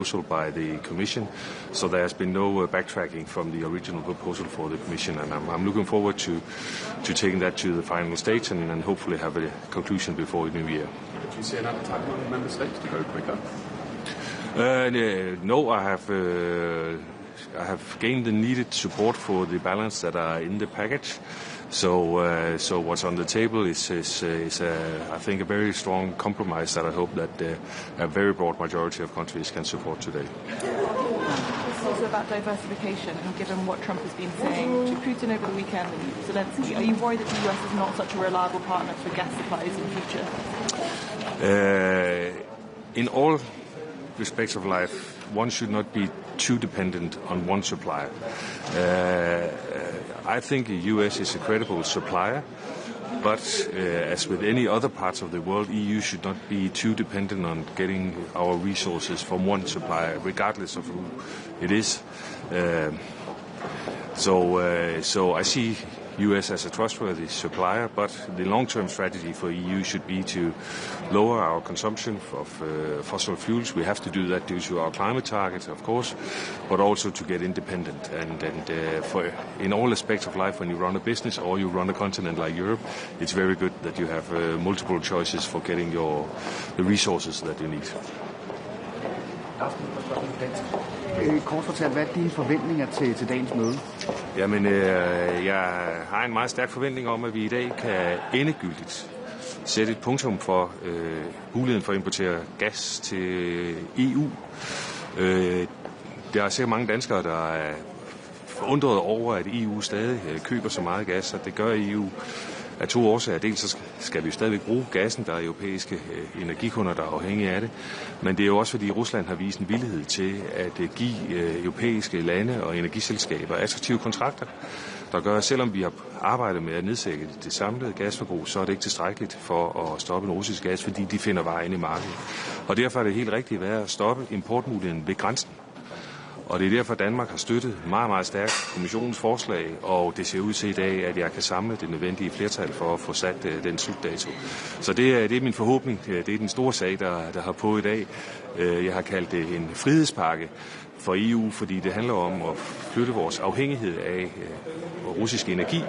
proposal by the Commission, so there has been no backtracking from the original proposal for the Commission, and I'm looking forward to taking that to the final stage and hopefully have a conclusion before the new year. Do you see an appetite among the member states to go quicker? No, I have gained the needed support for the balance that are in the package. So what's on the table is I think a very strong compromise that I hope that a very broad majority of countries can support today. It's also about diversification, and given what Trump has been saying to Putin over the weekend and Zelensky, are you worried that the US is not such a reliable partner for gas supplies in the future? In all respects of life, one should not be too dependent on one supplier. I think the US is a credible supplier, but as with any other parts of the world, EU should not be too dependent on getting our resources from one supplier, regardless of who it is. So I see US as a trustworthy supplier, but the long-term strategy for EU should be to lower our consumption of fossil fuels. We have to do that due to our climate targets, of course, but also to get independent. And for in all aspects of life, when you run a business or you run a continent like Europe, it's very good that you have multiple choices for getting the resources that you need. Kort fortalt, hvad er dine forventninger til dagens møde? Jamen, jeg har en meget stærk forventning om, at vi i dag kan endegyldigt sætte et punktum for muligheden for at importere gas til EU. Der er sikkert mange danskere, der er forundret over, at EU stadig køber så meget gas, og det gør EU af to årsager. Dels så skal vi jo stadigvæk bruge gassen, der er europæiske energikunder, der er afhængige af det, men det er jo også fordi Rusland har vist en villighed til at give europæiske lande og energiselskaber attraktive kontrakter, der gør, at selvom vi har arbejdet med at nedsætte det samlede gasforbrug, så er det ikke tilstrækkeligt for at stoppe en russisk gas, fordi de finder vejen i markedet. Og derfor er det helt rigtigt at stoppe importmuligheden ved grænsen. Og det er derfor, Danmark har støttet meget, meget stærkt kommissionens forslag, og det ser ud til i dag, at jeg kan samle det nødvendige flertal for at få sat den slutdato. Så det er min forhåbning. Det er den store sag, der har på i dag. Jeg har kaldt det en frihedspakke for EU, fordi det handler om at flytte vores afhængighed af russisk energi.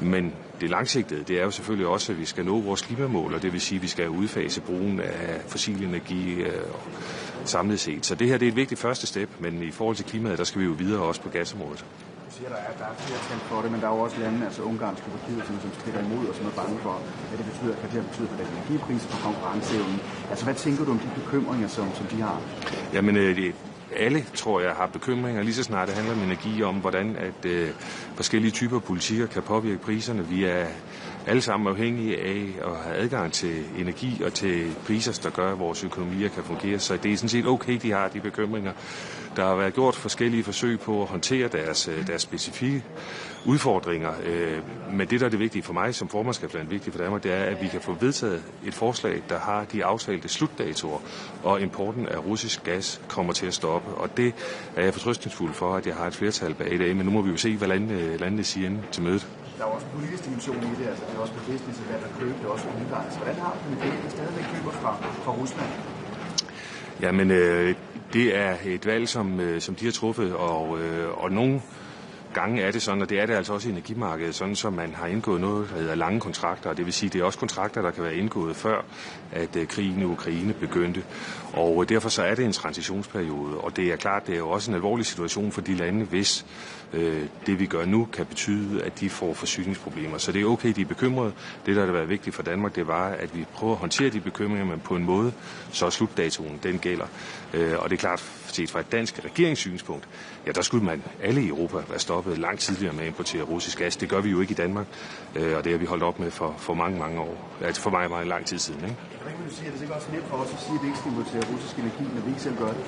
Men det langsigtede, det er jo selvfølgelig også, at vi skal nå vores klimamål, og det vil sige, at vi skal udfase brugen af fossil energi samlet set. Så det her det er et vigtigt første step, men i forhold til klimaet, der skal vi jo videre også på gasområdet. Du siger, der er flertal for det, men der er jo også lande, altså Ungarn og Slovakiet, som strider imod og som er bange for, hvad det betyder, hvad det betyder for den energipriser, for konkurrenceevnen. Altså, hvad tænker du om de bekymringer, som de har? Jamen, alle, tror jeg, har bekymringer, lige så snart det handler om energi, om hvordan at forskellige typer politikker kan påvirke priserne. Vi er alle sammen afhængige af at have adgang til energi og til priser, der gør, at vores økonomier kan fungere. Så det er sådan set okay, de har de bekymringer. Der har været gjort forskellige forsøg på at håndtere deres specifikke udfordringer. Men det, der er det vigtige for mig som formandskabsland, vigtigt for Danmark, det er, at vi kan få vedtaget et forslag, der har de aftalte slutdatoer, og importen af russisk gas kommer til at stoppe. Og det er jeg fortrøstningsfuld for, at jeg har et flertal bag i dag, men nu må vi jo se, hvad landene siger inden til mødet. Der er også en politisk dimension i det, altså det er også på business, hvad der køber, det er også Ungarn. Så hvordan har du det, stadigvæk køber fra Rusland? Jamen, det er et valg, som de har truffet, og nogle gange er det sådan, og det er det altså også i energimarkedet, sådan som man har indgået noget, der hedder lange kontrakter, og det vil sige, det er også kontrakter, der kan være indgået før, at krigen i Ukraine begyndte, og derfor så er det en transitionsperiode, og det er klart, det er jo også en alvorlig situation for de lande, hvis det vi gør nu kan betyde, at de får forsyningsproblemer. Så det er okay, de er bekymrede. Det, der har været vigtigt for Danmark, det var, at vi prøver at håndtere de bekymringer, men på en måde, så slutdatoen, den gælder. Og det er klart, set fra et dansk regeringssynspunkt, ja, der skulle man alle i Europa være stoppet langt tidligere med at importere russisk gas. Det gør vi jo ikke i Danmark, og det har vi holdt op med for mange, mange år. Altså for meget lang tid siden, ikke? Hvordan kan du sige, at det er ikke også nemt for os at sige, at vi ikke skal importere russisk energi, når vi ikke selv gør det?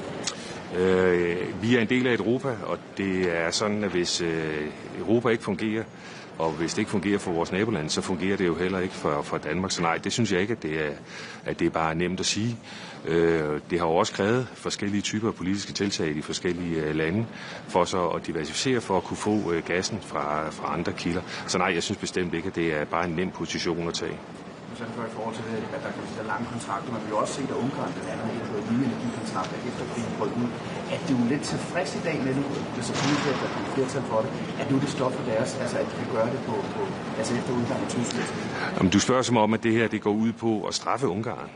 Vi er en del af Europa, og det er sådan, at hvis Europa ikke fungerer, og hvis det ikke fungerer for vores nabolande, så fungerer det jo heller ikke for Danmark. Så nej, det synes jeg ikke, at det er bare nemt at sige. Det har jo også krævet forskellige typer af politiske tiltag i de forskellige lande, for så at diversificere, for at kunne få gassen fra andre kilder. Så nej, jeg synes bestemt ikke, at det er bare en nem position at tage. interessant for i forhold til det, at der kan være lange kontrakter. Man vil jo også se, at Ungarn blandt andet har indgået nye energikontrakter efter krigen brød ud. At det er jo lidt tilfreds i dag med nu, det er selvfølgelig, at der er flertal for det, at nu det står for deres, altså at de kan gøre det på altså efter udgang af Tyskland. Jamen, du spørger som om, at det her det går ud på at straffe Ungarn,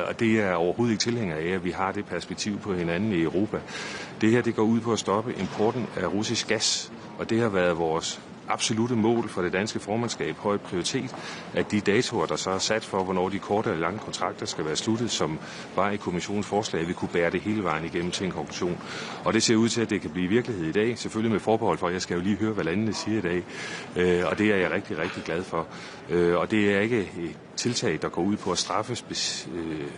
og det er overhovedet ikke tilhænger af, at vi har det perspektiv på hinanden i Europa. Det her det går ud på at stoppe importen af russisk gas, og det har været vores absolutte mål for det danske formandskab, højt prioritet, at de datoer, der så er sat for, hvornår de korte eller lange kontrakter skal være sluttet, som var i kommissionens forslag, vi kunne bære det hele vejen igennem til en konklusion. Og det ser ud til, at det kan blive virkelighed i dag, selvfølgelig med forbehold for, at jeg skal jo lige høre, hvad landene siger i dag, og det er jeg rigtig, rigtig glad for. Og det er ikke et tiltag, der går ud på at straffe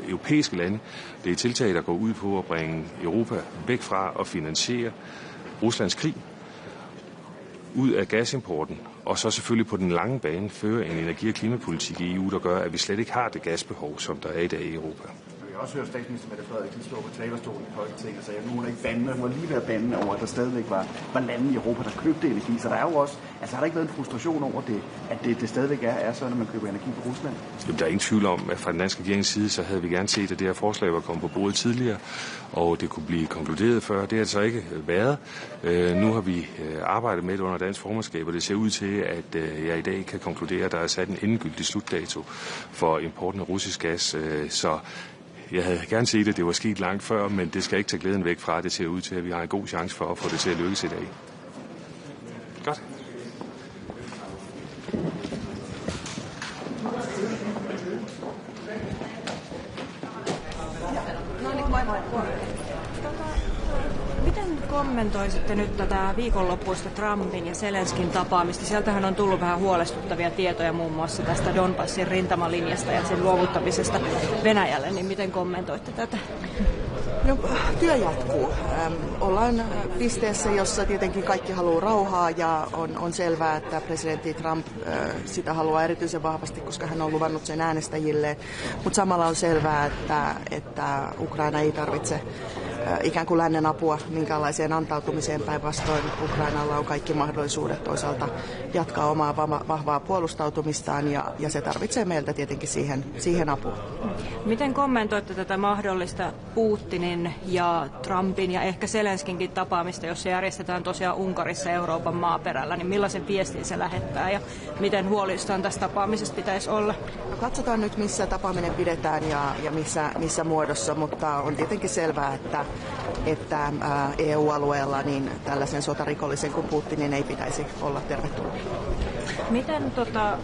europæiske lande. Det er et tiltag, der går ud på at bringe Europa væk fra at finansiere Ruslands krig, ud af gasimporten, og så selvfølgelig på den lange bane føre en energi- og klimapolitik i EU, der gør, at vi slet ikke har det gasbehov, som der er i dag i Europa. Jeg har også hørt statsminister Mette Frederiksen stå på talerstolen i Folketinget og sagde, at nu hun ikke bande, hun var lige ved at bande over, at der stadigvæk var lande i Europa, der købte energi. Så der er jo også, altså har der ikke været en frustration over det, at det stadigvæk er sådan, når man køber energi fra Rusland? Jamen, der er ingen tvivl om, at fra den danske regerings side, så havde vi gerne set, at det her forslag var kommet på bordet tidligere, og det kunne blive konkluderet før. Det har det så ikke været. Nu har vi arbejdet med det under dansk formandskab, og det ser ud til, at jeg i dag kan konkludere, at der er sat en endegyldig slutdato for importen af russisk gas. Så jeg havde gerne set, at det var sket langt før, men det skal ikke tage glæden væk fra. Det ser ud til, at vi har en god chance for at få det til at lykkes i dag. Godt. Miten kommentoisitte nyt tätä viikonloppuista Trumpin ja Zelenskin tapaamista? Sieltähän on tullut vähän huolestuttavia tietoja muun muassa tästä Donbassin rintamalinjasta ja sen luovuttamisesta Venäjälle, niin miten kommentoitte tätä? No, työ jatkuu. Ollaan pisteessä, jossa tietenkin kaikki haluaa rauhaa ja on selvää, että presidentti Trump sitä haluaa erityisen vahvasti, koska hän on luvannut sen äänestäjille. Mutta samalla on selvää, että Ukraina ei tarvitse ikään kuin lännen apua minkäänlaiseen antautumiseen. Päinvastoin Ukrainalla on kaikki mahdollisuudet toisaalta jatkaa omaa vahvaa puolustautumistaan ja se tarvitsee meiltä tietenkin siihen apua. Miten kommentoitte tätä mahdollista Putinin ja Trumpin ja ehkä Zelenskinkin tapaamista, jos se järjestetään tosiaan Unkarissa Euroopan maaperällä, niin millaisen viestin se lähettää ja miten huolissaan tästä tapaamisesta pitäisi olla? No, katsotaan nyt, missä tapaaminen pidetään ja missä muodossa, mutta on tietenkin selvää, että EU-alueella niin tällaisen sotarikollisen kuin Putinin ei pitäisi olla tervetullut.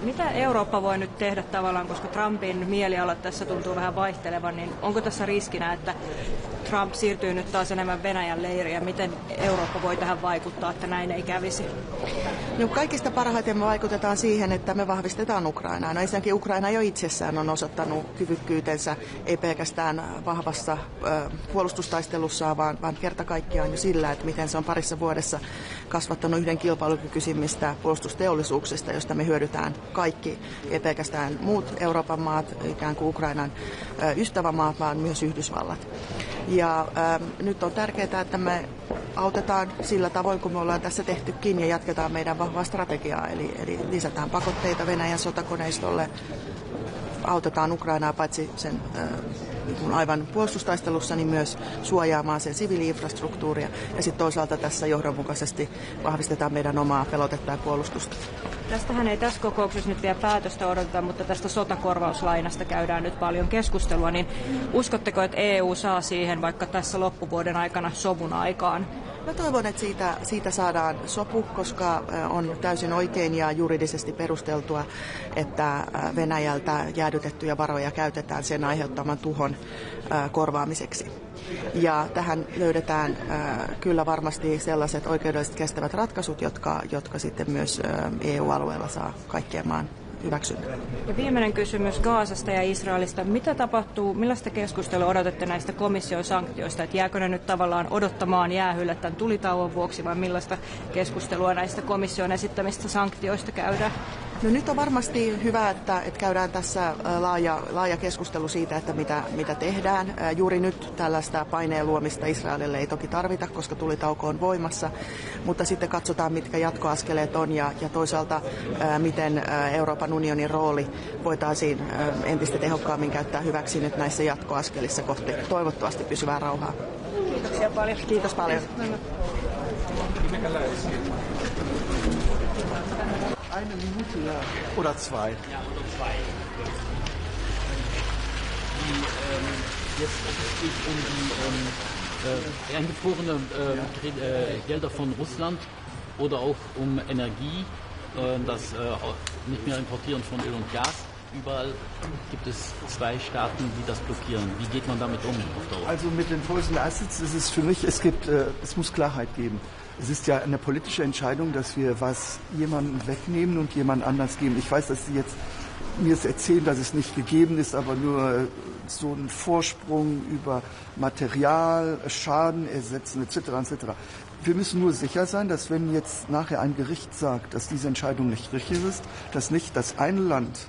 Mitä Eurooppa voi nyt tehdä tavallaan, koska Trumpin mielialat tässä tuntuu vähän vaihtelevan, niin onko tässä riskinä, että Trump siirtyy nyt taas enemmän Venäjän leiriin ja miten Eurooppa voi tähän vaikuttaa, että näin ei kävisi? No, kaikista parhaiten me vaikutetaan siihen, että me vahvistetaan Ukrainaa. No, ensinnäkin Ukraina jo itsessään on osoittanut kyvykkyytensä ei pelkästään vahvassa puolustustaistelussaan, vaan kerta kaikkiaan jo sillä, että miten se on parissa vuodessa kasvattanut yhden kilpailukykyisimmistä puolustusteollisuuksista, josta me hyödytään kaikki, ei pelkästään muut Euroopan maat, ikään kuin Ukrainan ystävämaat, vaan myös Yhdysvallat. Ja nyt on tärkeää, että me autetaan sillä tavoin, kun me ollaan tässä tehtykin, ja jatketaan meidän vahvaa strategiaa, eli lisätään pakotteita Venäjän sotakoneistolle, autetaan Ukrainaa paitsi sen aivan puolustustaistelussa, niin myös suojaamaan sen siviili-infrastruktuuria, ja sitten toisaalta tässä johdonmukaisesti vahvistetaan meidän omaa pelotetta ja puolustusta. Tästähän ei tässä kokouksessa nyt vielä päätöstä odoteta, mutta tästä sotakorvauslainasta käydään nyt paljon keskustelua, niin uskotteko, että EU saa siihen vaikka tässä loppuvuoden aikana sovun aikaan? Mä toivon, että siitä saadaan sopu, koska on täysin oikein ja juridisesti perusteltua, että Venäjältä jäädytettyjä varoja käytetään sen aiheuttaman tuhon korvaamiseksi. Ja tähän löydetään kyllä varmasti sellaiset oikeudelliset kestävät ratkaisut, jotka sitten myös EU-alueella saa kaikkien maan hyväksynnän. Ja viimeinen kysymys Gazasta ja Israelista. Mitä tapahtuu, millaista keskustelua odotatte näistä komission sanktioista? Että jääkö ne nyt tavallaan odottamaan jäähylle tämän tulitauon vuoksi vai millaista keskustelua näistä komission esittämistä sanktioista käydään? No nyt on varmasti hyvä, että käydään tässä laaja keskustelu siitä, että mitä tehdään. Juuri nyt tällaista paineen luomista Israelille ei toki tarvita, koska tulitauko on voimassa, mutta sitten katsotaan, mitkä jatkoaskeleet on ja toisaalta miten Euroopan unionin rooli voitaisiin entistä tehokkaammin käyttää hyväksi nyt näissä jatkoaskelissa kohti toivottavasti pysyvää rauhaa. Kiitoksia paljon. Kiitos paljon. Eine Minute oder zwei. Ja, oder zwei. Jetzt geht es um die eingefrorene Gelder von Russland oder auch um Energie, das nicht mehr Importieren von Öl und Gas. Überall gibt es zwei Staaten, die das blockieren. Wie geht man damit um auf Dauer? Also mit den Frozen Assets ist es für mich, es muss Klarheit geben. Es ist ja eine politische Entscheidung, dass wir was jemandem wegnehmen und jemand anders geben. Ich weiß, dass Sie jetzt mir erzählen, dass es nicht gegeben ist, aber nur so ein Vorsprung über Material, Schaden ersetzen etc. etc. Wir müssen nur sicher sein, dass wenn jetzt nachher ein Gericht sagt, dass diese Entscheidung nicht richtig ist, dass nicht das eine Land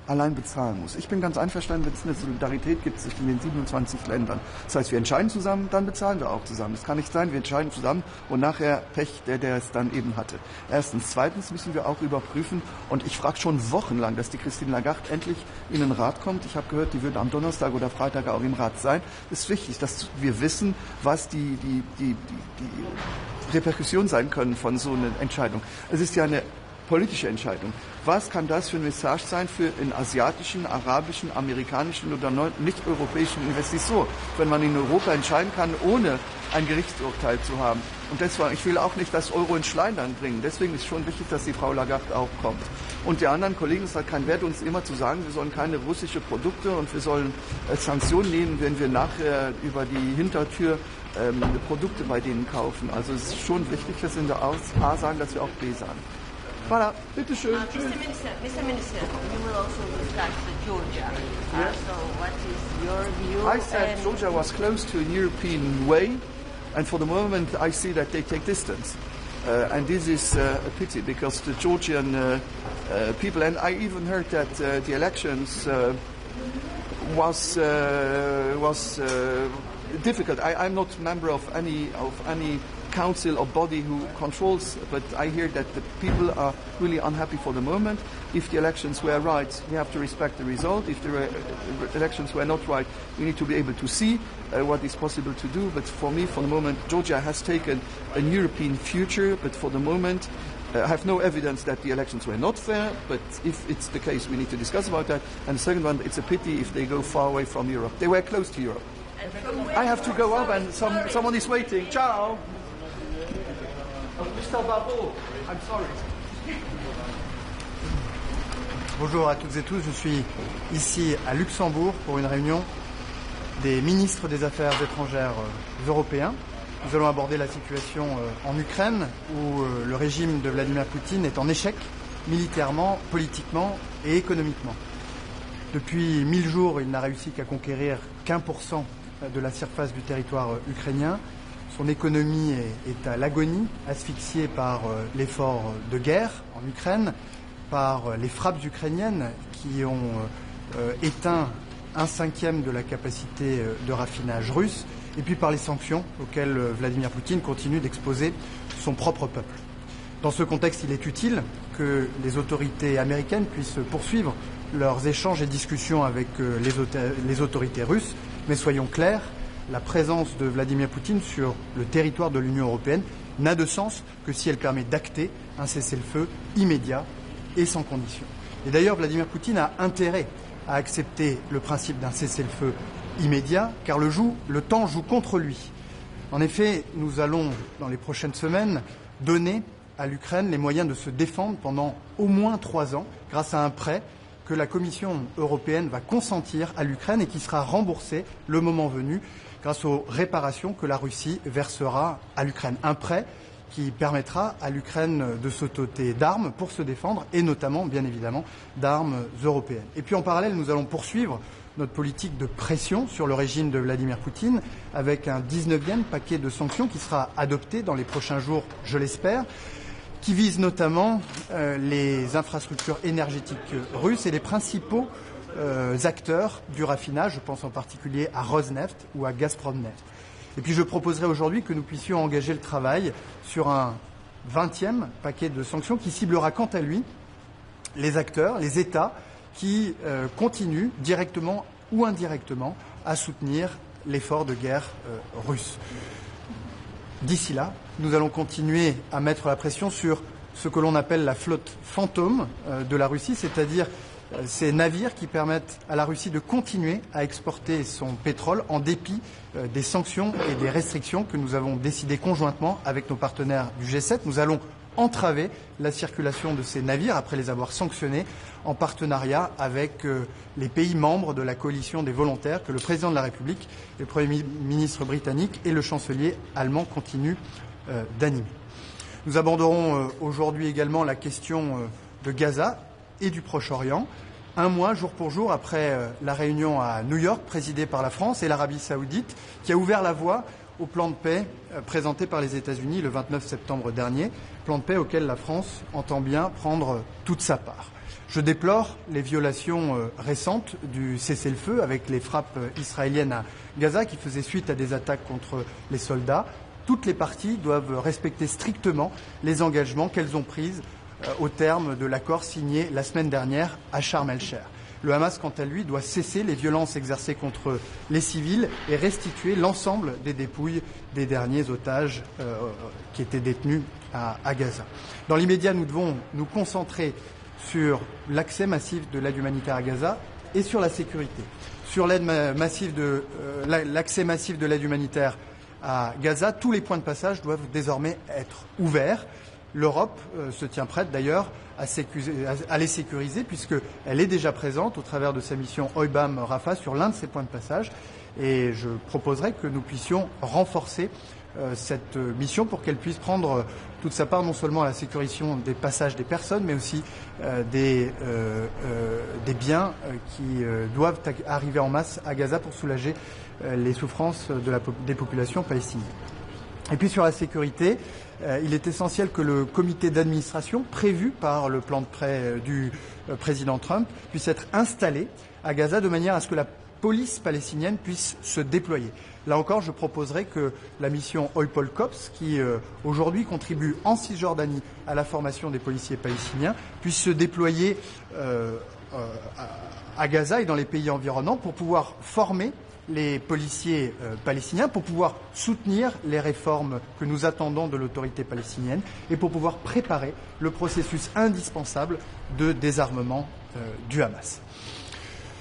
allein bezahlen muss. Ich bin ganz einverstanden, wenn es eine Solidarität gibt zwischen den 27 Ländern. Das heißt, wir entscheiden zusammen, dann bezahlen wir auch zusammen. Es kann nicht sein, wir entscheiden zusammen und nachher Pech, der es dann eben hatte. Erstens. Zweitens müssen wir auch überprüfen, und ich frage schon wochenlang, dass die Christine Lagarde endlich in den Rat kommt. Ich habe gehört, die wird am Donnerstag oder Freitag auch im Rat sein. Es ist wichtig, dass wir wissen, was die Reperkussionen sein können von so einer Entscheidung. Es ist ja eine politische Entscheidung. Was kann das für ein Message sein für einen asiatischen, arabischen, amerikanischen oder nicht-europäischen Investor, wenn man in Europa entscheiden kann, ohne ein Gerichtsurteil zu haben? Und deswegen, ich will auch nicht das Euro ins Schleudern bringen. Deswegen ist schon wichtig, dass die Frau Lagarde auch kommt. Und die anderen Kollegen, es hat keinen Wert, uns immer zu sagen, wir sollen keine russischen Produkte und wir sollen Sanktionen nehmen, wenn wir nachher über die Hintertür Produkte bei denen kaufen. Also es ist schon wichtig, dass wir in der A sagen, dass wir auch B sagen. Voilà, bitteschön. Mr. Minister, you will also discuss Georgia. So what is your view? I said Georgia was close to a European way, and for the moment I see that they take distance. And this is a pity, because the Georgian people, and I even heard that the elections was difficult. I'm not a member of any council or body who controls, but I hear that the people are really unhappy for the moment. If the elections were right, we have to respect the result. If the elections were not right, we need to be able to see what is possible to do. But for me, for the moment, Georgia has taken a European future, but for the moment, I have no evidence that the elections were not fair, but if it's the case, we need to discuss about that. And the second one, it's a pity if they go far away from Europe. They were close to Europe. I have to go up, and someone is waiting. Ciao! Oh, Mr. Barrault, I'm sorry. Bonjour à toutes et tous, je suis ici à Luxembourg pour une réunion des ministres des Affaires étrangères européens. Nous allons aborder la situation en Ukraine, où le régime de Vladimir Poutine est en échec militairement, politiquement et économiquement. Depuis 1000 jours, il n'a réussi qu'à conquérir qu'1% de la surface du territoire ukrainien. Son économie est à l'agonie, asphyxiée par l'effort de guerre en Ukraine, par les frappes ukrainiennes qui ont éteint 1/5 de la capacité de raffinage russe, et puis par les sanctions auxquelles Vladimir Poutine continue d'exposer son propre peuple. Dans ce contexte, il est utile que les autorités américaines puissent poursuivre leurs échanges et discussions avec les autorités russes, mais soyons clairs, la présence de Vladimir Poutine sur le territoire de l'Union européenne n'a de sens que si elle permet d'acter un cessez-le-feu immédiat et sans condition. Et d'ailleurs, Vladimir Poutine a intérêt à accepter le principe d'un cessez-le-feu immédiat, car le temps joue contre lui. En effet, nous allons, dans les prochaines semaines, donner à l'Ukraine les moyens de se défendre pendant au moins 3 ans, grâce à un prêt que la Commission européenne va consentir à l'Ukraine et qui sera remboursé le moment venu grâce aux réparations que la Russie versera à l'Ukraine. Un prêt qui permettra à l'Ukraine de se doter d'armes pour se défendre et notamment, bien évidemment, d'armes européennes. Et puis en parallèle, nous allons poursuivre notre politique de pression sur le régime de Vladimir Poutine avec un 19e paquet de sanctions qui sera adopté dans les prochains jours, je l'espère, qui vise notamment les infrastructures énergétiques russes et les principaux acteurs du raffinage, je pense en particulier à Rosneft ou à Gazpromneft. Et puis je proposerai aujourd'hui que nous puissions engager le travail sur un 20e paquet de sanctions qui ciblera quant à lui les acteurs, les États qui continuent directement ou indirectement à soutenir l'effort de guerre russe. D'ici là, nous allons continuer à mettre la pression sur ce que l'on appelle la flotte fantôme de la Russie, c'est-à-dire ces navires qui permettent à la Russie de continuer à exporter son pétrole en dépit des sanctions et des restrictions que nous avons décidées conjointement avec nos partenaires du G7. Nous allons entraver la circulation de ces navires après les avoir sanctionnés en partenariat avec les pays membres de la coalition des volontaires que le président de la République, le Premier ministre britannique et le chancelier allemand continuent d'animer. Nous aborderons aujourd'hui également la question de Gaza et du Proche-Orient, un mois, jour pour jour, après la réunion à New York, présidée par la France et l'Arabie saoudite, qui a ouvert la voie au plan de paix présenté par les États-Unis le 29 septembre dernier, plan de paix auquel la France entend bien prendre toute sa part. Je déplore les violations récentes du cessez-le-feu avec les frappes israéliennes à Gaza qui faisaient suite à des attaques contre les soldats. Toutes les parties doivent respecter strictement les engagements qu'elles ont pris au terme de l'accord signé la semaine dernière à Sharm el-Sheikh. Le Hamas, quant à lui, doit cesser les violences exercées contre les civils et restituer l'ensemble des dépouilles des derniers otages qui étaient détenus à Gaza. Dans l'immédiat, nous devons nous concentrer sur l'accès massif de l'aide humanitaire à Gaza et sur la sécurité. Sur l'accès massif de l'aide humanitaire à Gaza, tous les points de passage doivent désormais être ouverts. L'Europe se tient prête d'ailleurs à les sécuriser puisqu'elle est déjà présente au travers de sa mission EUBAM Rafah sur l'un de ces points de passage. Et je proposerai que nous puissions renforcer cette mission pour qu'elle puisse prendre toute sa part non seulement à la sécurisation des passages des personnes mais aussi des biens qui doivent arriver en masse à Gaza pour soulager les souffrances des populations palestiniennes. Et puis sur la sécurité, il est essentiel que le comité d'administration prévu par le plan de prêt du président Trump puisse être installé à Gaza de manière à ce que la police palestinienne puisse se déployer. Là encore, je proposerai que la mission Eupol Cops, qui aujourd'hui contribue en Cisjordanie à la formation des policiers palestiniens, puisse se déployer à Gaza et dans les pays environnants pour pouvoir former les policiers palestiniens, pour pouvoir soutenir les réformes que nous attendons de l'autorité palestinienne et pour pouvoir préparer le processus indispensable de désarmement du Hamas.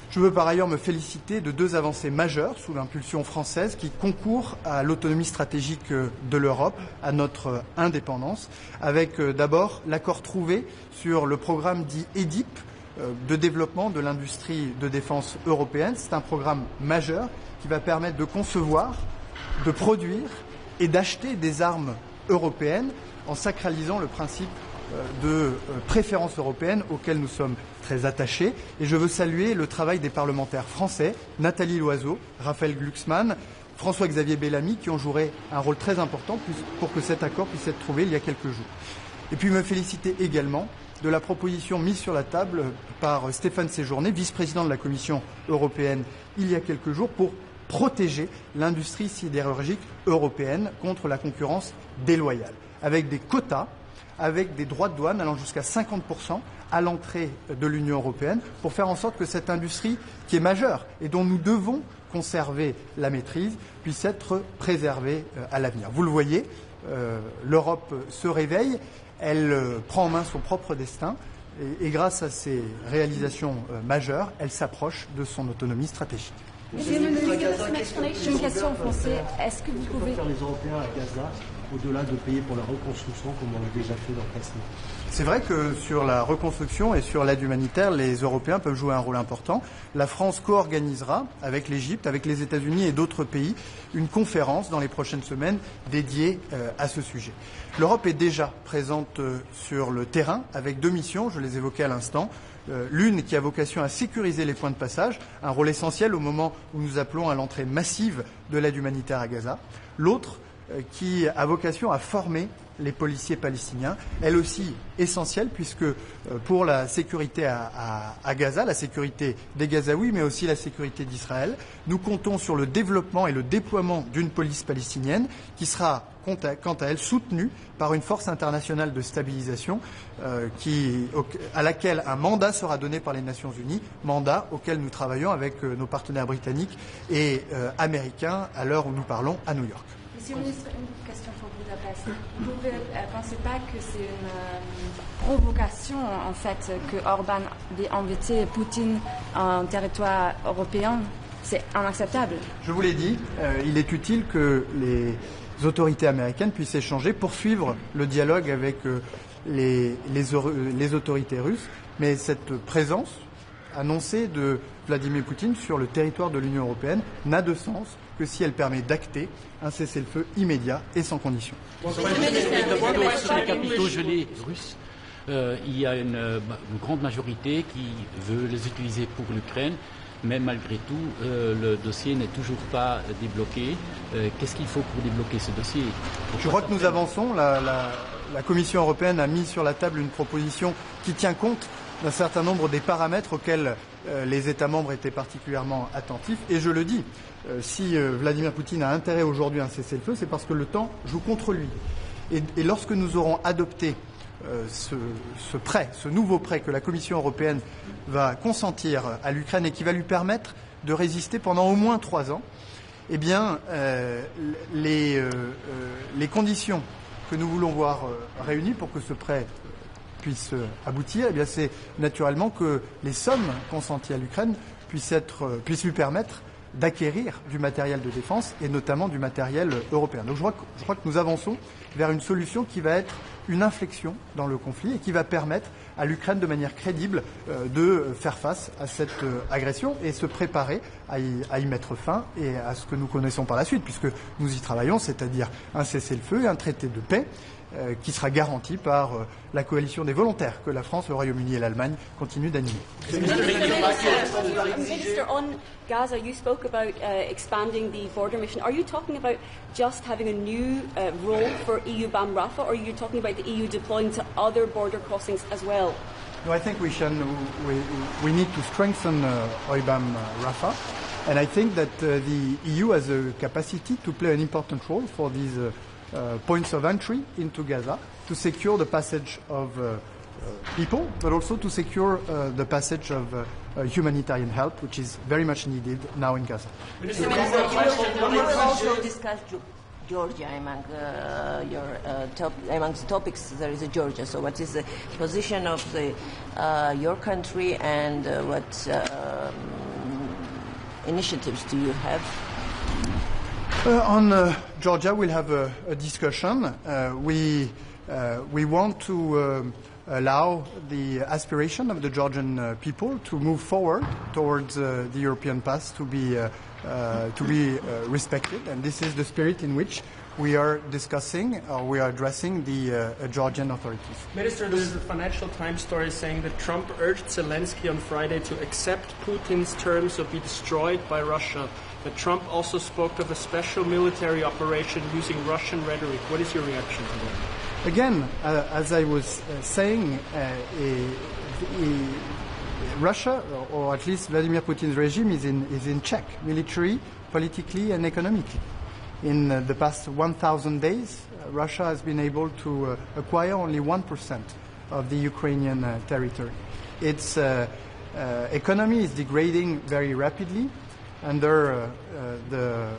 Je veux par ailleurs me féliciter de deux avancées majeures sous l'impulsion française qui concourent à l'autonomie stratégique de l'Europe, à notre indépendance, avec d'abord l'accord trouvé sur le programme dit EDIP, de développement de l'industrie de défense européenne. C'est un programme majeur qui va permettre de concevoir, de produire et d'acheter des armes européennes en sacralisant le principe de préférence européenne auquel nous sommes très attachés. Et je veux saluer le travail des parlementaires français, Nathalie Loiseau, Raphaël Glucksmann, François-Xavier Bellamy, qui ont joué un rôle très important pour que cet accord puisse être trouvé il y a quelques jours. Et puis me féliciter également de la proposition mise sur la table par Stéphane Séjourné, vice-président de la Commission européenne il y a quelques jours, pour protéger l'industrie sidérurgique européenne contre la concurrence déloyale, avec des quotas, avec des droits de douane allant jusqu'à 50% à l'entrée de l'Union européenne, pour faire en sorte que cette industrie, qui est majeure et dont nous devons conserver la maîtrise, puisse être préservée à l'avenir. Vous le voyez, l'Europe se réveille. Elle prend en main son propre destin et grâce à ces réalisations majeures, elle s'approche de son autonomie stratégique. J'ai une question en français. Est-ce que vous pouvez faire les Européens à Gaza au-delà de payer pour la reconstruction comme on l'a déjà fait dans le passé? C'est vrai que sur la reconstruction et sur l'aide humanitaire, les Européens peuvent jouer un rôle important. La France co-organisera avec l'Égypte, avec les États-Unis et d'autres pays une conférence dans les prochaines semaines dédiée à ce sujet. L'Europe est déjà présente sur le terrain avec deux missions, je les évoquais à l'instant. L'une qui a vocation à sécuriser les points de passage, un rôle essentiel au moment où nous appelons à l'entrée massive de l'aide humanitaire à Gaza. L'autre qui a vocation à former les policiers palestiniens, elle aussi essentielle puisque pour la sécurité à Gaza, la sécurité des Gazaouis, mais aussi la sécurité d'Israël, nous comptons sur le développement et le déploiement d'une police palestinienne qui sera quant à elle soutenue par une force internationale de stabilisation à laquelle un mandat sera donné par les Nations Unies, mandat auquel nous travaillons avec nos partenaires britanniques et américains à l'heure où nous parlons à New York. Monsieur le ministre, une question pour Budapest. Vous ne pensez pas que c'est une provocation, en fait, que Orban ait invité Poutine en territoire européen? C'est inacceptable. Je vous l'ai dit, il est utile que les autorités américaines puissent échanger, poursuivre le dialogue avec les autorités russes, mais cette présence annoncée de Vladimir Poutine sur le territoire de l'Union européenne n'a de sens que si elle permet d'acter un cessez-le-feu immédiat et sans condition. Sur les capitaux gelés russes, il y a une grande majorité qui veut les utiliser pour l'Ukraine, mais malgré tout, le dossier n'est toujours pas débloqué. Qu'est-ce qu'il faut pour débloquer ce dossier? Je crois que nous avançons. La Commission européenne a mis sur la table une proposition qui tient compte d'un certain nombre des paramètres auxquels les États membres étaient particulièrement attentifs. Et je le dis, si Vladimir Poutine a intérêt aujourd'hui à un cessez-le-feu, c'est parce que le temps joue contre lui. Et lorsque nous aurons adopté ce nouveau prêt que la Commission européenne va consentir à l'Ukraine et qui va lui permettre de résister pendant au moins 3 ans, eh bien, les conditions que nous voulons voir réunies pour que ce prêt puisse aboutir, eh bien, c'est naturellement que les sommes consenties à l'Ukraine puissent lui permettre d'acquérir du matériel de défense et notamment du matériel européen. Donc je crois que nous avançons vers une solution qui va être une inflexion dans le conflit et qui va permettre à l'Ukraine de manière crédible de faire face à cette agression et se préparer à y mettre fin et à ce que nous connaissons par la suite, puisque nous y travaillons, c'est-à-dire un cessez-le-feu et un traité de paix qui sera garanti par la coalition des volontaires que la France, le Royaume-Uni et l'Allemagne continuent d'animer. Minister, on Gaza, you spoke about expanding the border mission. Are you talking about just having a new role for EU BAM Rafah, or are you talking about the EU deploying to other border crossings as well? No, I think we need to strengthen OIBAM Rafah, and I think that the EU has a capacity to play an important role for these points of entry into Gaza to secure the passage of people, but also to secure the passage of humanitarian help, which is very much needed now in Gaza. You will also discuss Georgia among among the topics. There is Georgia. So, what is the position of your country, and what initiatives do you have? On Georgia, we'll have a discussion. We want to allow the aspiration of the Georgian people to move forward towards the European path to be respected, and this is the spirit in which we are discussing or we are addressing the Georgian authorities. Minister, there's a Financial Times story saying that Trump urged Zelensky on Friday to accept Putin's terms or be destroyed by Russia. That Trump also spoke of a special military operation using Russian rhetoric. What is your reaction to that? Again, as I was saying, Russia, or at least Vladimir Putin's regime, is in check, military, politically, and economically. In the past 1,000 days, Russia has been able to acquire only 1% of the Ukrainian territory. Its economy is degrading very rapidly under the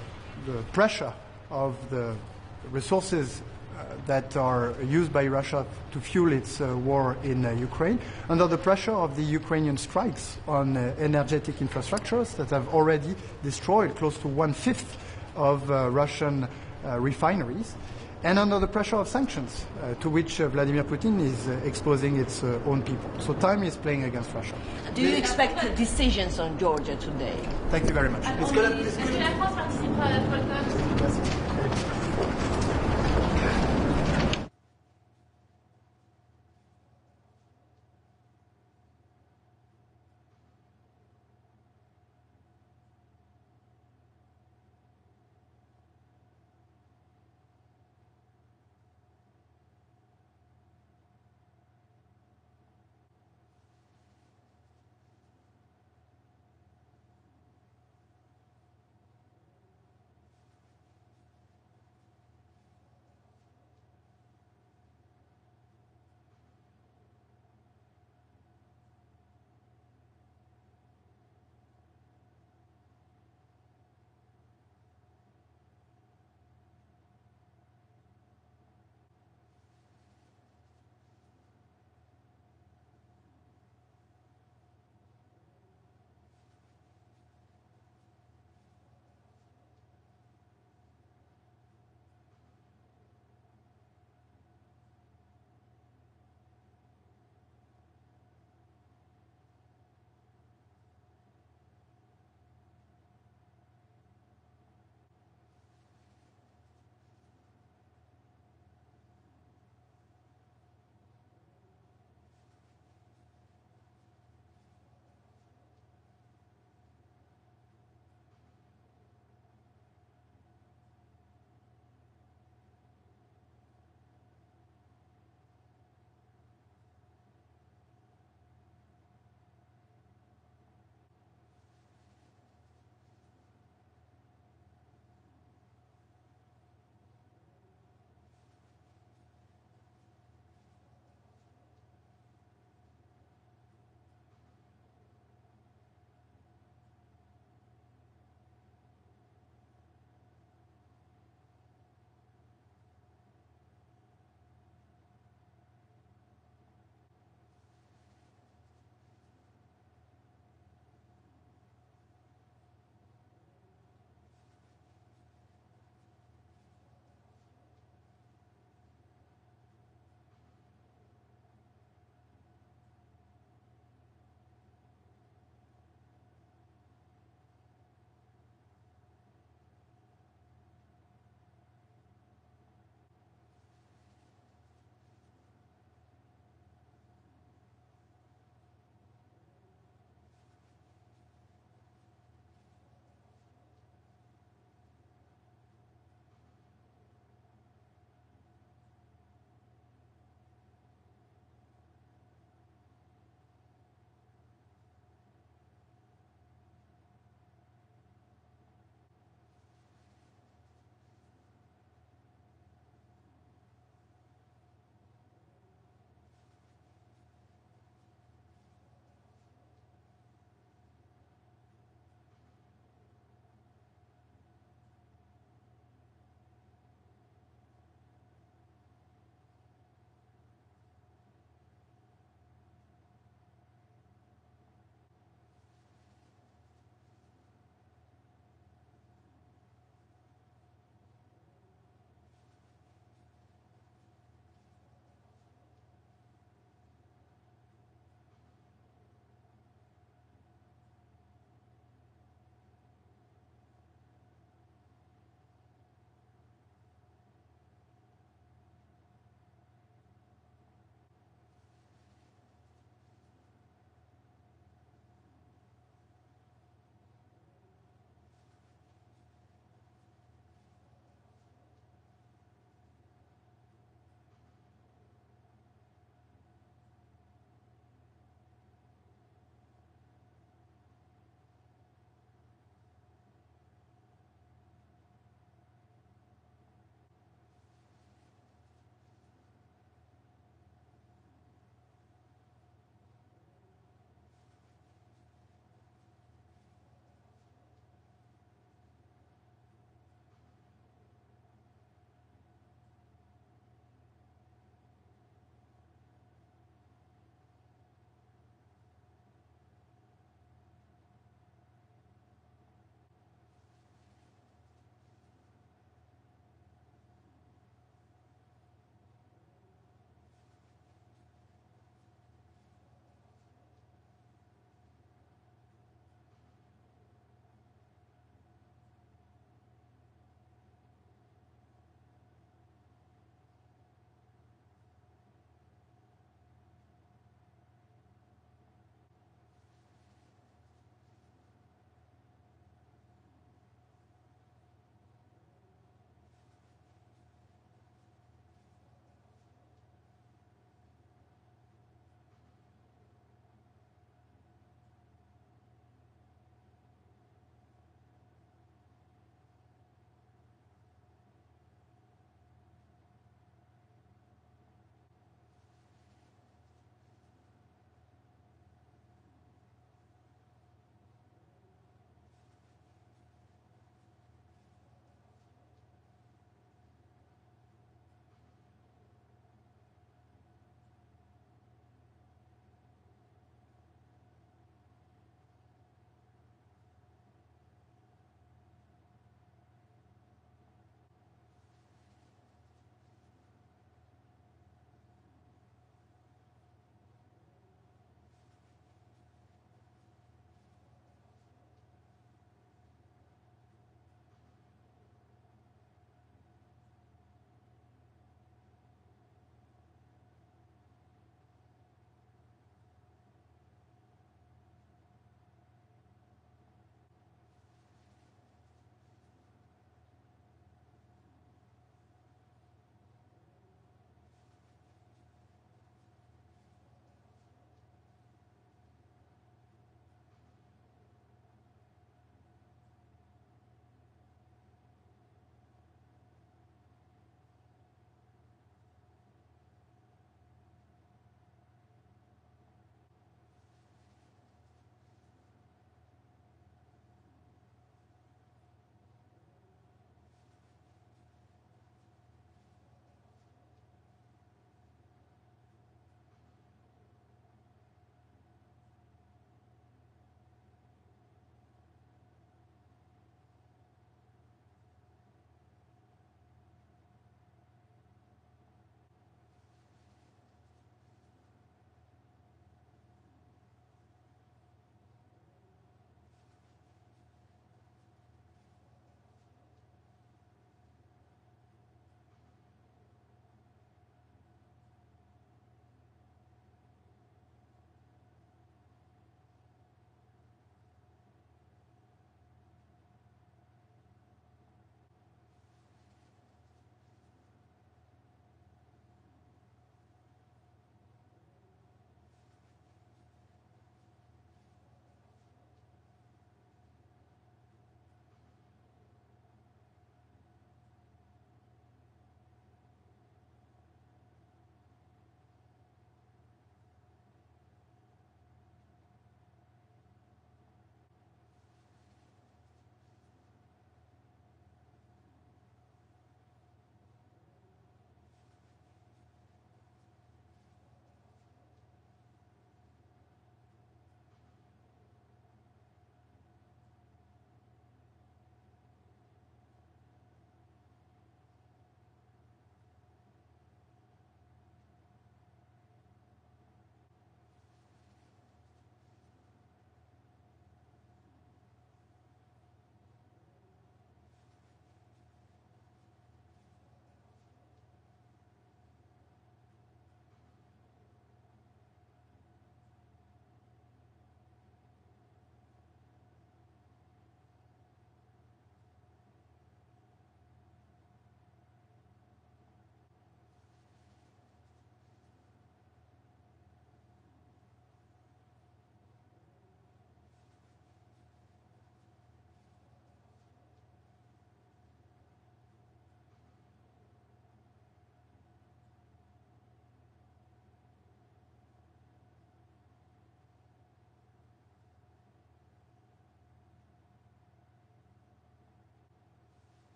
pressure of the resources that are used by Russia to fuel its war in Ukraine, under the pressure of the Ukrainian strikes on energetic infrastructures that have already destroyed close to 1/5 of Russian refineries, and under the pressure of sanctions to which Vladimir Putin is exposing its own people. So time is playing against Russia. Do you expect decisions on Georgia today? Thank you very much.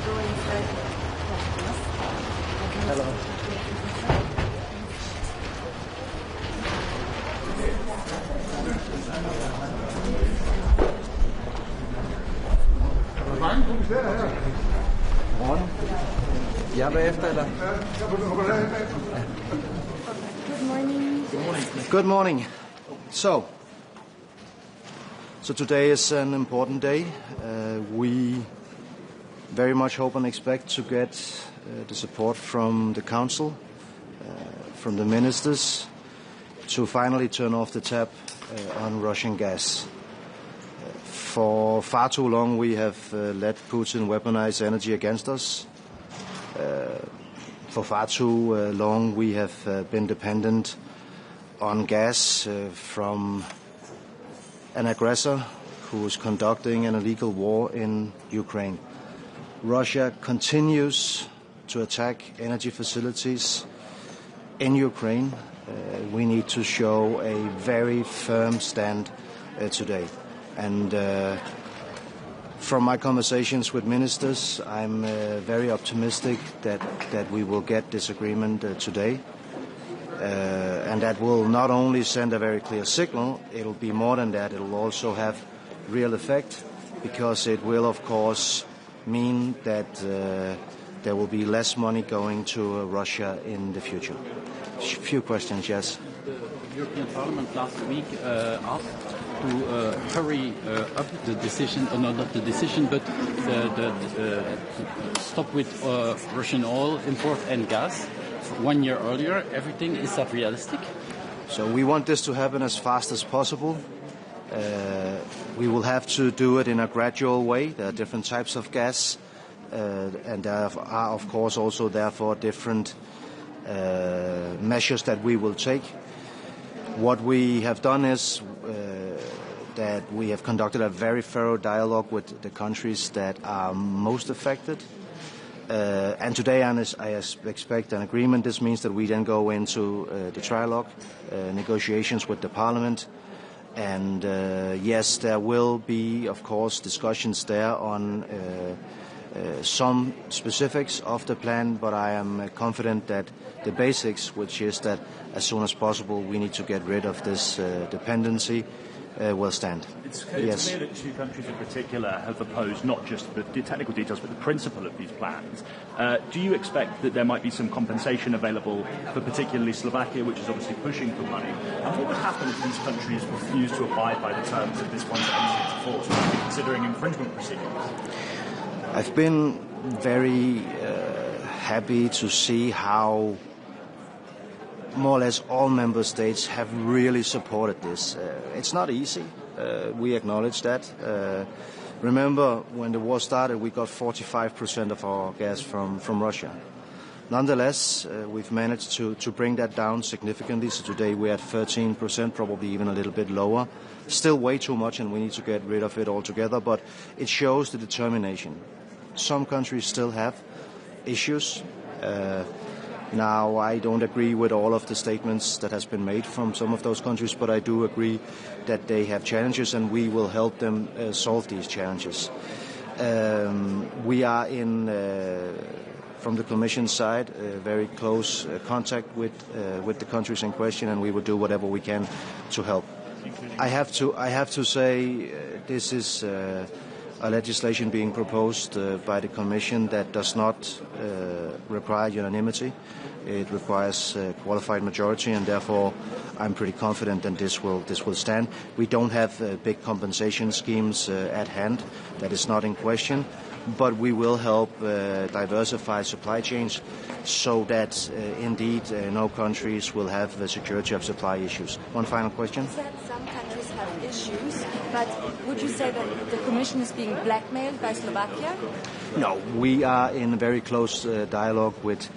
Hello. Ja, bagefter, eller? Good morning. Good morning. So today is an important day. We very much hope and expect to get the support from the Council, from the ministers, to finally turn off the tap on Russian gas. For far too long we have let Putin weaponize energy against us. For far too long we have been dependent on gas from an aggressor who is conducting an illegal war in Ukraine. Russia continues to attack energy facilities in Ukraine. We need to show a very firm stand today. And from my conversations with ministers, I'm very optimistic that we will get this agreement today. And that will not only send a very clear signal, it'll be more than that, it'll also have real effect, because it will of course mean that there will be less money going to Russia in the future. A few questions, yes. The European Parliament last week asked to hurry up the decision, not the decision, but the stop with Russian oil import and gas 1 year earlier. Everything, is that realistic? So we want this to happen as fast as possible. We will have to do it in a gradual way. There are different types of gas, and there are of course also therefore different measures that we will take. What we have done is that we have conducted a very thorough dialogue with the countries that are most affected. And today I expect an agreement. This means that we then go into the trilogue negotiations with the Parliament. And yes, there will be, of course, discussions there on some specifics of the plan, but I am confident that the basics, which is that as soon as possible we need to get rid of this dependency, will stand. It's clear that two countries in particular have opposed not just the technical details but the principle of these plans. Do you expect that there might be some compensation available for particularly Slovakia, which is obviously pushing for money? And what would happen if these countries refuse to abide by the terms of this one that enters into force? Would you be considering infringement proceedings? I've been very happy to see how more or less all member states have really supported this. It's not easy. We acknowledge that. Remember, when the war started, we got 45% of our gas from Russia. Nonetheless, we've managed to bring that down significantly. So today we're at 13%, probably even a little bit lower. Still way too much, and we need to get rid of it altogether. But it shows the determination. Some countries still have issues. Now, I don't agree with all of the statements that has been made from some of those countries, but I do agree that they have challenges, and we will help them solve these challenges. We are in, from the Commission side, very close contact with the countries in question, and we will do whatever we can to help. I have to say this is a legislation being proposed by the Commission that does not require unanimity. It requires a qualified majority, and therefore I'm pretty confident that this will stand. We don't have big compensation schemes at hand. That is not in question. But we will help diversify supply chains so that indeed no countries will have security of supply issues. One final question. You said some countries have issues, but would you say that the Commission is being blackmailed by Slovakia? No, we are in a very close dialogue with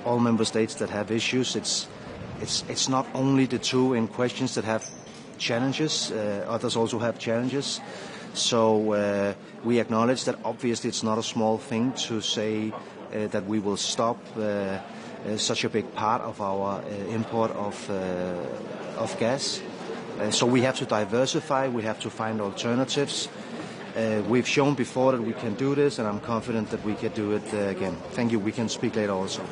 all member states that have issues. It's not only the two in questions that have challenges. Others also have challenges. So we acknowledge that obviously it's not a small thing to say that we will stop such a big part of our import of gas. So we have to diversify, we have to find alternatives. We've shown before that we can do this, and I'm confident that we can do it again. Thank you. We can speak later also.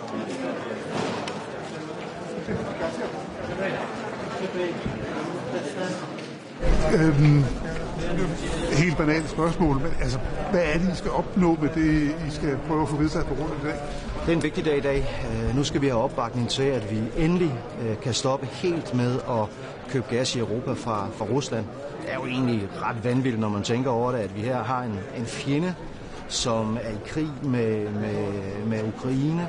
Helt banalt spørgsmål, men altså, hvad er det, I skal opnå med det, I skal prøve at få vedtaget på grund af i dag? Det er en vigtig dag i dag. Nu skal vi have opbakning til, at vi endelig kan stoppe helt med at købe gas i Europa fra Rusland. Det er jo egentlig ret vanvittigt, når man tænker over det, at vi her har en fjende, som er i krig med Ukraine,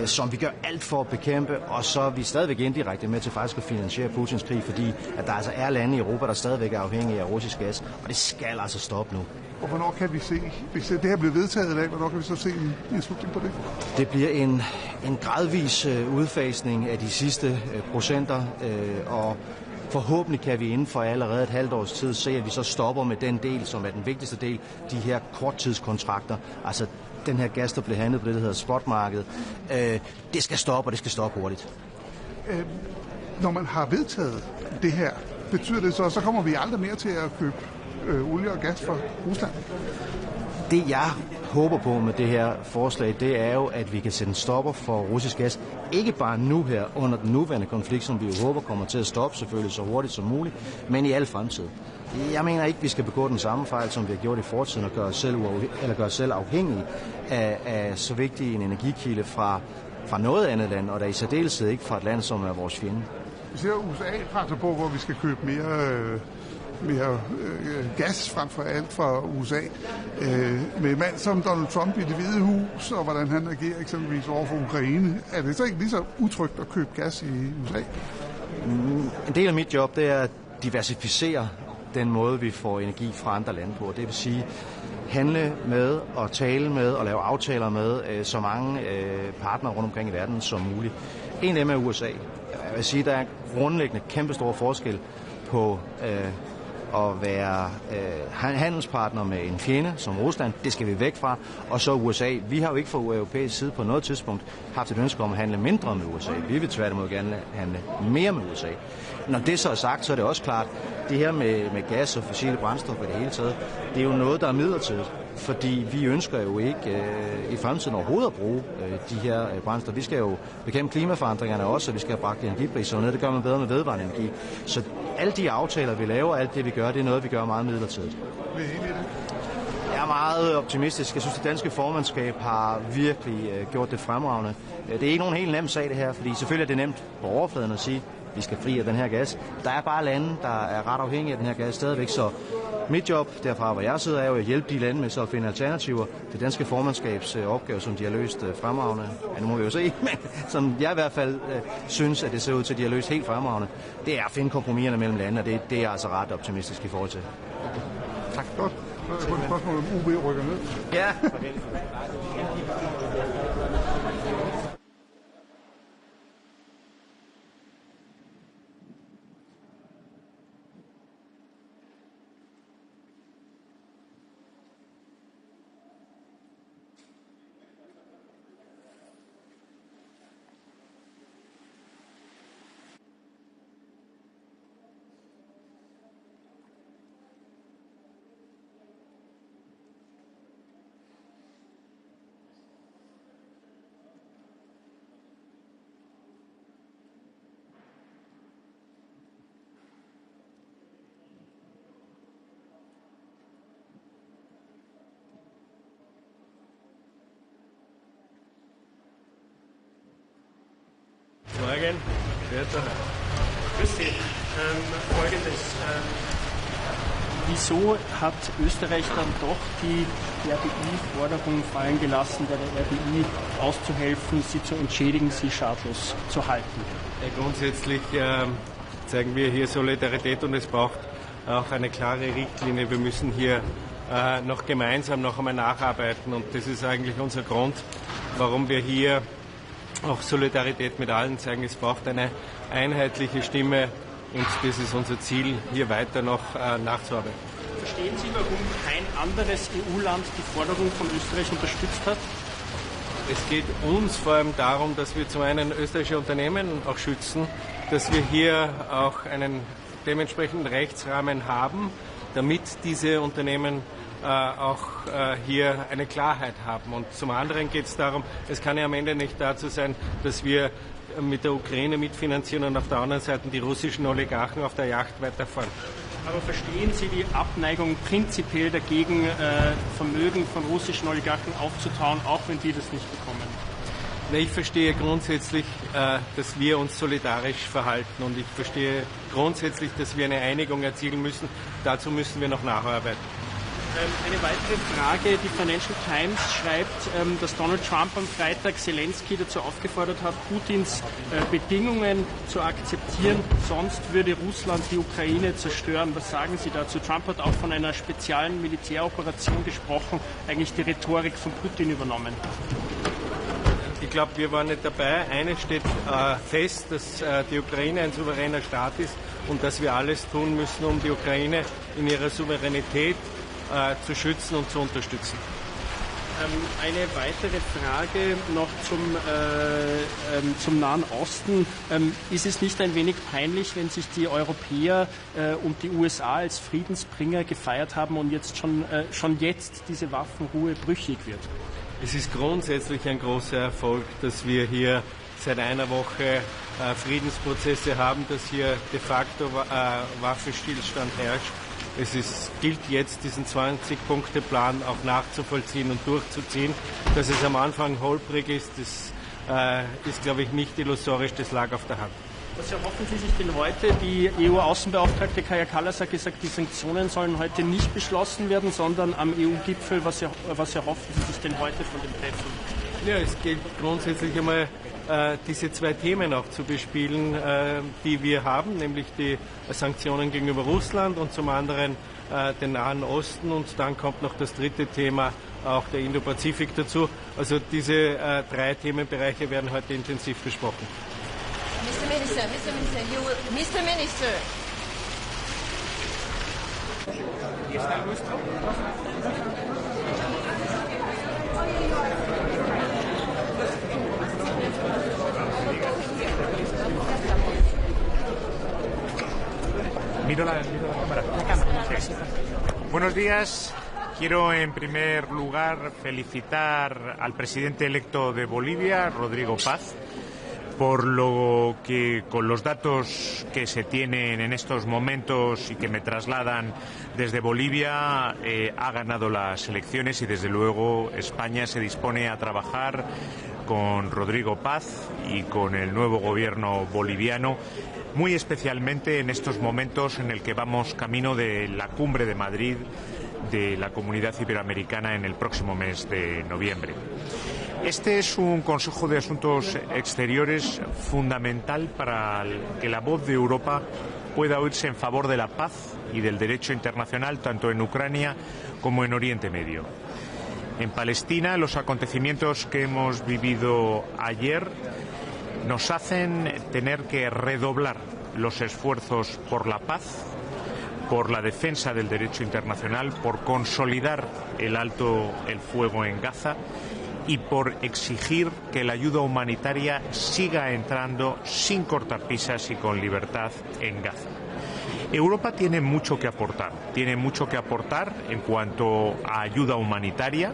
som vi gør alt for at bekæmpe, og så er vi stadigvæk indirekte med til faktisk at finansiere Putins krig, fordi at der altså er lande i Europa, der stadigvæk er afhængige af russisk gas, og det skal altså stoppe nu. Og hvornår kan vi se, hvis det her bliver vedtaget i dag, hvornår kan vi så se en slutning på det? Det bliver en gradvis udfasning af de sidste procenter, og forhåbentlig kan vi inden for allerede et halvt års tid se, at vi så stopper med den del, som er den vigtigste del, de her korttidskontrakter, altså den her gas, der bliver handlet på det, der hedder spotmarkedet. Det skal stoppe, og det skal stoppe hurtigt. Når man har vedtaget det her, betyder det så kommer vi aldrig mere til at købe olie og gas fra Rusland? Det jeg håber på med det her forslag, det er jo, at vi kan sætte en stopper for russisk gas. Ikke bare nu her under den nuværende konflikt, som vi jo håber kommer til at stoppe selvfølgelig så hurtigt som muligt, men i al fremtid. Jeg mener ikke, vi skal begå den samme fejl, som vi har gjort i fortiden, og gøre os selv afhængige af så vigtig en energikilde fra noget andet land, og der i særdeleshed ikke fra et land, som er vores fjende. Vi ser USA presser på, hvor vi skal købe mere gas frem for alt fra USA. Med en mand som Donald Trump i Det Hvide Hus, og hvordan han agerer eksempelvis over for Ukraine, er det så ikke lige så utrygt at købe gas i USA? En del af mit job, det er at diversificere den måde, vi får energi fra andre lande på. Det vil sige handle med og tale med og lave aftaler med så mange partnere rundt omkring i verden som muligt. En af dem er USA. Jeg vil sige, der er grundlæggende kæmpestor forskel på at være handelspartner med en fjende som Rusland. Det skal vi væk fra. Og så USA. Vi har jo ikke fra europæisk side på noget tidspunkt haft et ønske om at handle mindre med USA. Vi vil tværtimod gerne handle mere med USA. Når det så er sagt, så er det også klart, det her med gas og fossile brændstoffer i det hele taget, det er jo noget, der er midlertidigt. Fordi vi ønsker jo ikke i fremtiden overhovedet at bruge de her brændstoffer. Vi skal jo bekæmpe klimaforandringerne også, og vi skal have bragt energipriser ned. Det gør man bedre med vedvarende energi. Så alle de aftaler, vi laver, alt det, vi gør, det er noget, vi gør meget midlertidigt. Jeg er meget optimistisk. Jeg synes, det danske formandskab har virkelig gjort det fremragende. Det er ikke nogen helt nem sag, det her, fordi selvfølgelig er det nemt på overfladen at sige, vi skal fri af den her gas. Der er bare lande, der er ret afhængige af den her gas stadigvæk, så mit job derfra, hvor jeg sidder, er jo at hjælpe de lande med så at finde alternativer. Det danske formandskabs opgave, som de har løst fremragende, ja, nu må vi jo se, men som jeg i hvert fald synes, at det ser ud til, at de har løst helt fremragende, det er at finde kompromiserne mellem lande, og det er jeg altså ret optimistisk i forhold til. Tak. Godt. Så er det et spørgsmål, om UB rykker ned. Ja. Morgen. Grüß Sie. Folgendes. Wieso hat Österreich dann doch die RBI-Forderung fallen gelassen, der RBI auszuhelfen, sie zu entschädigen, sie schadlos zu halten? Grundsätzlich zeigen wir hier Solidarität und es braucht auch eine klare Richtlinie. Wir müssen hier noch gemeinsam noch einmal nacharbeiten und das ist eigentlich unser Grund, warum wir hier auch Solidarität mit allen zeigen. Es braucht eine einheitliche Stimme und das ist unser Ziel, hier weiter noch nachzuarbeiten. Verstehen Sie, warum kein anderes EU-Land die Forderung von Österreich unterstützt hat? Es geht uns vor allem darum, dass wir zum einen österreichische Unternehmen auch schützen, dass wir hier auch einen dementsprechenden Rechtsrahmen haben, damit diese Unternehmen auch hier eine Klarheit haben. Und zum anderen geht es darum, es kann ja am Ende nicht dazu sein, dass wir mit der Ukraine mitfinanzieren und auf der anderen Seite die russischen Oligarchen auf der Yacht weiterfahren. Aber verstehen Sie die Abneigung prinzipiell dagegen, Vermögen von russischen Oligarchen aufzutauen, auch wenn die das nicht bekommen? Ich verstehe grundsätzlich, dass wir uns solidarisch verhalten und ich verstehe grundsätzlich, dass wir eine Einigung erzielen müssen. Dazu müssen wir noch nacharbeiten. Eine weitere Frage. Die Financial Times schreibt, dass Donald Trump am Freitag Zelensky dazu aufgefordert hat, Putins Bedingungen zu akzeptieren, sonst würde Russland die Ukraine zerstören. Was sagen Sie dazu? Trump hat auch von einer speziellen Militäroperation gesprochen, eigentlich die Rhetorik von Putin übernommen. Ich glaube, wir waren nicht dabei. Eines steht fest, dass die Ukraine ein souveräner Staat ist und dass wir alles tun müssen, um die Ukraine in ihrer Souveränität zu schützen und zu unterstützen. Eine weitere Frage noch zum Nahen Osten. Ist es nicht ein wenig peinlich, wenn sich die Europäer und die USA als Friedensbringer gefeiert haben und jetzt schon jetzt diese Waffenruhe brüchig wird? Es ist grundsätzlich ein großer Erfolg, dass wir hier seit einer Woche Friedensprozesse haben, dass hier de facto Waffenstillstand herrscht. Gilt jetzt, diesen 20-Punkte-Plan auch nachzuvollziehen und durchzuziehen. Dass es am Anfang holprig ist, das ist, glaube ich, nicht illusorisch, das lag auf der Hand. Was erhoffen Sie sich denn heute? Die EU-Außenbeauftragte Kaja Kallas hat gesagt, die Sanktionen sollen heute nicht beschlossen werden, sondern am EU-Gipfel. Was erhoffen Sie sich denn heute von dem Treffen? Ja, es gilt grundsätzlich einmal, diese zwei Themen auch zu bespielen, die wir haben, nämlich die Sanktionen gegenüber Russland und zum anderen den Nahen Osten. Und dann kommt noch das dritte Thema, auch der Indo-Pazifik dazu. Also diese drei Themenbereiche werden heute intensiv besprochen. Mr. Minister, Miro la cámara. Sí. Buenos días. Quiero en primer lugar felicitar al presidente electo de Bolivia, Rodrigo Paz, por lo que con los datos que se tienen en estos momentos y que me trasladan desde Bolivia ha ganado las elecciones y desde luego España se dispone a trabajar con Rodrigo Paz y con el nuevo gobierno boliviano, muy especialmente en estos momentos en el que vamos camino de la cumbre de Madrid de la Comunidad Iberoamericana en el próximo mes de noviembre. Este es un Consejo de Asuntos Exteriores fundamental para que la voz de Europa pueda oírse en favor de la paz y del derecho internacional tanto en Ucrania como en Oriente Medio. En Palestina, los acontecimientos que hemos vivido ayer nos hacen tener que redoblar los esfuerzos por la paz, por la defensa del derecho internacional, por consolidar el alto el fuego en Gaza y por exigir que la ayuda humanitaria siga entrando sin cortapisas y con libertad en Gaza. Europa tiene mucho que aportar en cuanto a ayuda humanitaria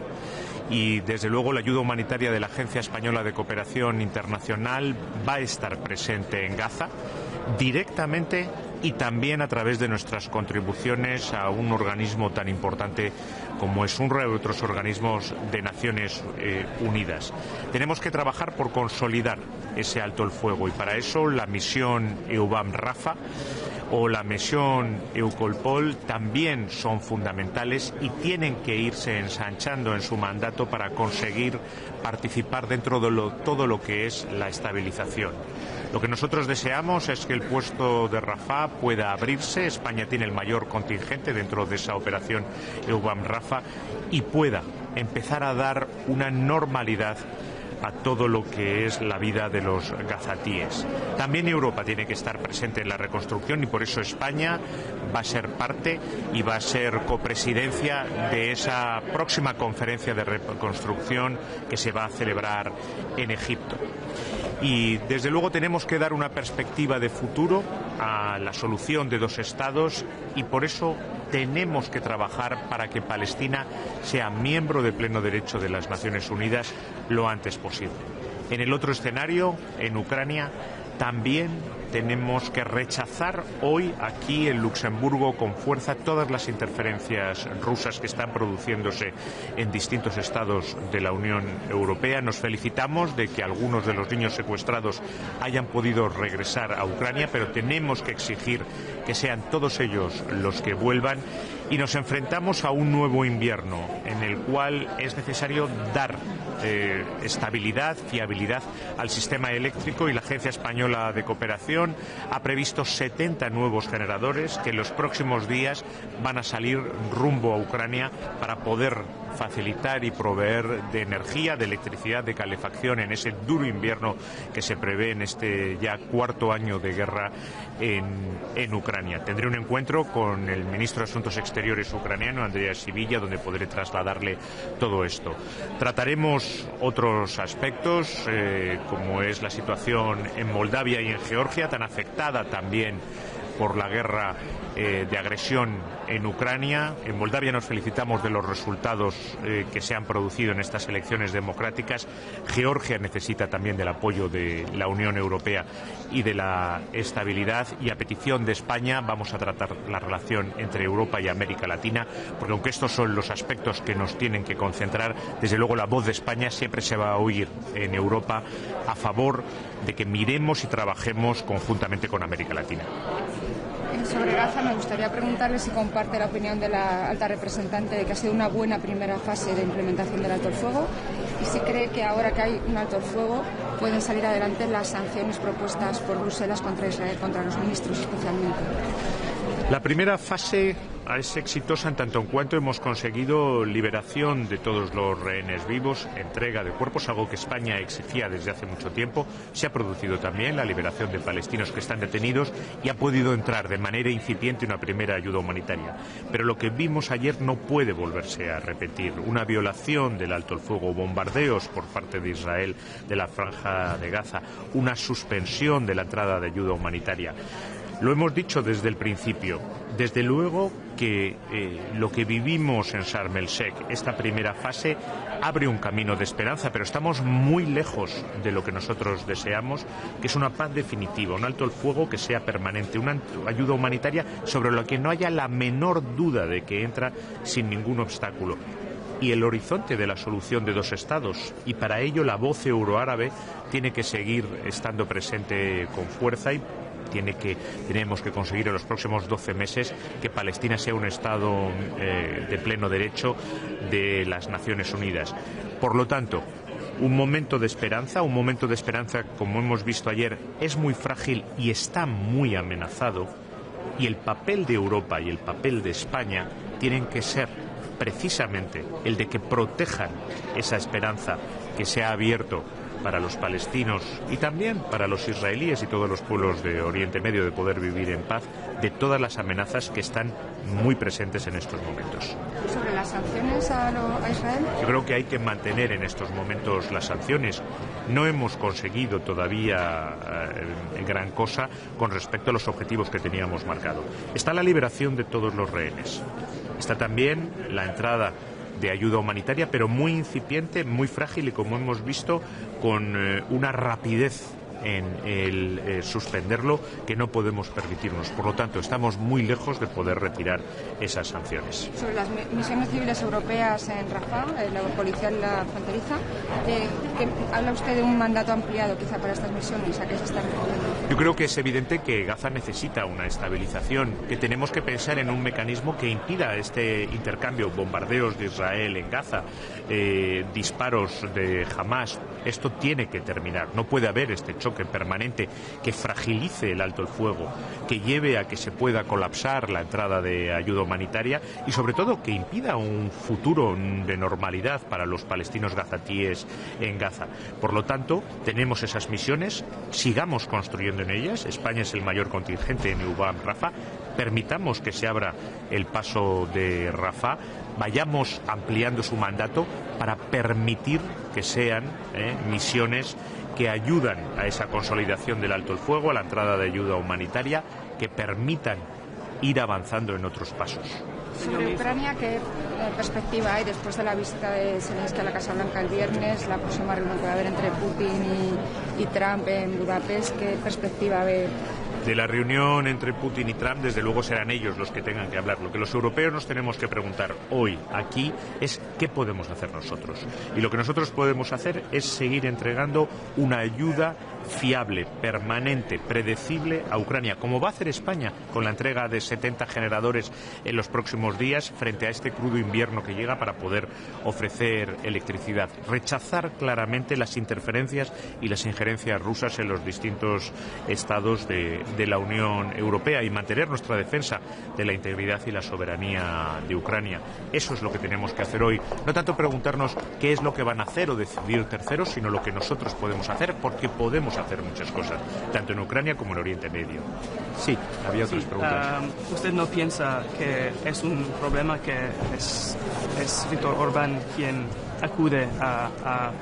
y desde luego la ayuda humanitaria de la Agencia Española de Cooperación Internacional va a estar presente en Gaza directamente y también a través de nuestras contribuciones a un organismo tan importante como es UNRWA y otros organismos de Naciones Unidas. Tenemos que trabajar por consolidar ese alto el fuego y para eso la misión EUBAM-RAFA o la misión EUCOLPOL también son fundamentales y tienen que irse ensanchando en su mandato para conseguir participar dentro de todo lo que es la estabilización. Lo que nosotros deseamos es que el puesto de Rafah pueda abrirse. España tiene el mayor contingente dentro de esa operación EUBAM-RAFA y pueda empezar a dar una normalidad a todo lo que es la vida de los gazatíes. También Europa tiene que estar presente en la reconstrucción y por eso España va a ser parte y va a ser copresidencia de esa próxima conferencia de reconstrucción que se va a celebrar en Egipto. Y desde luego tenemos que dar una perspectiva de futuro a la solución de dos estados y por eso tenemos que trabajar para que Palestina sea miembro de pleno derecho de las Naciones Unidas lo antes posible. En el otro escenario, en Ucrania, también tenemos que rechazar hoy aquí en Luxemburgo con fuerza todas las interferencias rusas que están produciéndose en distintos estados de la Unión Europea. Nos felicitamos de que algunos de los niños secuestrados hayan podido regresar a Ucrania, pero tenemos que exigir que sean todos ellos los que vuelvan y nos enfrentamos a un nuevo invierno en el cual es necesario dar estabilidad, fiabilidad al sistema eléctrico y la Agencia Española de Cooperación ha previsto 70 nuevos generadores que en los próximos días van a salir rumbo a Ucrania para poder facilitar y proveer de energía, de electricidad, de calefacción en ese duro invierno que se prevé en este ya cuarto año de guerra en Ucrania. Tendré un encuentro con el ministro de Asuntos Exteriores ucraniano, Andrea Sivilla, donde podré trasladarle todo esto. Trataremos otros aspectos, como es la situación en Moldavia y en Georgia, tan afectada también por la guerra de agresión en Ucrania. En Moldavia nos felicitamos de los resultados que se han producido en estas elecciones democráticas. Georgia necesita también del apoyo de la Unión Europea y de la estabilidad. Y a petición de España vamos a tratar la relación entre Europa y América Latina, porque aunque estos son los aspectos que nos tienen que concentrar, desde luego la voz de España siempre se va a oír en Europa a favor de que miremos y trabajemos conjuntamente con América Latina. Sobre Gaza me gustaría preguntarle si comparte la opinión de la alta representante de que ha sido una buena primera fase de implementación del alto el fuego y si cree que ahora que hay un alto el fuego pueden salir adelante las sanciones propuestas por Bruselas contra Israel, contra los ministros especialmente. La primera fase es exitosa en tanto en cuanto hemos conseguido liberación de todos los rehenes vivos, entrega de cuerpos, algo que España exigía desde hace mucho tiempo. Se ha producido también la liberación de palestinos que están detenidos y ha podido entrar de manera incipiente una primera ayuda humanitaria. Pero lo que vimos ayer no puede volverse a repetir. Una violación del alto el fuego, bombardeos por parte de Israel de la franja de Gaza, una suspensión de la entrada de ayuda humanitaria. Lo hemos dicho desde el principio. Desde luego que lo que vivimos en Sharm el Sheikh, esta primera fase, abre un camino de esperanza, pero estamos muy lejos de lo que nosotros deseamos, que es una paz definitiva, un alto el fuego que sea permanente, una ayuda humanitaria sobre la que no haya la menor duda de que entra sin ningún obstáculo. Y el horizonte de la solución de dos estados, y para ello la voz euroárabe tiene que seguir estando presente con fuerza y tenemos que conseguir en los próximos 12 meses que Palestina sea un Estado de pleno derecho de las Naciones Unidas. Por lo tanto, un momento de esperanza, como hemos visto ayer, es muy frágil y está muy amenazado, y el papel de Europa y el papel de España tienen que ser precisamente el de que protejan esa esperanza que se ha abierto para los palestinos y también para los israelíes y todos los pueblos de Oriente Medio de poder vivir en paz de todas las amenazas que están muy presentes en estos momentos. ¿Sobre las sanciones a Israel? Yo creo que hay que mantener en estos momentos las sanciones. No hemos conseguido todavía gran cosa con respecto a los objetivos que teníamos marcado. Está la liberación de todos los rehenes. Está también la entrada de ayuda humanitaria, pero muy incipiente, muy frágil y, como hemos visto, con una rapidez en el suspenderlo que no podemos permitirnos. Por lo tanto, estamos muy lejos de poder retirar esas sanciones. Sobre las misiones civiles europeas en Rafah, la policial la fronteriza, ¿habla usted de un mandato ampliado quizá para estas misiones? ¿A qué se están refiriendo? Yo creo que es evidente que Gaza necesita una estabilización, que tenemos que pensar en un mecanismo que impida este intercambio, bombardeos de Israel en Gaza, disparos de Hamas. Esto tiene que terminar. No puede haber este choque permanente que fragilice el alto el fuego, que lleve a que se pueda colapsar la entrada de ayuda humanitaria y, sobre todo, que impida un futuro de normalidad para los palestinos gazatíes en Gaza. Por lo tanto, tenemos esas misiones, sigamos construyendo en ellas. España es el mayor contingente en EUBAM Rafah. permitamos que se abra el paso de Rafah, vayamos ampliando su mandato para permitir que sean misiones que ayudan a esa consolidación del alto el fuego, a la entrada de ayuda humanitaria, que permitan ir avanzando en otros pasos. Sobre Ucrania, ¿qué perspectiva hay después de la visita de Zelensky a la Casa Blanca el viernes, la próxima reunión que va a haber entre Putin y Trump en Budapest? ¿Qué perspectiva ve? De la reunión entre Putin y Trump, desde luego serán ellos los que tengan que hablar. Lo que los europeos nos tenemos que preguntar hoy, aquí, es qué podemos hacer nosotros. Y lo que nosotros podemos hacer es seguir entregando una ayuda fiable, permanente, predecible a Ucrania, como va a hacer España con la entrega de 70 generadores en los próximos días frente a este crudo invierno que llega para poder ofrecer electricidad. Rechazar claramente las interferencias y las injerencias rusas en los distintos estados de la Unión Europea y mantener nuestra defensa de la integridad y la soberanía de Ucrania. Eso es lo que tenemos que hacer hoy. No tanto preguntarnos qué es lo que van a hacer o decidir terceros, sino lo que nosotros podemos hacer, porque podemos hacer muchas cosas, tanto en Ucrania como en Oriente Medio. Sí, había otras preguntas. ¿Usted no piensa que es un problema que es Viktor Orbán quien acude a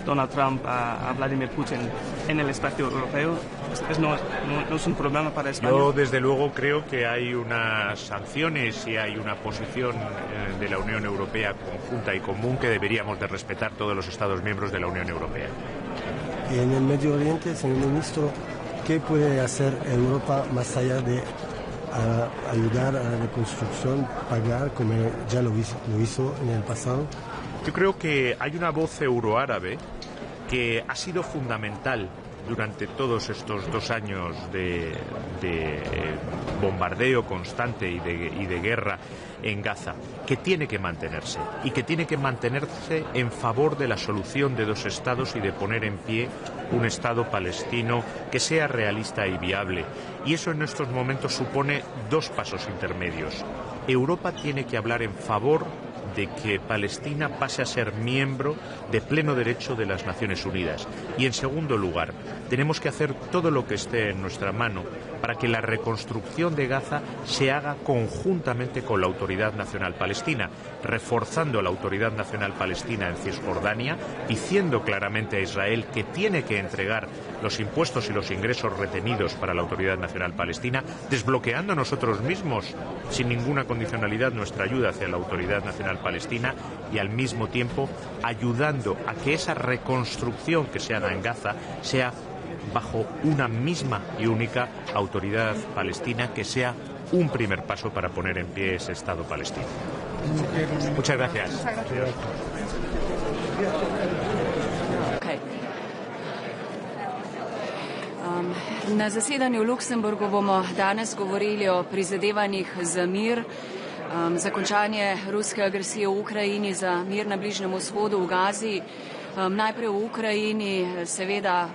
Donald Trump, a Vladimir Putin en el espacio europeo? ¿No es un problema para España? Yo, desde luego, creo que hay unas sanciones y hay una posición de la Unión Europea conjunta y común que deberíamos de respetar todos los Estados miembros de la Unión Europea. Y en el Medio Oriente, señor ministro, ¿qué puede hacer Europa más allá de ayudar a la reconstrucción, pagar como ya lo hizo en el pasado? Yo creo que hay una voz euroárabe que ha sido fundamental durante todos estos 2 años de bombardeo constante y de guerra en Gaza, que tiene que mantenerse y que tiene que mantenerse en favor de la solución de 2 estados y de poner en pie un Estado palestino que sea realista y viable. Y eso en estos momentos supone 2 pasos intermedios. Europa tiene que hablar en favor de que Palestina pase a ser miembro de pleno derecho de las Naciones Unidas. Y en segundo lugar, tenemos que hacer todo lo que esté en nuestra mano para que la reconstrucción de Gaza se haga conjuntamente con la Autoridad Nacional Palestina, reforzando la Autoridad Nacional Palestina en Cisjordania, diciendo claramente a Israel que tiene que entregar los impuestos y los ingresos retenidos para la Autoridad Nacional Palestina, desbloqueando nosotros mismos, sin ninguna condicionalidad, nuestra ayuda hacia la Autoridad Nacional Palestina y al mismo tiempo ayudando a que esa reconstrucción que se haga en Gaza sea bajo una misma y única autoridad palestina, que sea un primer paso para poner en pie ese Estado palestino. Muchas gracias. Na zasedanju v Luksemburgu bomo danes govorili o prizadevanjih za mir, za končanje ruske agresije v Ukrajini, za mir na Bližnjem vzhodu, v Gazi. Najprej v Ukrajini, seveda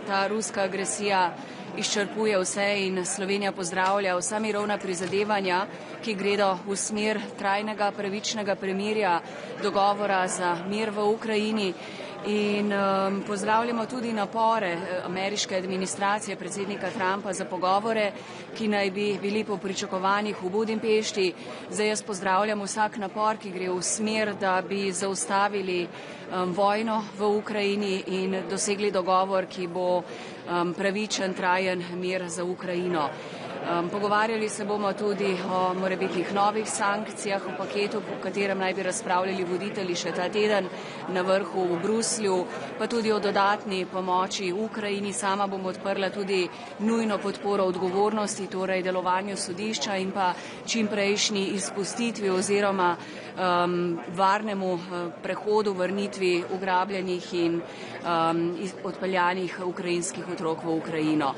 ta ruska agresija izčrpuje vse in Slovenija pozdravlja vsa mirovna prizadevanja, ki gredo v smer trajnega, pravičnega premirja, dogovora za mir v Ukrajini. In pozdravljamo tudi napore ameriške administracije predsednika Trumpa za pogovore, ki naj bi bili po pričakovanjih v Budimpešti. Zdaj jaz pozdravljam vsak napor, ki gre v smer, da bi zaustavili vojno v Ukrajini in dosegli dogovor, ki bo pravičen, trajen mir za Ukrajino. Pogovarjali se bomo tudi o morebitnih novih sankcijah, o paketu, po katerem naj bi razpravljali voditelji še ta teden na vrhu v Bruslju, pa tudi o dodatni pomoči Ukrajini. Sama bom odprla tudi nujno podporo odgovornosti, torej delovanju sodišča in pa čimprejšnji izpustitvi oziroma varnemu prehodu, vrnitvi ugrabljenih in odpeljanih ukrajinskih otrok v Ukrajino.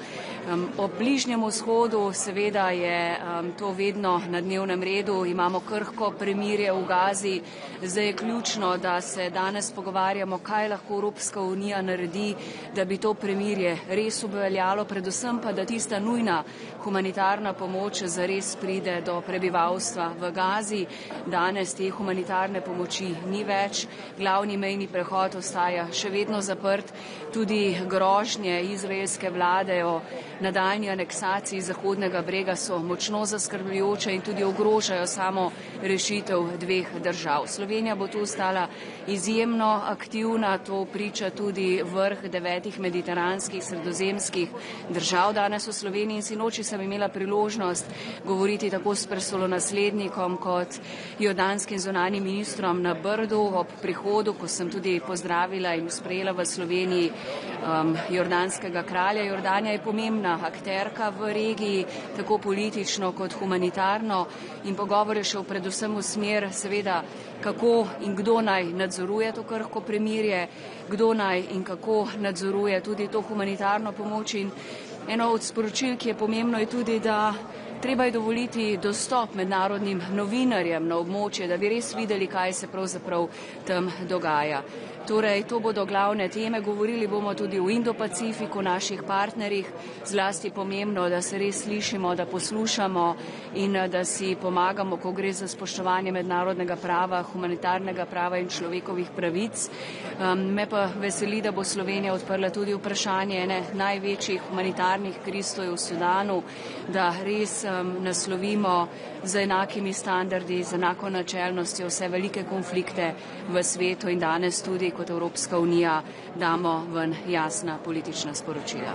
Ob Bližnjem vzhodu seveda je to vedno na dnevnem redu, imamo krhko premirje v Gazi. Zdaj je ključno, da se danes pogovarjamo, kaj lahko Evropska unija naredi, da bi to premirje res uveljalo, predvsem pa, da tista nujna humanitarna pomoč zares pride do prebivalstva v Gazi. Danes te humanitarne pomoči ni več, glavni mejni prehod ostaja še vedno zaprt, tudi grožnje izraelske vlade o nadaljnji aneksaciji Zahodne Zahodnega brega so močno zaskrbljujoče in tudi ogrožajo samo rešitev dveh držav. Slovenija bo tu ostala izjemno aktivna, to priča tudi vrh 9 mediteranskih sredozemskih držav danes v Sloveniji in sinoči sem imela priložnost govoriti tako s prestolonaslednikom kot jordanskim zunanjim ministrom na Brdu ob prihodu, ko sem tudi pozdravila in sprejela v Sloveniji jordanskega kralja. Jordanija je pomembna akterka v regiji, tako politično kot humanitarno in pogovor je šel predvsem v smer, seveda, kako in kdo naj nadzoruje to krhko premirje, kdo naj in kako nadzoruje tudi to humanitarno pomoč. In eno od sporočil, ki je pomembno, je tudi, da treba je dovoliti dostop mednarodnim novinarjem na območje, da bi res videli, kaj se pravzaprav tam dogaja. Torej, to bodo glavne teme. Govorili bomo tudi o Indo-Pacifiku, naših partnerjih. Zlasti pomembno, da se res slišimo, da poslušamo in da si pomagamo, ko gre za spoštovanje mednarodnega prava, humanitarnega prava in človekovih pravic. Me pa veseli, da bo Slovenija odprla tudi vprašanje ene največjih humanitarnih kriz, to je v Sudanu, da res naslovimo z enakimi standardi, z enako načelnostjo vse velike konflikte v svetu in danes tudi kot Evropska unija damo ven jasna politična sporočila.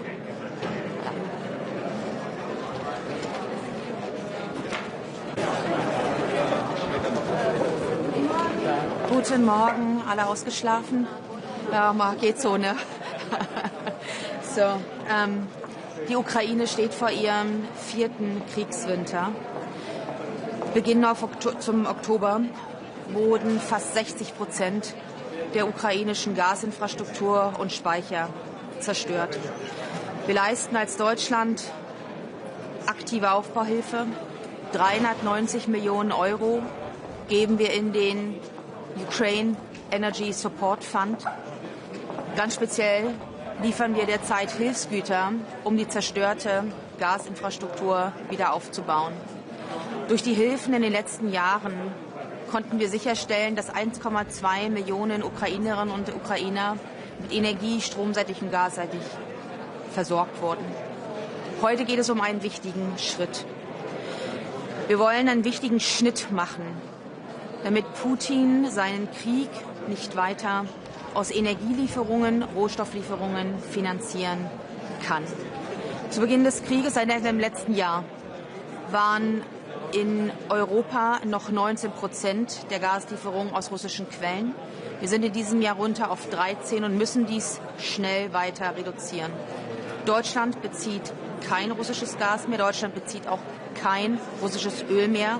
Guten Morgen, alle ausgeschlafen? Ja, geht so, ne? So, die Ukraine steht vor ihrem 4. Kriegswinter. Beginn zum Oktober wurden fast 60% der ukrainischen Gasinfrastruktur und Speicher zerstört. Wir leisten als Deutschland aktive Aufbauhilfe. 390 Millionen Euro geben wir in den Ukraine Energy Support Fund. Ganz speziell liefern wir derzeit Hilfsgüter, um die zerstörte Gasinfrastruktur wieder aufzubauen. Durch die Hilfen in den letzten Jahren konnten wir sicherstellen, dass 1,2 Millionen Ukrainerinnen und Ukrainer mit Energie, stromseitig und gasseitig versorgt wurden. Heute geht es um einen wichtigen Schritt. Wir wollen einen wichtigen Schnitt machen, damit Putin seinen Krieg nicht weiter aus Energielieferungen, Rohstofflieferungen finanzieren kann. Zu Beginn des Krieges, im letzten Jahr, waren in Europa noch 19% der Gaslieferungen aus russischen Quellen. Wir sind in diesem Jahr runter auf 13 und müssen dies schnell weiter reduzieren. Deutschland bezieht kein russisches Gas mehr, Deutschland bezieht auch kein russisches Öl mehr.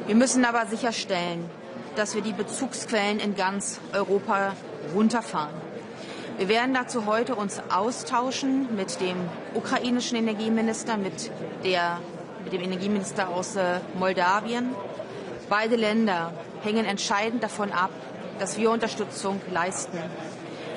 Wir müssen aber sicherstellen, dass wir die Bezugsquellen in ganz Europa runterfahren. Wir werden dazu heute uns austauschen mit dem ukrainischen Energieminister, mit dem Energieminister aus Moldawien. Beide Länder hängen entscheidend davon ab, dass wir Unterstützung leisten.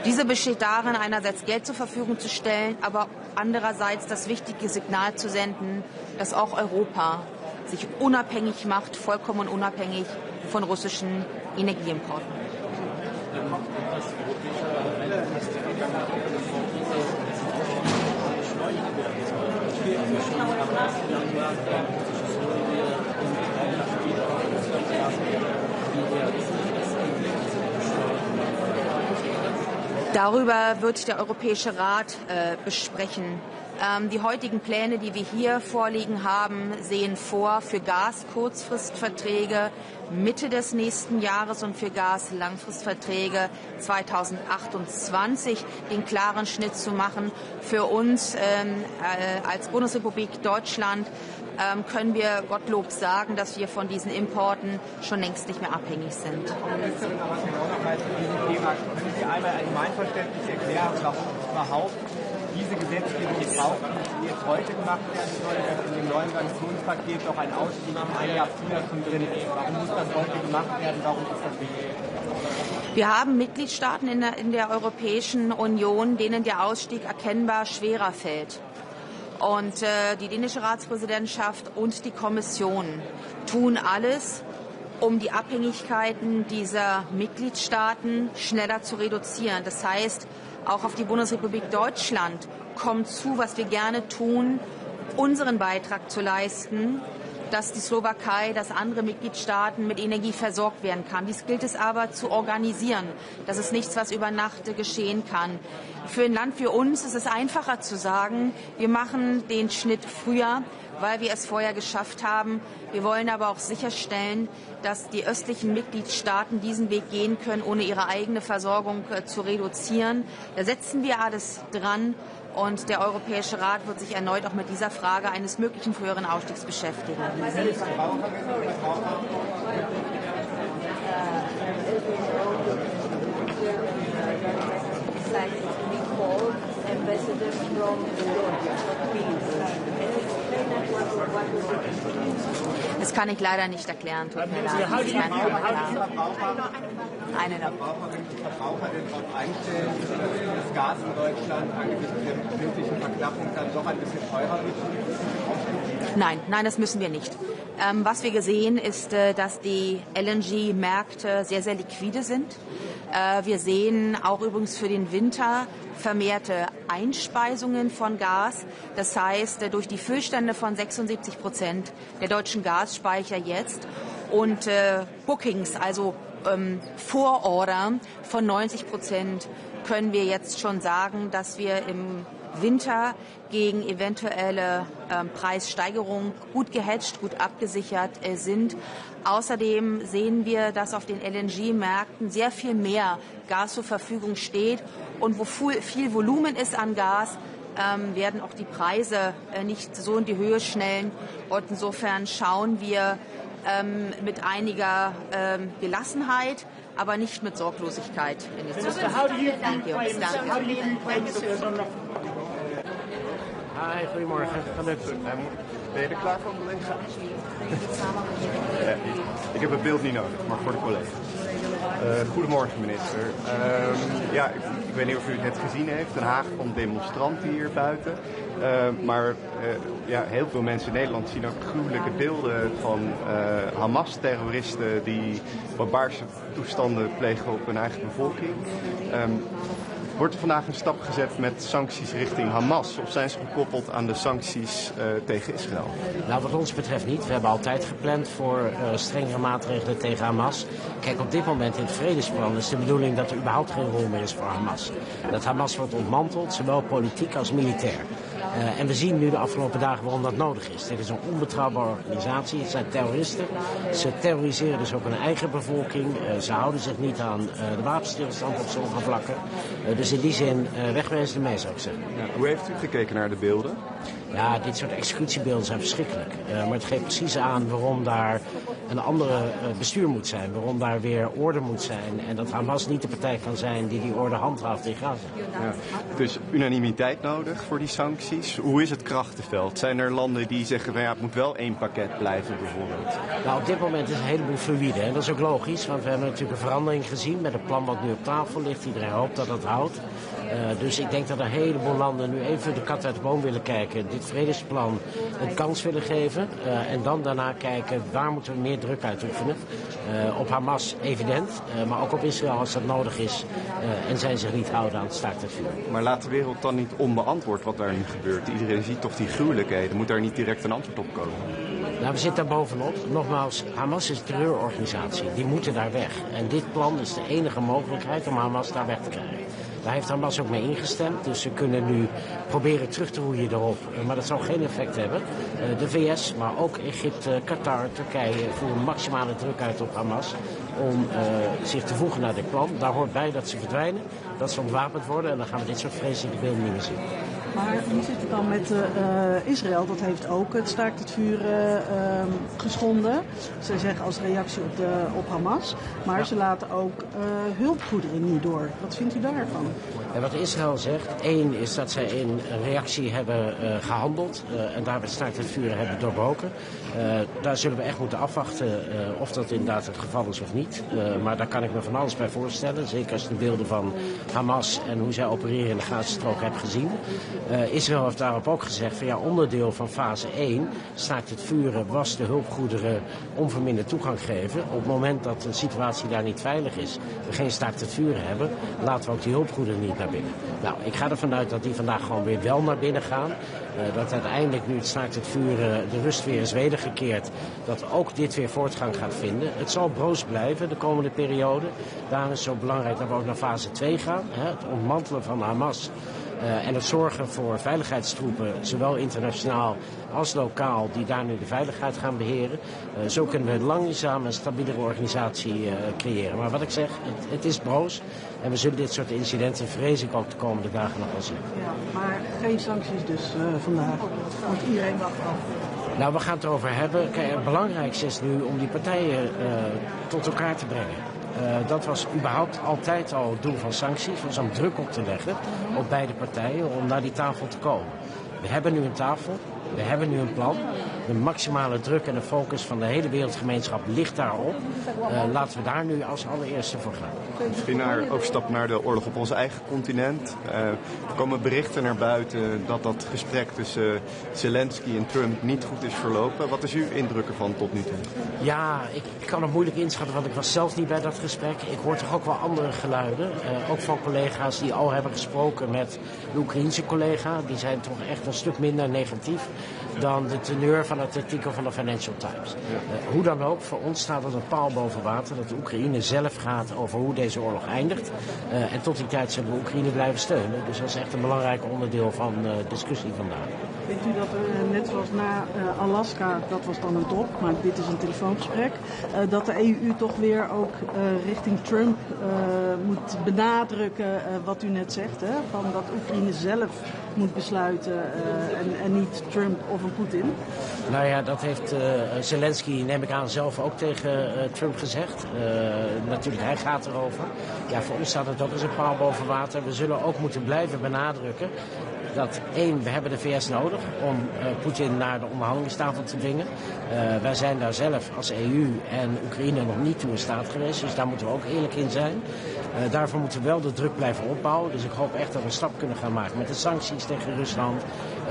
Diese besteht darin, einerseits Geld zur Verfügung zu stellen, aber andererseits das wichtige Signal zu senden, dass auch Europa sich unabhängig macht, vollkommen unabhängig von russischen Energieimporten. Darüber wird der Europäische Rat besprechen. Die heutigen Pläne, die wir hier vorliegen haben, sehen vor für Gas-Kurzfristverträge Mitte des nächsten Jahres und für Gas-Langfristverträge 2028 den klaren Schnitt zu machen. Für uns als Bundesrepublik Deutschland können wir Gottlob sagen, dass wir von diesen Importen schon längst nicht mehr abhängig sind. Können Sie einmal allgemeinverständlich erklären, warum überhaupt diese Gesetzgebung braucht, die jetzt heute gemacht werden soll, dass in dem neuen Sanktionspaket doch ein Ausstieg ein Jahr früher schon drin ist? Warum muss das heute gemacht werden? Warum ist das wichtig? Wir haben Mitgliedstaaten in der Europäischen Union, denen der Ausstieg erkennbar schwerer fällt. Und die dänische Ratspräsidentschaft und die Kommission tun alles, um die Abhängigkeiten dieser Mitgliedstaaten schneller zu reduzieren. Das heißt, auch auf die Bundesrepublik Deutschland kommt zu, was wir gerne tun, unseren Beitrag zu leisten, dass die Slowakei, dass andere Mitgliedstaaten mit Energie versorgt werden kann. Dies gilt es aber zu organisieren. Das ist nichts, was über Nacht geschehen kann. Für ein Land wie uns ist es einfacher zu sagen, wir machen den Schnitt früher, weil wir es vorher geschafft haben. Wir wollen aber auch sicherstellen, dass die östlichen Mitgliedstaaten diesen Weg gehen können, ohne ihre eigene Versorgung zu reduzieren. Da setzen wir alles dran. Und der Europäische Rat wird sich erneut auch mit dieser Frage eines möglichen früheren Ausstiegs beschäftigen. Das kann ich leider nicht erklären. Tut mir leid. Eine noch. Verbraucherinnen und Verbraucher denn darauf einstellen, dass das Gas in Deutschland angesichts der befindlichen Verknappung dann doch ein bisschen teurer wird? Nein, das müssen wir nicht. Was wir gesehen ist, dass die LNG-Märkte sehr, sehr liquide sind. Wir sehen auch übrigens für den Winter vermehrte Einspeisungen von Gas. Das heißt, durch die Füllstände von 76% der deutschen Gasspeicher jetzt und Bookings, also Vororder von 90%, können wir jetzt schon sagen, dass wir im Winter gegen eventuelle Preissteigerungen gut gehatcht, gut abgesichert sind. Außerdem sehen wir, dass auf den LNG-Märkten sehr viel mehr Gas zur Verfügung steht. Und wo viel Volumen ist an Gas, werden auch die Preise nicht so in die Höhe schnellen. Und insofern schauen wir mit einiger Gelassenheit, aber nicht mit Sorglosigkeit in die Zukunft. Danke. Hi, goedemorgen. Ben je er klaar voor, collega? Ik heb het beeld niet nodig, maar voor de collega. Goedemorgen, minister. Ik weet niet of u het net gezien heeft. Den Haag vond demonstranten hier buiten. Maar heel veel mensen in Nederland zien ook gruwelijke beelden van Hamas-terroristen die barbaarse toestanden plegen op hun eigen bevolking. Wordt er vandaag een stap gezet met sancties richting Hamas? Of zijn ze gekoppeld aan de sancties tegen Israël? Nou, wat ons betreft niet. We hebben altijd gepland voor strengere maatregelen tegen Hamas. Kijk, op dit moment in het vredesplan is de bedoeling dat er überhaupt geen rol meer is voor Hamas. Dat Hamas wordt ontmanteld, zowel politiek als militair. En we zien nu de afgelopen dagen waarom dat nodig is. Dit is een onbetrouwbare organisatie. Het zijn terroristen. Ze terroriseren dus ook hun eigen bevolking. Ze houden zich niet aan de wapenstilstand op sommige vlakken. Dus in die zin wegwezen ermee, zou ik zeggen. Ja, hoe heeft u gekeken naar de beelden? Ja, dit soort executiebeelden zijn verschrikkelijk. Maar het geeft precies aan waarom daar een andere bestuur moet zijn. Waarom daar weer orde moet zijn. En dat Hamas niet de partij kan zijn die orde handhaaft in Gaza. Ja, dus unanimiteit nodig voor die sancties. Hoe is het krachtenveld? Zijn er landen die zeggen van het moet wel één pakket blijven bijvoorbeeld? Nou, op dit moment is een heleboel fluïde. En dat is ook logisch, want we hebben natuurlijk een verandering gezien met het plan wat nu op tafel ligt. Iedereen hoopt dat het houdt. Dus ik denk dat een heleboel landen nu even de kat uit de boom willen kijken. Dit vredesplan een kans willen geven. En dan daarna kijken waar moeten we meer druk uitoefenen. Op Hamas evident, maar ook op Israël als dat nodig is. En zij zich niet houden aan het staakt het vuur. Maar laat de wereld dan niet onbeantwoord wat daar nu gebeurt. Iedereen ziet toch die gruwelijkheden. Moet daar niet direct een antwoord op komen? Nou, we zitten daar bovenop. Nogmaals, Hamas is een terreurorganisatie. Die moeten daar weg. En dit plan is de enige mogelijkheid om Hamas daar weg te krijgen. Daar heeft Hamas ook mee ingestemd, dus ze kunnen nu proberen terug te roeien erop. Maar dat zal geen effect hebben. De VS, maar ook Egypte, Qatar, Turkije voeren maximale druk uit op Hamas om zich te voegen naar dit plan. Daar hoort bij dat ze verdwijnen, dat ze ontwapend worden en dan gaan we dit soort vreselijke beelden niet meer zien. Maar hoe zit het dan met Israël? Dat heeft ook het staakt het vuur geschonden. Ze zeggen als reactie op Hamas. Maar ze laten ook hulpgoederen nu door. Wat vindt u daarvan? En wat Israël zegt, één is dat zij in reactie hebben gehandeld en daarbij staakt het vuur hebben doorbroken. Daar zullen we echt moeten afwachten of dat inderdaad het geval is of niet. Maar daar kan ik me van alles bij voorstellen. Zeker als je de beelden van Hamas en hoe zij opereren in de Gazastrook hebt gezien. Israël heeft daarop ook gezegd van ja, onderdeel van fase 1, staakt het vuren, was de hulpgoederen onverminderd toegang geven. Op het moment dat de situatie daar niet veilig is, we geen staakt het vuren hebben, laten we ook die hulpgoederen niet naar binnen. Nou, ik ga ervan uit dat die vandaag gewoon weer wel naar binnen gaan. Dat uiteindelijk nu het staakt het vuren, de rust weer is wedergekeerd, dat ook dit weer voortgang gaat vinden. Het zal broos blijven de komende periode. Daarom is het zo belangrijk dat we ook naar fase 2 gaan. Het ontmantelen van Hamas. En het zorgen voor veiligheidstroepen, zowel internationaal als lokaal, die daar nu de veiligheid gaan beheren. Zo kunnen we langzaam een stabielere organisatie creëren. Maar wat ik zeg, het is broos. En we zullen dit soort incidenten, vrees ik, ook de komende dagen nog wel zien. Ja, maar geen sancties dus vandaag, want iedereen wacht af. Nou, we gaan het erover hebben. Kijk, het belangrijkste is nu om die partijen tot elkaar te brengen. Dat was überhaupt altijd al het doel van sancties, was om druk op te leggen op beide partijen om naar die tafel te komen. We hebben nu een tafel, we hebben nu een plan. De maximale druk en de focus van de hele wereldgemeenschap ligt daarop. Laten we daar nu als allereerste voor gaan. Misschien overstappen naar de oorlog op ons eigen continent. Er komen berichten naar buiten dat dat gesprek tussen Zelensky en Trump niet goed is verlopen. Wat is uw indruk ervan tot nu toe? Ja, ik kan het moeilijk inschatten, want ik was zelf niet bij dat gesprek. Ik hoor toch ook wel andere geluiden. Ook van collega's die al hebben gesproken met de Oekraïense collega. Die zijn toch echt een stuk minder negatief dan de teneur van het artikel van de Financial Times. Hoe dan ook, voor ons staat het een paal boven water dat de Oekraïne zelf gaat over hoe deze oorlog eindigt. En tot die tijd zullen we Oekraïne blijven steunen. Dus dat is echt een belangrijk onderdeel van de discussie vandaag. Weet u dat er net zoals na Alaska, dat was dan een top, maar dit is een telefoongesprek, dat de EU toch weer ook richting Trump moet benadrukken wat u net zegt, hè? Van dat Oekraïne zelf moet besluiten en niet Trump of een Poetin? Nou ja, dat heeft Zelensky, neem ik aan, zelf ook tegen Trump gezegd. Natuurlijk, hij gaat erover. Ja, voor ons staat het ook als een paal boven water. We zullen ook moeten blijven benadrukken dat we hebben de VS nodig om Poetin naar de onderhandelingstafel te dwingen. Wij zijn daar zelf als EU en Oekraïne nog niet toe in staat geweest, dus daar moeten we ook eerlijk in zijn. Daarvoor moeten we wel de druk blijven opbouwen. Dus ik hoop echt dat we een stap kunnen gaan maken met de sancties tegen Rusland.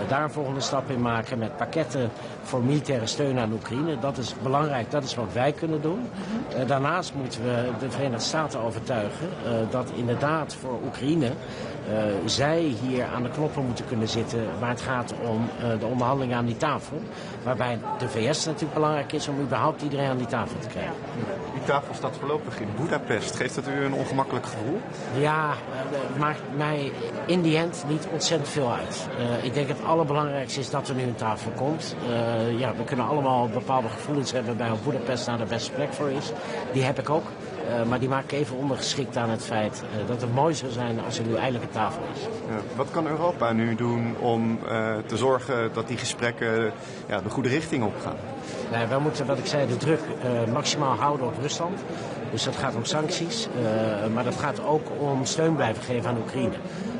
Daar een volgende stap in maken met pakketten voor militaire steun aan Oekraïne. Dat is belangrijk, dat is wat wij kunnen doen. Daarnaast moeten we de Verenigde Staten overtuigen dat inderdaad voor Oekraïne zij hier aan de knoppen moeten kunnen zitten waar het gaat om de onderhandelingen aan die tafel. Waarbij de VS natuurlijk belangrijk is om überhaupt iedereen aan die tafel te krijgen. Die tafel staat voorlopig in Budapest. Geeft dat u een ongemakkelijk gevoel? Ja, het maakt mij in die end niet ontzettend veel uit. Ik denk het allerbelangrijkste is dat er nu een tafel komt. We kunnen allemaal bepaalde gevoelens hebben bij of Budapest daar de beste plek voor is. Die heb ik ook. Maar die maak ik even ondergeschikt aan het feit dat het mooi zou zijn als er nu eindelijk een tafel is. Wat kan Europa nu doen om te zorgen dat die gesprekken de goede richting opgaan? Nee, wij moeten, wat ik zei, de druk maximaal houden op Rusland. Dus dat gaat om sancties, maar dat gaat ook om steun blijven geven aan Oekraïne.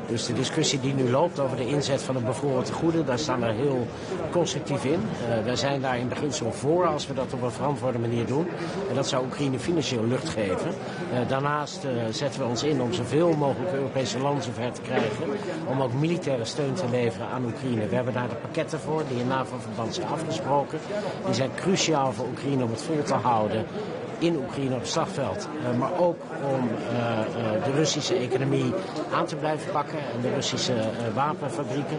Dus de discussie die nu loopt over de inzet van het bevroren tegoeden, daar staan we heel constructief in. Wij zijn daar in beginsel voor als we dat op een verantwoorde manier doen. En dat zou Oekraïne financieel lucht geven. Daarnaast zetten we ons in om zoveel mogelijk Europese landen zover te krijgen. Om ook militaire steun te leveren aan Oekraïne. We hebben daar de pakketten voor die in NAVO-verband zijn afgesproken. Die zijn cruciaal voor Oekraïne om het vol te houden in Oekraïne op het slagveld. Maar ook om de Russische economie aan te blijven pakken en de Russische wapenfabrieken.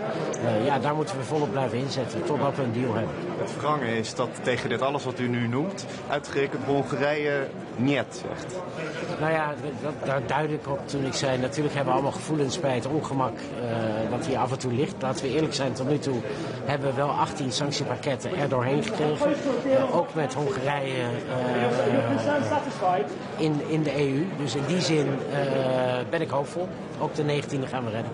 Daar moeten we volop blijven inzetten totdat we een deal hebben. Het wrange is dat tegen dit alles wat u nu noemt, uitgerekend Hongarije niet zegt. Nou ja, daar duid ik op toen ik zei, natuurlijk hebben we allemaal gevoelens bij het ongemak wat hier af en toe ligt. Laten we eerlijk zijn, tot nu toe hebben we wel 18 sanctiepakketten er doorheen gekregen. Ook met Hongarije in de EU. Dus in die zin ben ik hoopvol. Ook de 19e gaan we redden.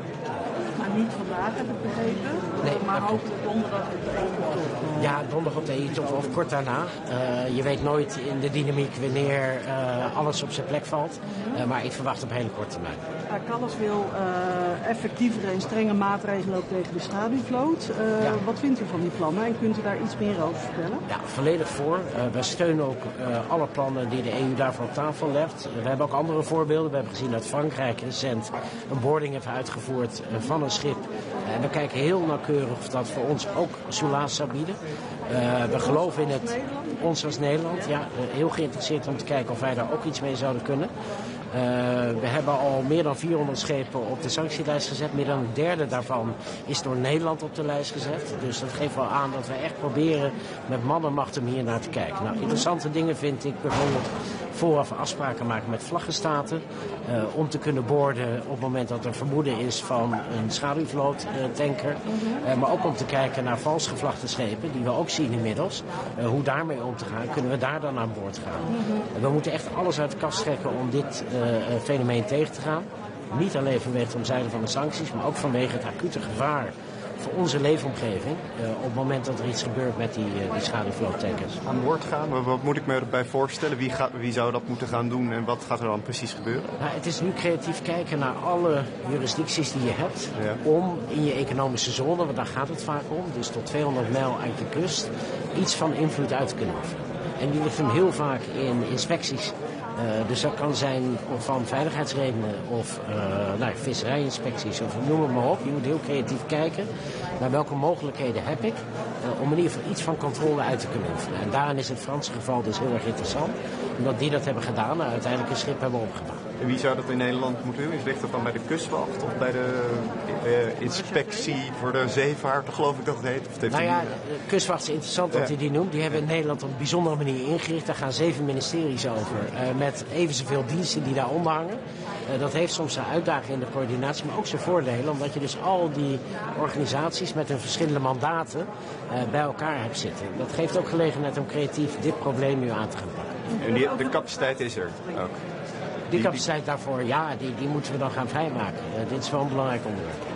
Maar niet vandaag, heb ik begrepen. Nee, maar ook donderdag op de EU-top. Ja, donderdag op de EU-top of kort daarna. Je weet nooit in de dynamiek wanneer alles op zijn plek valt. Maar ik verwacht op hele korte termijn. Kallas wil effectievere en strenge maatregelen ook tegen de schaduwvloot. Wat vindt u van die plannen en kunt u daar iets meer over vertellen? Ja, volledig voor. Wij steunen ook alle plannen die de EU daarvoor op tafel legt. We hebben ook andere voorbeelden. We hebben gezien dat Frankrijk recent een boarding heeft uitgevoerd van een schip En we kijken heel nauwkeurig of dat voor ons ook soelaas zou bieden. We geloven in het, ons als Nederland, ja, heel geïnteresseerd om te kijken of wij daar ook iets mee zouden kunnen. We hebben al meer dan 400 schepen op de sanctielijst gezet. Meer dan een derde daarvan is door Nederland op de lijst gezet. Dus dat geeft wel aan dat we echt proberen met man en macht om hier naar te kijken. Nou, interessante dingen vind ik bijvoorbeeld vooraf afspraken maken met vlaggenstaten. Om te kunnen boorden op het moment dat er vermoeden is van een schaduwvloottanker. Maar ook om te kijken naar vals gevlachte schepen, die we ook zien inmiddels. Hoe daarmee om te gaan, kunnen we daar dan aan boord gaan. We moeten echt alles uit de kast trekken om dit fenomeen tegen te gaan. Niet alleen vanwege het omzeilen van de sancties, maar ook vanwege het acute gevaar voor onze leefomgeving. Op het moment dat er iets gebeurt met die schaduwvloottankers. Aan boord gaan, wat moet ik me erbij voorstellen? Wie zou dat moeten gaan doen en wat gaat er dan precies gebeuren? Nou, het is nu creatief kijken naar alle jurisdicties die je hebt. Ja. Om in je economische zone, want daar gaat het vaak om, dus tot 200 mijl uit je kust, iets van invloed uit te kunnen oefenen. En die ligt hem heel vaak in inspecties. Dus dat kan zijn van veiligheidsredenen of visserijinspecties of noem het maar op. Je moet heel creatief kijken naar welke mogelijkheden heb ik om in ieder geval iets van controle uit te kunnen oefenen. En daarin is het Franse geval dus heel erg interessant. Omdat die dat hebben gedaan en uiteindelijk een schip hebben opgedaan. En wie zou dat in Nederland moeten doen? Ligt dat dan bij de kustwacht of bij de inspectie voor de zeevaart, geloof ik dat het heet? Of het heeft de kustwacht is interessant dat hij die noemt. Die hebben in Nederland op een bijzondere manier ingericht. Daar gaan 7 ministeries over. Met even zoveel diensten die daaronder hangen. Dat heeft soms zijn uitdagingen in de coördinatie, maar ook zijn voordelen. Omdat je dus al die organisaties met hun verschillende mandaten bij elkaar hebt zitten. Dat geeft ook gelegenheid om creatief dit probleem nu aan te gaan pakken. En de capaciteit is er ook? Die capaciteit daarvoor, ja, die moeten we dan gaan vrijmaken. Dit is wel een belangrijk onderwerp.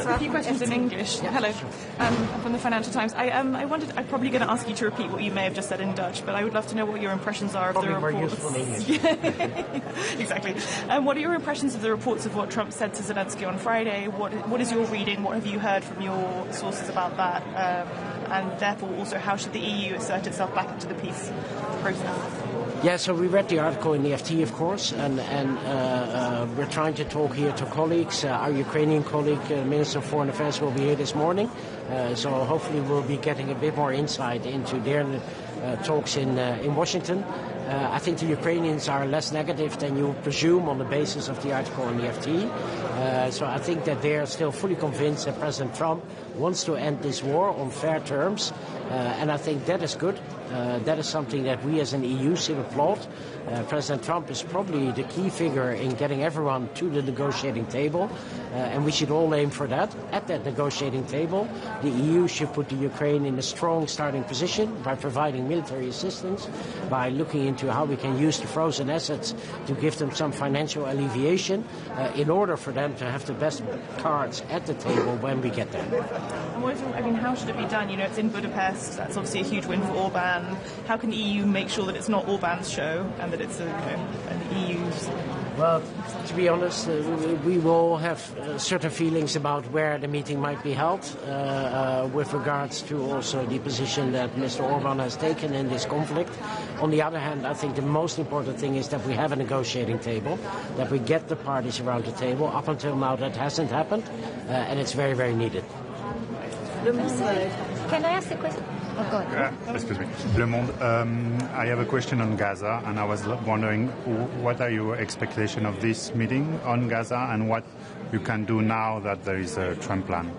A few questions in English. Yeah. Hello, from the Financial Times. I'm probably going to ask you to repeat what you may have just said in Dutch, but I would love to know what your impressions are of the reports. Probably more useful in English. Exactly. What are your impressions of the reports of what Trump said to Zelensky on Friday? What is your reading? What have you heard from your sources about that? And therefore, also, how should the EU assert itself back into the peace process? Yeah, so we read the article in the FT, of course, and we're trying to talk here to colleagues. Our Ukrainian colleague, Minister of Foreign Affairs, will be here this morning. So hopefully we'll be getting a bit more insight into their talks in Washington. I think the Ukrainians are less negative than you presume on the basis of the article in the FT. So I think that they are still fully convinced that President Trump wants to end this war on fair terms. And I think that is good. That is something that we as an EU should applaud. President Trump is probably the key figure in getting everyone to the negotiating table. And we should all aim for that. At that negotiating table, the EU should put the Ukraine in a strong starting position by providing military assistance, by looking into how we can use the frozen assets to give them some financial alleviation in order for them to have the best cards at the table when we get there. And how should it be done? You know, it's in Budapest. That's obviously a huge win for Orban. How can the EU make sure that it's not Orban's show and that it's an EU's? Well, to be honest, we will have certain feelings about where the meeting might be held with regards to also the position that Mr. Orban has taken in this conflict. On the other hand, I think the most important thing is that we have a negotiating table, that we get the parties around the table. Up until now, that hasn't happened, and it's very, very needed. Can I ask a question? Oh, go ahead. Excuse me. Le Monde. I have a question on Gaza, and I was wondering what are your expectations of this meeting on Gaza and what you can do now that there is a Trump plan?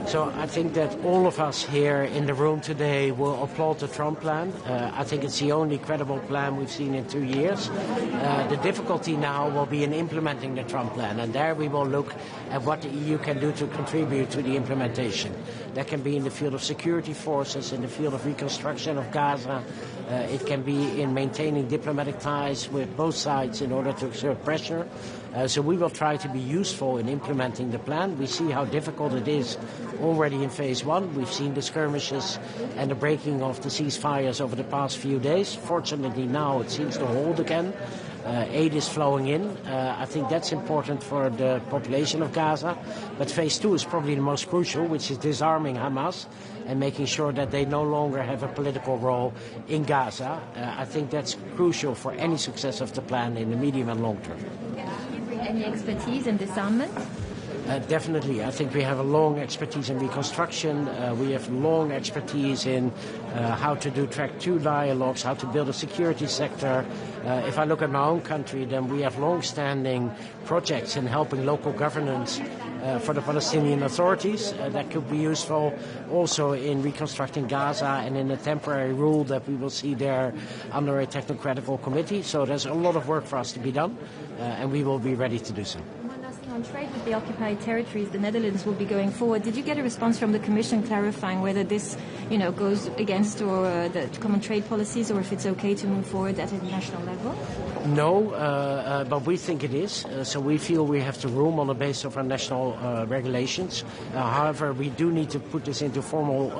So I think that all of us here in the room today will applaud the Trump plan. I think it's the only credible plan we've seen in 2 years. The difficulty now will be in implementing the Trump plan, and there we will look at what the EU can do to contribute to the implementation. That can be in the field of security forces, in the field of reconstruction of Gaza. It can be in maintaining diplomatic ties with both sides in order to exert pressure. So we will try to be useful in implementing the plan. We see how difficult it is already in phase one. We've seen the skirmishes and the breaking of the ceasefires over the past few days. Fortunately now it seems to hold again. Aid is flowing in. I think that's important for the population of Gaza. But phase two is probably the most crucial, which is disarming Hamas and making sure that they no longer have a political role in Gaza. I think that's crucial for any success of the plan in the medium and long term. Any expertise in disarmament? Definitely. I think we have a long expertise in reconstruction. We have long expertise in how to do track 2 dialogues, how to build a security sector. If I look at my own country, then we have long-standing projects in helping local governance for the Palestinian authorities. That could be useful also in reconstructing Gaza and in a temporary rule that we will see there under a technocratical committee. So there's a lot of work for us to be done, and we will be ready to do so. On trade with the occupied territories, the Netherlands will be going forward. Did you get a response from the Commission clarifying whether this, goes against the common trade policies, or if it's okay to move forward at international level? No, but we think it is. So we feel we have to room on the basis of our national regulations. However, we do need to put this into formal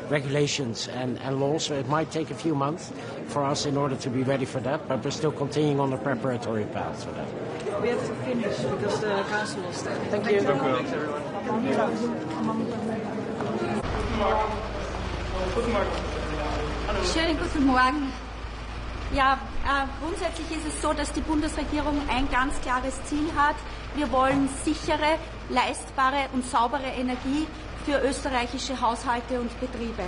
regulations and laws. So it might take a few months for us in order to be ready for that, but we're still continuing on the preparatory path for that. We have to finish because the council will start. Thank you. Thanks, everyone. Schönen guten Morgen. Ja, grundsätzlich ist es so, dass die Bundesregierung ein ganz klares Ziel hat. Wir wollen sichere, leistbare und saubere Energie für österreichische Haushalte und Betriebe.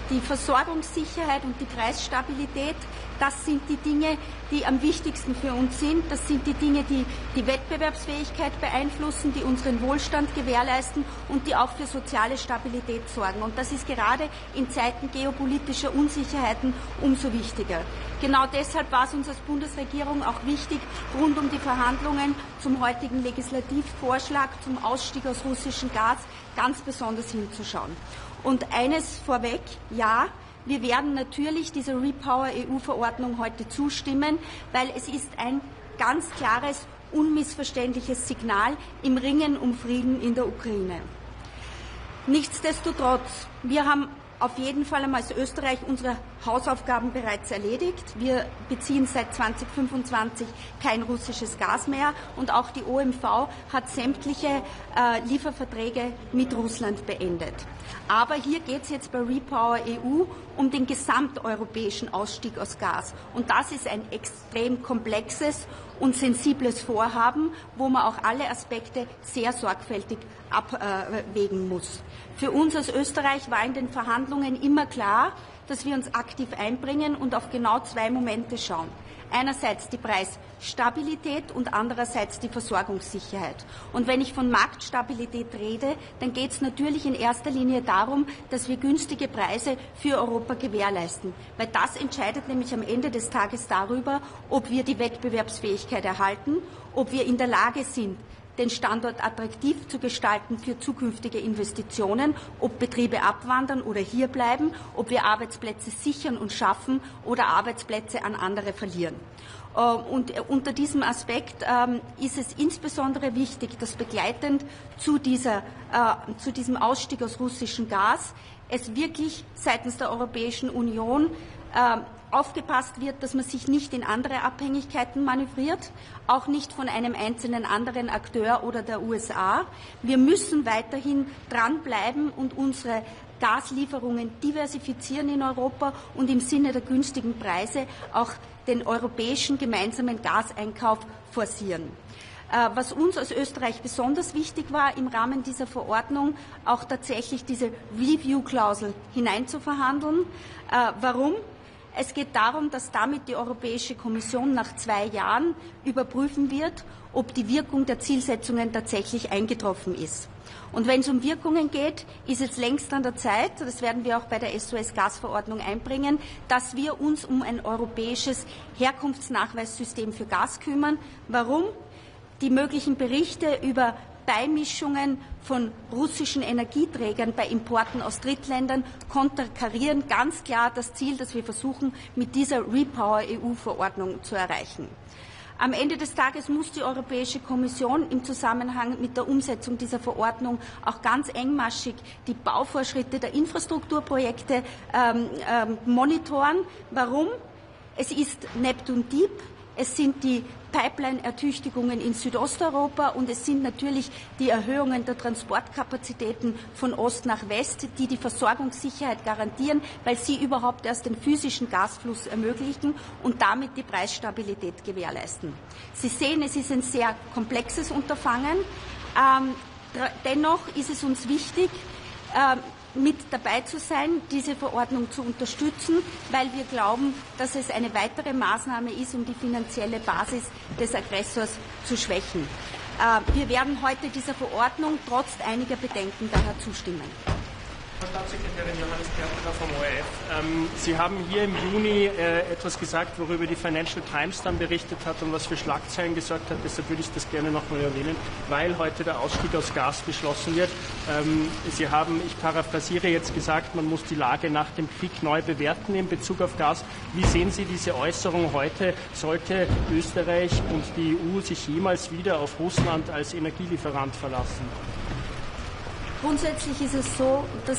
Die Versorgungssicherheit und die Preisstabilität, das sind die Dinge, die am wichtigsten für uns sind. Das sind die Dinge, die die Wettbewerbsfähigkeit beeinflussen, die unseren Wohlstand gewährleisten und die auch für soziale Stabilität sorgen. Und das ist gerade in Zeiten geopolitischer Unsicherheiten umso wichtiger. Genau deshalb war es uns als Bundesregierung auch wichtig, rund um die Verhandlungen zum heutigen Legislativvorschlag zum Ausstieg aus russischem Gas ganz besonders hinzuschauen. Und eines vorweg, ja, wir werden natürlich dieser Repower-EU-Verordnung heute zustimmen, weil es ist ein ganz klares, unmissverständliches Signal im Ringen um Frieden in der Ukraine. Nichtsdestotrotz, wir haben auf jeden Fall einmal als Österreich unsere Hausaufgaben bereits erledigt. Wir beziehen seit 2025 kein russisches Gas mehr und auch die OMV hat sämtliche Lieferverträge mit Russland beendet. Aber hier geht es jetzt bei Repower EU um den gesamteuropäischen Ausstieg aus Gas. Und das ist ein extrem komplexes und sensibles Vorhaben, wo man auch alle Aspekte sehr sorgfältig abwägen muss. Für uns als Österreich war in den Verhandlungen immer klar, dass wir uns aktiv einbringen und auf genau 2 Momente schauen. Einerseits die Preisstabilität und andererseits die Versorgungssicherheit. Und wenn ich von Marktstabilität rede, dann geht es natürlich in erster Linie darum, dass wir günstige Preise für Europa gewährleisten. Weil das entscheidet nämlich am Ende des Tages darüber, ob wir die Wettbewerbsfähigkeit erhalten, ob wir in der Lage sind, den Standort attraktiv zu gestalten für zukünftige Investitionen, ob Betriebe abwandern oder hier bleiben, ob wir Arbeitsplätze sichern und schaffen oder Arbeitsplätze an andere verlieren. Und unter diesem Aspekt ist es insbesondere wichtig, dass begleitend zu diesem Ausstieg aus russischem Gas es wirklich seitens der Europäischen Union aufgepasst wird, dass man sich nicht in andere Abhängigkeiten manövriert, auch nicht von einem einzelnen anderen Akteur oder der USA. Wir müssen weiterhin dranbleiben und unsere Gaslieferungen diversifizieren in Europa und im Sinne der günstigen Preise auch den europäischen gemeinsamen Gaseinkauf forcieren. Was uns als Österreich besonders wichtig war, im Rahmen dieser Verordnung auch tatsächlich diese Review-Klausel hineinzuverhandeln. Warum? Es geht darum, dass damit die Europäische Kommission nach 2 Jahren überprüfen wird, ob die Wirkung der Zielsetzungen tatsächlich eingetroffen ist. Und wenn es um Wirkungen geht, ist es längst an der Zeit, das werden wir auch bei der SOS-Gasverordnung einbringen, dass wir uns um ein europäisches Herkunftsnachweissystem für Gas kümmern. Warum? Die möglichen Berichte über Beimischungen von russischen Energieträgern bei Importen aus Drittländern konterkarieren ganz klar das Ziel, das wir versuchen, mit dieser Repower-EU-Verordnung zu erreichen. Am Ende des Tages muss die Europäische Kommission im Zusammenhang mit der Umsetzung dieser Verordnung auch ganz engmaschig die Bauvorschritte der Infrastrukturprojekte monitoren. Warum? Es ist Neptun Deep. Es sind die Pipeline-Ertüchtigungen in Südosteuropa und es sind natürlich die Erhöhungen der Transportkapazitäten von Ost nach West, die die Versorgungssicherheit garantieren, weil sie überhaupt erst den physischen Gasfluss ermöglichen und damit die Preisstabilität gewährleisten. Sie sehen, es ist ein sehr komplexes Unterfangen, Dennoch ist es uns wichtig, mit dabei zu sein, diese Verordnung zu unterstützen, weil wir glauben, dass es eine weitere Maßnahme ist, um die finanzielle Basis des Aggressors zu schwächen. Wir werden heute dieser Verordnung trotz einiger Bedenken daher zustimmen. Frau Staatssekretärin Johannes Kerpeler vom ORF. Sie haben hier im Juni etwas gesagt, worüber die Financial Times dann berichtet hat und was für Schlagzeilen gesorgt hat. Deshalb würde ich das gerne nochmal erwähnen, weil heute der Ausstieg aus Gas beschlossen wird. Sie haben, ich paraphrasiere jetzt gesagt, man muss die Lage nach dem Krieg neu bewerten in Bezug auf Gas. Wie sehen Sie diese Äußerung heute? Sollte Österreich und die EU sich jemals wieder auf Russland als Energielieferant verlassen? Grundsätzlich ist es so, dass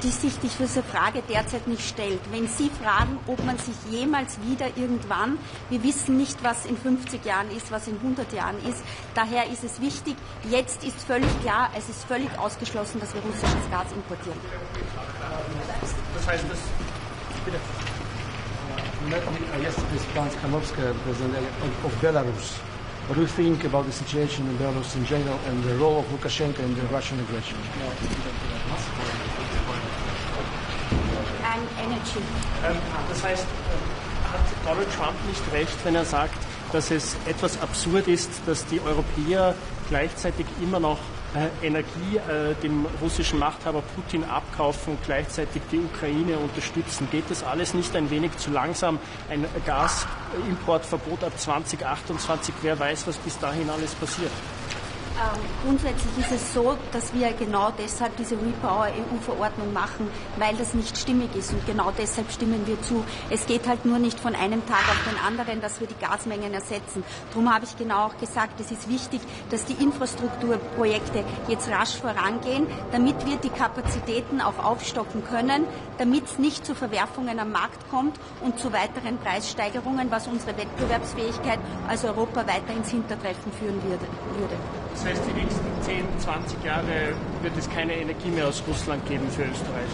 sich diese Frage derzeit nicht stellt. Wenn Sie fragen, ob man sich jemals wieder irgendwann, wir wissen nicht, was in 50 Jahren ist, was in 100 Jahren ist. Daher ist es wichtig, jetzt ist völlig klar, es ist völlig ausgeschlossen, dass wir russisches Gas importieren. Das heißt, das... Bitte. Yesterday, Skanovska, President of Belarus. What do you think about the situation in Belarus in general and the role of Lukashenko in the Russian aggression? And energy. Das heißt, hat Donald Trump nicht recht, wenn er sagt, dass es etwas absurd ist, dass die Europäer gleichzeitig immer noch Energie dem russischen Machthaber Putin abkaufen und gleichzeitig die Ukraine unterstützen? Geht das alles nicht ein wenig zu langsam? Ein Gasimportverbot ab 2028, wer weiß, was bis dahin alles passiert? Grundsätzlich ist es so, dass wir genau deshalb diese Repower-EU-Verordnung machen, weil das nicht stimmig ist. Und genau deshalb stimmen wir zu. Es geht halt nur nicht von einem Tag auf den anderen, dass wir die Gasmengen ersetzen. Darum habe ich genau auch gesagt, es ist wichtig, dass die Infrastrukturprojekte jetzt rasch vorangehen, damit wir die Kapazitäten auch aufstocken können, damit es nicht zu Verwerfungen am Markt kommt und zu weiteren Preissteigerungen, was unsere Wettbewerbsfähigkeit als Europa weiter ins Hintertreffen führen würde. Das heißt, die nächsten 10, 20 Jahre wird es keine Energie mehr aus Russland geben für Österreich?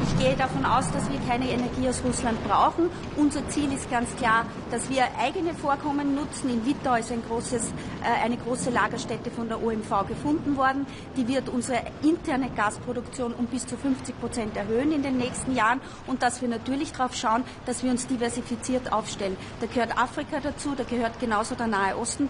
Ich gehe davon aus, dass wir keine Energie aus Russland brauchen. Unser Ziel ist ganz klar, dass wir eigene Vorkommen nutzen. In Wittau ist eine große Lagerstätte von der OMV gefunden worden. Die wird unsere interne Gasproduktion um bis zu 50% erhöhen in den nächsten Jahren und dass wir natürlich darauf schauen, dass wir uns diversifiziert aufstellen. Da gehört Afrika dazu, da gehört genauso der Nahe Osten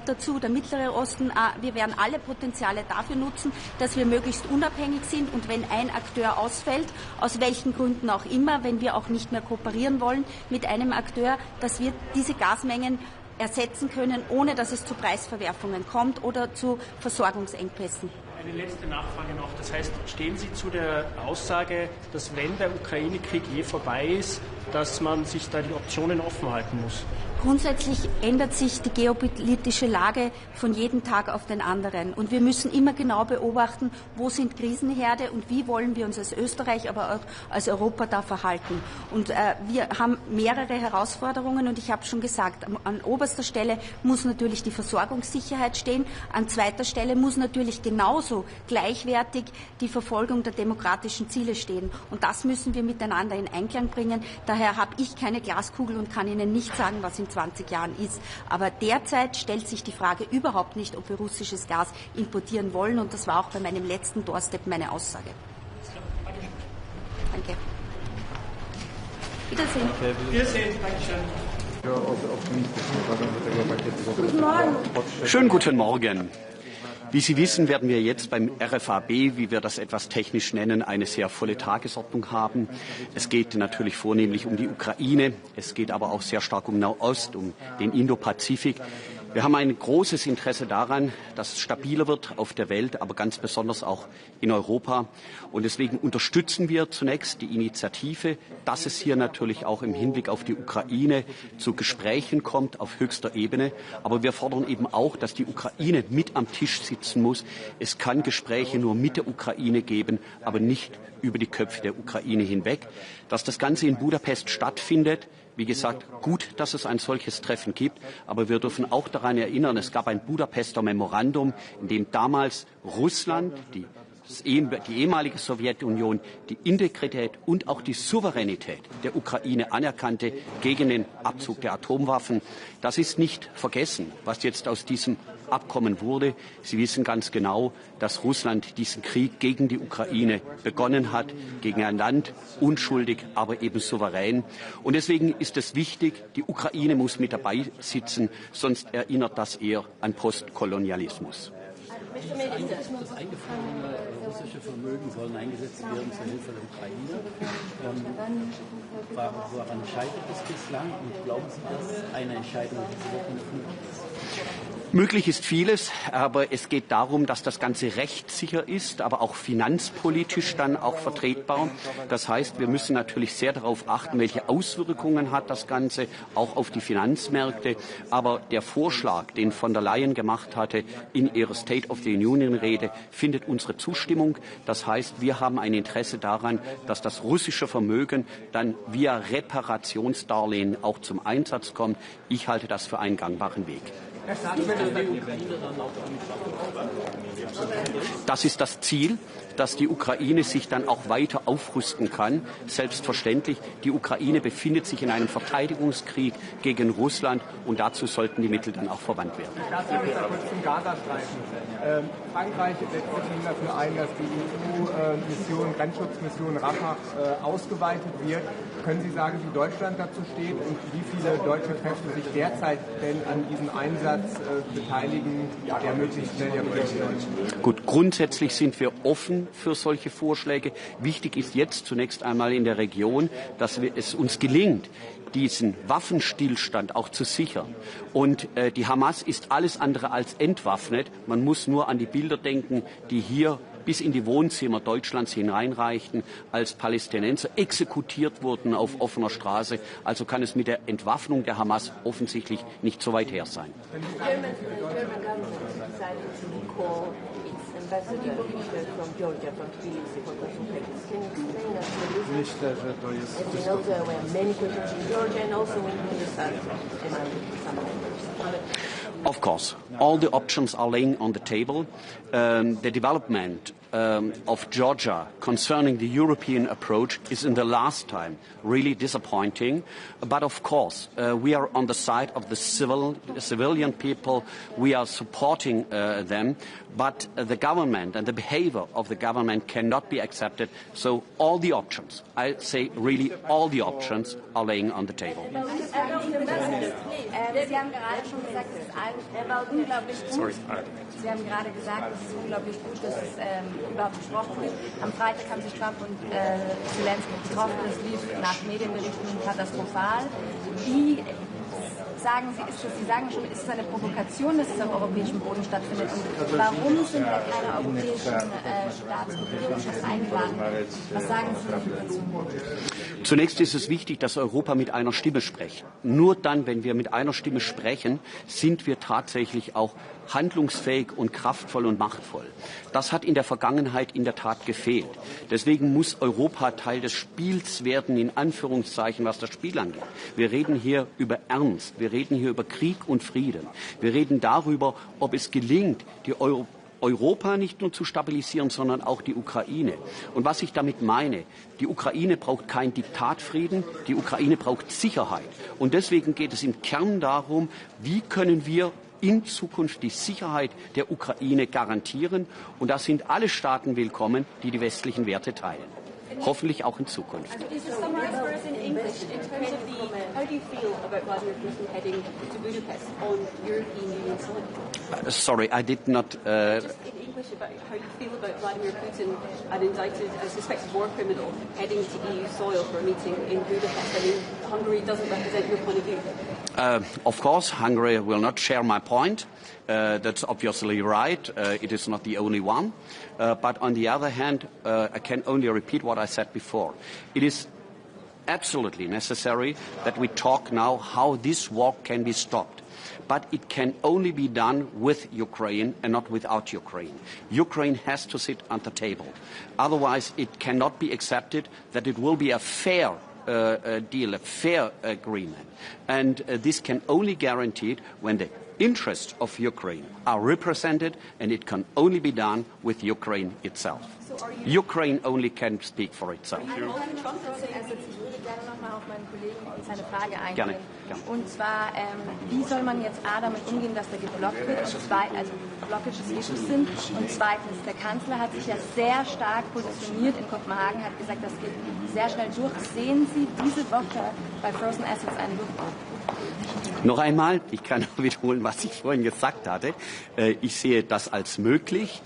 dazu, der Mittlere Osten. Wir werden alle Potenziale dafür nutzen, dass wir möglichst unabhängig sind und wenn ein Akteur ausfällt, aus welchen Gründen auch immer, wenn wir auch nicht mehr kooperieren wollen mit einem Akteur, dass wir diese Gasmengen ersetzen können, ohne dass es zu Preisverwerfungen kommt oder zu Versorgungsengpässen. Eine letzte Nachfrage noch. Das heißt, stehen Sie zu der Aussage, dass wenn der Ukraine-Krieg vorbei ist, dass man sich da die Optionen offen halten muss? Grundsätzlich ändert sich die geopolitische Lage von jedem Tag auf den anderen. Und wir müssen immer genau beobachten, wo sind Krisenherde und wie wollen wir uns als Österreich, aber auch als Europa da verhalten. Und wir haben mehrere Herausforderungen und ich habe schon gesagt, an oberster Stelle muss natürlich die Versorgungssicherheit stehen. An zweiter Stelle muss natürlich genauso gleichwertig die Verfolgung der demokratischen Ziele stehen. Und das müssen wir miteinander in Einklang bringen. Daher habe ich keine Glaskugel und kann Ihnen nicht sagen, was in 20 Jahren ist. Aber derzeit stellt sich die Frage überhaupt nicht, ob wir russisches Gas importieren wollen. Und das war auch bei meinem letzten Doorstep meine Aussage. Danke. Wiedersehen. Wiedersehen. Dankeschön. Guten Morgen. Schönen guten Morgen. Wie Sie wissen, werden wir jetzt beim RFAB, wie wir das etwas technisch nennen, eine sehr volle Tagesordnung haben. Es geht natürlich vornehmlich um die Ukraine, es geht aber auch sehr stark um Nahost, um den Indopazifik. Wir haben ein großes Interesse daran, dass es stabiler wird auf der Welt, aber ganz besonders auch in Europa. Und deswegen unterstützen wir zunächst die Initiative, dass es hier natürlich auch im Hinblick auf die Ukraine zu Gesprächen kommt auf höchster Ebene. Aber wir fordern eben auch, dass die Ukraine mit am Tisch sitzen muss. Es kann Gespräche nur mit der Ukraine geben, aber nicht über die Köpfe der Ukraine hinweg. Dass das Ganze in Budapest stattfindet, wie gesagt, gut, dass es ein solches Treffen gibt, aber wir dürfen auch daran erinnern, es gab ein Budapester Memorandum, in dem damals Russland, die die ehemalige Sowjetunion die Integrität und auch die Souveränität der Ukraine anerkannte gegen den Abzug der Atomwaffen. Das ist nicht vergessen, was jetzt aus diesem Abkommen wurde. Sie wissen ganz genau, dass Russland diesen Krieg gegen die Ukraine begonnen hat, gegen ein Land, unschuldig, aber eben souverän. Und deswegen ist es wichtig, die Ukraine muss mit dabei sitzen, sonst erinnert das eher an Postkolonialismus. Das eingefrorene russische Vermögen sollen eingesetzt werden zur Hilfe der Ukraine. Woran scheitert es bislang? Und glauben Sie, dass eine Entscheidung diese Woche noch möglich ist? Möglich ist vieles, aber es geht darum, dass das Ganze rechtssicher ist, aber auch finanzpolitisch dann auch vertretbar. Das heißt, wir müssen natürlich sehr darauf achten, welche Auswirkungen hat das Ganze, auch auf die Finanzmärkte. Aber der Vorschlag, den von der Leyen gemacht hatte in ihrer State of the Union-Rede, findet unsere Zustimmung. Das heißt, wir haben ein Interesse daran, dass das russische Vermögen dann via Reparationsdarlehen auch zum Einsatz kommt. Ich halte das für einen gangbaren Weg. Das ist das Ziel, dass die Ukraine sich dann auch weiter aufrüsten kann. Selbstverständlich, die Ukraine befindet sich in einem Verteidigungskrieg gegen Russland und dazu sollten die Mittel dann auch verwandt werden. Ich darf kurz zum Gazastreifen. Frankreich setzt sich dafür ein, dass die EU-Mission, Grenzschutzmission Rafah ausgeweitet wird. Können Sie sagen, wie Deutschland dazu steht und wie viele deutsche Kräfte sich derzeit denn an diesem Einsatz beteiligen, der möglichst schnell erfolgen soll? Gut, grundsätzlich sind wir offen für solche Vorschläge. Wichtig ist jetzt zunächst einmal in der Region, dass es uns gelingt, diesen Waffenstillstand auch zu sichern. Und die Hamas ist alles andere als entwaffnet. Man muss nur an die Bilder denken, die hier bis in die Wohnzimmer Deutschlands hineinreichten, als Palästinenser exekutiert wurden auf offener Straße. Also kann es mit der Entwaffnung der Hamas offensichtlich nicht so weit her sein. Of course, all the options are laying on the table. The development of Georgia concerning the European approach is in the last time really disappointing. But of course, we are on the side of the civilian people. We are supporting them. But the government and the behavior of the government cannot be accepted. So all the options, I say really all the options are laying on the table. Sie haben gerade gesagt, es ist unglaublich gut, dass es überhaupt gesprochen wird. Am Freitag haben sich Trump und Zelensky getroffen. Das lief nach Medienberichten katastrophal. Wie sagen Sie, Sie sagen schon, ist es eine Provokation, dass es auf europäischem Boden stattfindet? Und warum sind da keine europäischen Staats- und Regierungschefs eingeladen? Was sagen Sie dazu? Zunächst ist es wichtig, dass Europa mit einer Stimme spricht. Nur dann, wenn wir mit einer Stimme sprechen, sind wir tatsächlich auch handlungsfähig und kraftvoll und machtvoll. Das hat in der Vergangenheit in der Tat gefehlt. Deswegen muss Europa Teil des Spiels werden, in Anführungszeichen, was das Spiel angeht. Wir reden hier über Ernst, wir reden hier über Krieg und Frieden. Wir reden darüber, ob es gelingt, die Europa nicht nur zu stabilisieren, sondern auch die Ukraine. Und was ich damit meine, die Ukraine braucht keinen Diktatfrieden, die Ukraine braucht Sicherheit. Und deswegen geht es im Kern darum, wie können wir in Zukunft die Sicherheit der Ukraine garantieren. Und da sind alle Staaten willkommen, die die westlichen Werte teilen. Hoffentlich auch in Zukunft. Sorry, I did not. English about how you feel about Vladimir Putin, an indicted, a suspected war criminal, heading to EU soil for a meeting in Budapest. I mean, Hungary doesn't represent your point of view. Of course, Hungary will not share my point. That's obviously right. It is not the only one. But on the other hand, I can only repeat what I said before. It is absolutely necessary that we talk now how this war can be stopped. But it can only be done with Ukraine and not without Ukraine. Ukraine has to sit at the table. Otherwise, it cannot be accepted that it will be a fair deal, a fair agreement. And this can only guarantee it when the interests of Ukraine are represented, and it can only be done with Ukraine itself. Ukraine only can speak for itself. Ich würde gerne nochmal auf meinen Kollegen und seine Frage eingehen. Gerne. Und zwar, wie soll man jetzt damit umgehen, dass da geblockt wird, und also Blockages Issues sind? Und zweitens, der Kanzler hat sich ja sehr stark positioniert in Kopenhagen, hat gesagt, das geht sehr schnell durch. Sehen Sie diese Woche bei Frozen Assets einen Durchbruch? Noch einmal, ich kann nur wiederholen, was ich vorhin gesagt hatte. Ich sehe das als möglich,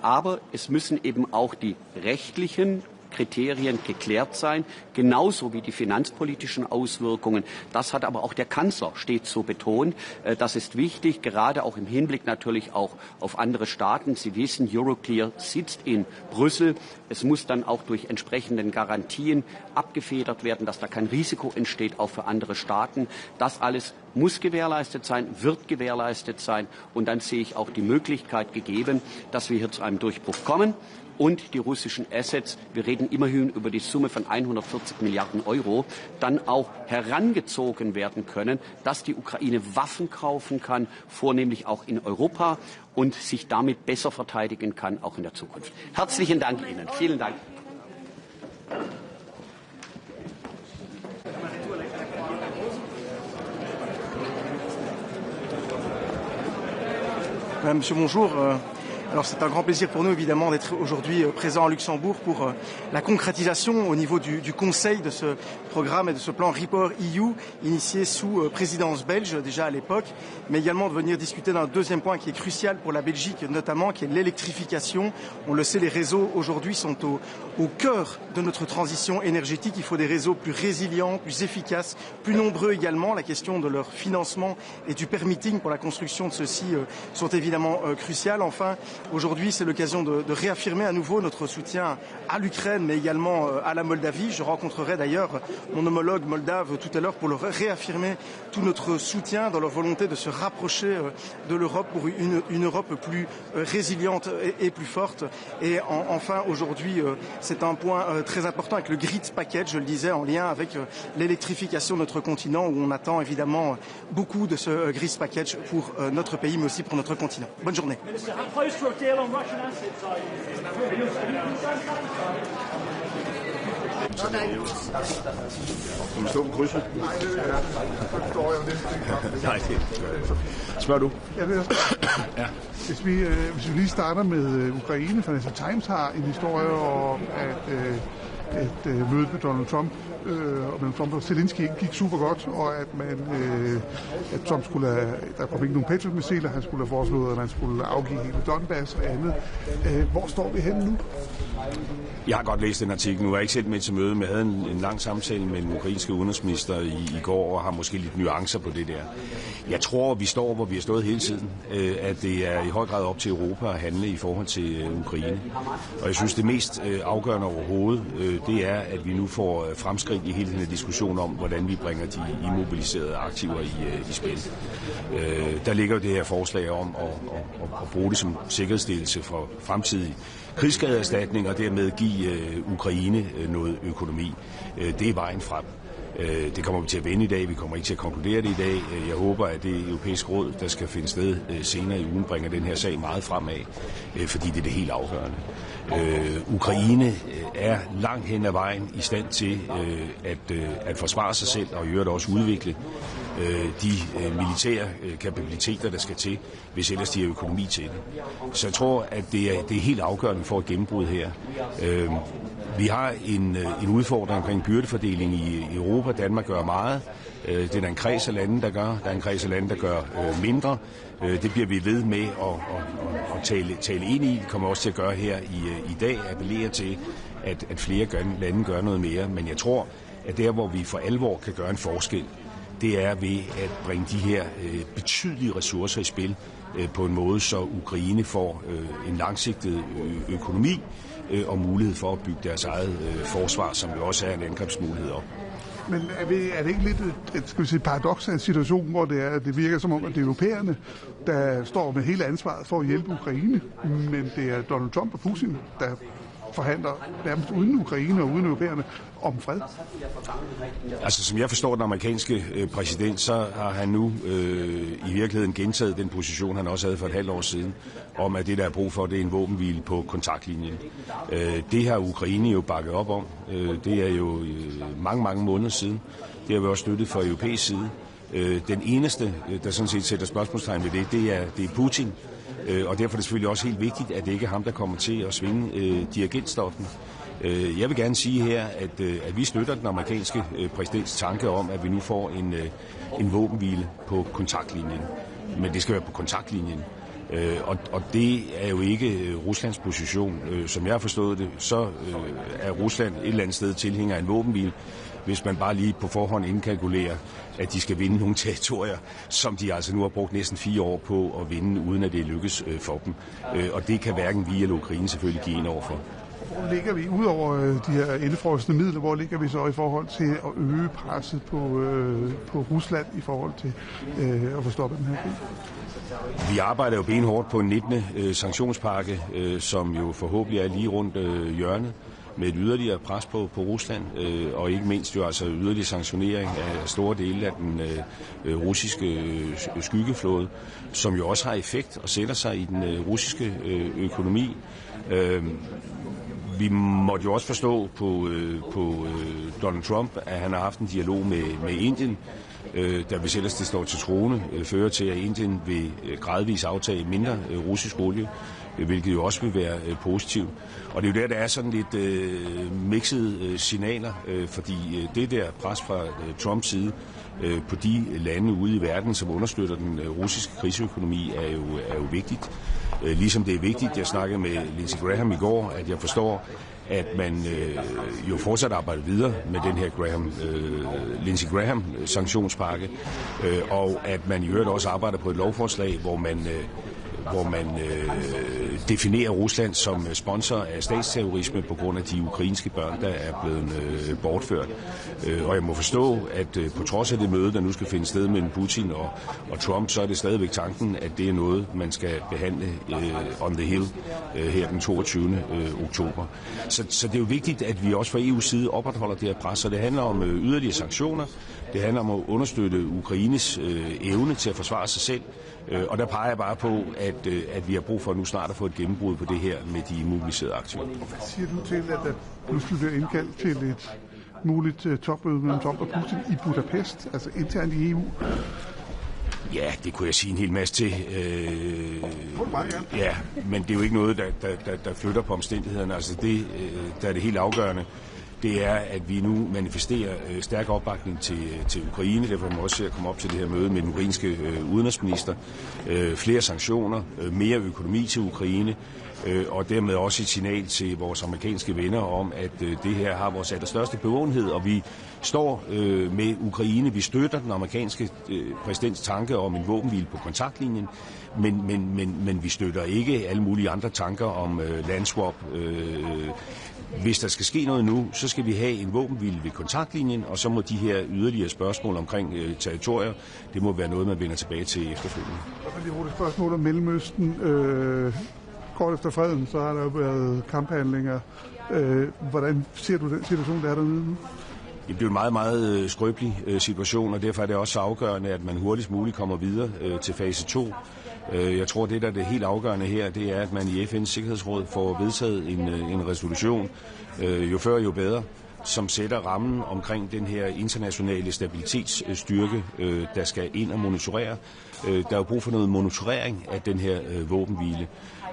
aber es müssen eben auch die rechtlichen Kriterien geklärt sein, genauso wie die finanzpolitischen Auswirkungen. Das hat aber auch der Kanzler stets so betont. Das ist wichtig, gerade auch im Hinblick natürlich auch auf andere Staaten. Sie wissen, Euroclear sitzt in Brüssel. Es muss dann auch durch entsprechenden Garantien abgefedert werden, dass da kein Risiko entsteht, auch für andere Staaten. Das alles muss gewährleistet sein, wird gewährleistet sein. Und dann sehe ich auch die Möglichkeit gegeben, dass wir hier zu einem Durchbruch kommen. Und die russischen Assets, wir reden immerhin über die Summe von 140 Milliarden Euro, dann auch herangezogen werden können, dass die Ukraine Waffen kaufen kann, vornehmlich auch in Europa, und sich damit besser verteidigen kann, auch in der Zukunft. Herzlichen Dank Ihnen. Vielen Dank. Monsieur, bonjour. Alors c'est un grand plaisir pour nous évidemment d'être aujourd'hui présent à Luxembourg pour la concrétisation au niveau du Conseil de ce programme et de ce plan Report EU initié sous présidence belge déjà à l'époque, mais également de venir discuter d'un deuxième point qui est crucial pour la Belgique notamment, qui est l'électrification. On le sait, les réseaux aujourd'hui sont au cœur de notre transition énergétique. Il faut des réseaux plus résilients, plus efficaces, plus nombreux également. La question de leur financement et du permitting pour la construction de ceux-ci sont évidemment cruciales. Enfin, aujourd'hui, c'est l'occasion de réaffirmer à nouveau notre soutien à l'Ukraine, mais également à la Moldavie. Je rencontrerai d'ailleurs mon homologue moldave tout à l'heure pour leur réaffirmer tout notre soutien dans leur volonté de se rapprocher de l'Europe pour une Europe plus résiliente et plus forte. Et enfin, aujourd'hui, c'est un point très important avec le Grid Package, je le disais, en lien avec l'électrification de notre continent, où on attend évidemment beaucoup de ce Grid Package pour notre pays, mais aussi pour notre continent. Bonne journée. Kan man stå på krydset? Nej, spørger du? Ja. Hvis vi lige starter med Ukraine, Financial Times har en historie om, at mødet med Donald Trump mellem Trump og Zelensky ikke gik super godt, og at at Trump skulle have, der kom ikke nogen Patriot-missiler, han skulle have foreslået, at man skulle afgive hele Donbass og andet. Hvor står vi henne nu? Jeg har godt læst den artikel. Nu er jeg ikke selv med til møde, men jeg havde en lang samtale med den ukrainske udenrigsminister i går, og har måske lidt nuancer på det der. Jeg tror, vi står, hvor vi har stået hele tiden. At det er i høj grad op til Europa at handle i forhold til Ukraine. Og jeg synes, det mest afgørende overhovedet, det er, at vi nu får fremskridt i hele den her diskussion om, hvordan vi bringer de immobiliserede aktiver i spil. Der ligger jo det her forslag om at bruge det som sikkerhedsstillelse for fremtidige krigsskadeerstatning og dermed give Ukraine noget økonomi. Det er vejen frem. Det kommer vi til at vende i dag. Vi kommer ikke til at konkludere det i dag. Jeg håber, at det europæiske råd, der skal finde sted senere i ugen, bringer den her sag meget fremad, fordi det er det helt afgørende. Ukraine er langt hen ad vejen i stand til at forsvare sig selv og i øvrigt også udvikle de militære kapabiliteter, der skal til, hvis ellers de har økonomi til det. Så jeg tror, at det er helt afgørende for et gennembrud her. Vi har en udfordring omkring byrdefordeling i Europa. Danmark gør meget. Det er der en kreds af lande, der gør. Der er en kreds af lande, der gør mindre. Det bliver vi ved med at tale ind i. Det kommer også til at gøre her i dag. Appellere til, at flere lande gør noget mere. Men jeg tror, at der, hvor vi for alvor kan gøre en forskel, det er ved at bringe de her betydelige ressourcer i spil på en måde, så Ukraine får en langsigtet økonomi og mulighed for at bygge deres eget forsvar, som jo også er en angrebsmulighed op. Men er det ikke lidt et paradoksal situation, hvor det virker som om, at det er europæerne, der står med hele ansvaret for at hjælpe Ukraine, men det er Donald Trump og Putin, der forhandler nærmest uden Ukraine og uden europæerne om fred? Altså, som jeg forstår den amerikanske præsident, så har han nu i virkeligheden gentaget den position, han også havde for et halvt år siden, om at det, der er brug for, det er en våbenhvile på kontaktlinjen. Det har Ukraine jo bakket op om. Det er jo mange måneder siden. Det har vi også støttet fra europæisk side. Den eneste, der sådan set sætter spørgsmålstegn ved det er Putin. Og derfor er det selvfølgelig også helt vigtigt, at det ikke er ham, der kommer til at svinge dirigentstokken. Jeg vil gerne sige her, at vi støtter den amerikanske præsidents tanke om, at vi nu får en våbenhvile på kontaktlinjen. Men det skal være på kontaktlinjen. Og det er jo ikke Ruslands position. Som jeg har forstået det, så er Rusland et eller andet sted tilhænger af en våbenhvile, hvis man bare lige på forhånd indkalkulerer, at de skal vinde nogle territorier, som de altså nu har brugt næsten 4 år på at vinde, uden at det lykkes for dem. Og det kan hverken vi eller Ukraine selvfølgelig give ind overfor. Hvor ligger vi, udover de her indefrosne midler, hvor ligger vi så i forhold til at øge presset på Rusland i forhold til at få stoppet den her krig? Vi arbejder jo benhårdt på en 19. sanktionspakke, som jo forhåbentlig er lige rundt hjørnet, med et yderligere pres på Rusland, og ikke mindst jo altså yderligere sanktionering af store dele af den russiske skyggeflåde, som jo også har effekt og sætter sig i den russiske økonomi. Vi måtte jo også forstå på Donald Trump, at han har haft en dialog med Indien, der hvis ellers det står til troende, fører til, at Indien vil gradvist aftage mindre russisk olie, hvilket jo også vil være positivt. Og det er jo der er sådan lidt mixede signaler, fordi det der pres fra Trumps side på de lande ude i verden, som understøtter den russiske krigsøkonomi, er jo vigtigt. Ligesom det er vigtigt, jeg snakkede med Lindsey Graham i går, at jeg forstår, at man jo fortsat arbejder videre med den her Lindsey Graham sanktionspakke, og at man i øvrigt også arbejder på et lovforslag, hvor man definerer Rusland som sponsor af statsterrorisme på grund af de ukrainske børn, der er blevet bortført. Og jeg må forstå, at på trods af det møde, der nu skal finde sted mellem Putin og Trump, så er det stadigvæk tanken, at det er noget, man skal behandle on the Hill her den 22. oktober. Så det er jo vigtigt, at vi også fra EU's side opretholder det her pres, så det handler om yderligere sanktioner, det handler om at understøtte Ukraines evne til at forsvare sig selv, og der peger jeg bare på, at vi har brug for nu snart at få et gennembrud på det her med de mobiliserede aktører. Hvad siger du til, at der pludselig bliver indkaldt til et muligt topmøde mellem Trump og Putin i Budapest, altså internt i EU? Ja, det kunne jeg sige en hel masse til. Ja, men det er jo ikke noget, der flytter på omstændighederne. Altså det, der er det helt afgørende, det er, at vi nu manifesterer stærk opbakning til Ukraine. Derfor må vi også se at komme op til det her møde med den ukrainske udenrigsminister. Flere sanktioner, mere økonomi til Ukraine, og dermed også et signal til vores amerikanske venner om, at det her har vores allerstørste bevågenhed, og vi står med Ukraine. Vi støtter den amerikanske præsidents tanke om en våbenhvile på kontaktlinjen, men vi støtter ikke alle mulige andre tanker om landswap. Hvis der skal ske noget nu, så skal vi have en våbenhvile ved kontaktlinjen, og så må de her yderligere spørgsmål omkring territorier, det må være noget, man vender tilbage til efterfølgende. Og så lige hurtigt spørgsmål om Mellemøsten. Kort efter freden, så har der jo været kamphandlinger. Hvordan ser du den situation, der er dernede nu? Det er jo en meget, meget skrøbelig situation, og derfor er det også afgørende, at man hurtigst muligt kommer videre til fase 2. Jeg tror, det der er det helt afgørende her, det er, at man i FN's Sikkerhedsråd får vedtaget en resolution, jo før jo bedre, som sætter rammen omkring den her internationale stabilitetsstyrke, der skal ind og monitorere. Der er jo brug for noget monitorering af den her våbenhvile.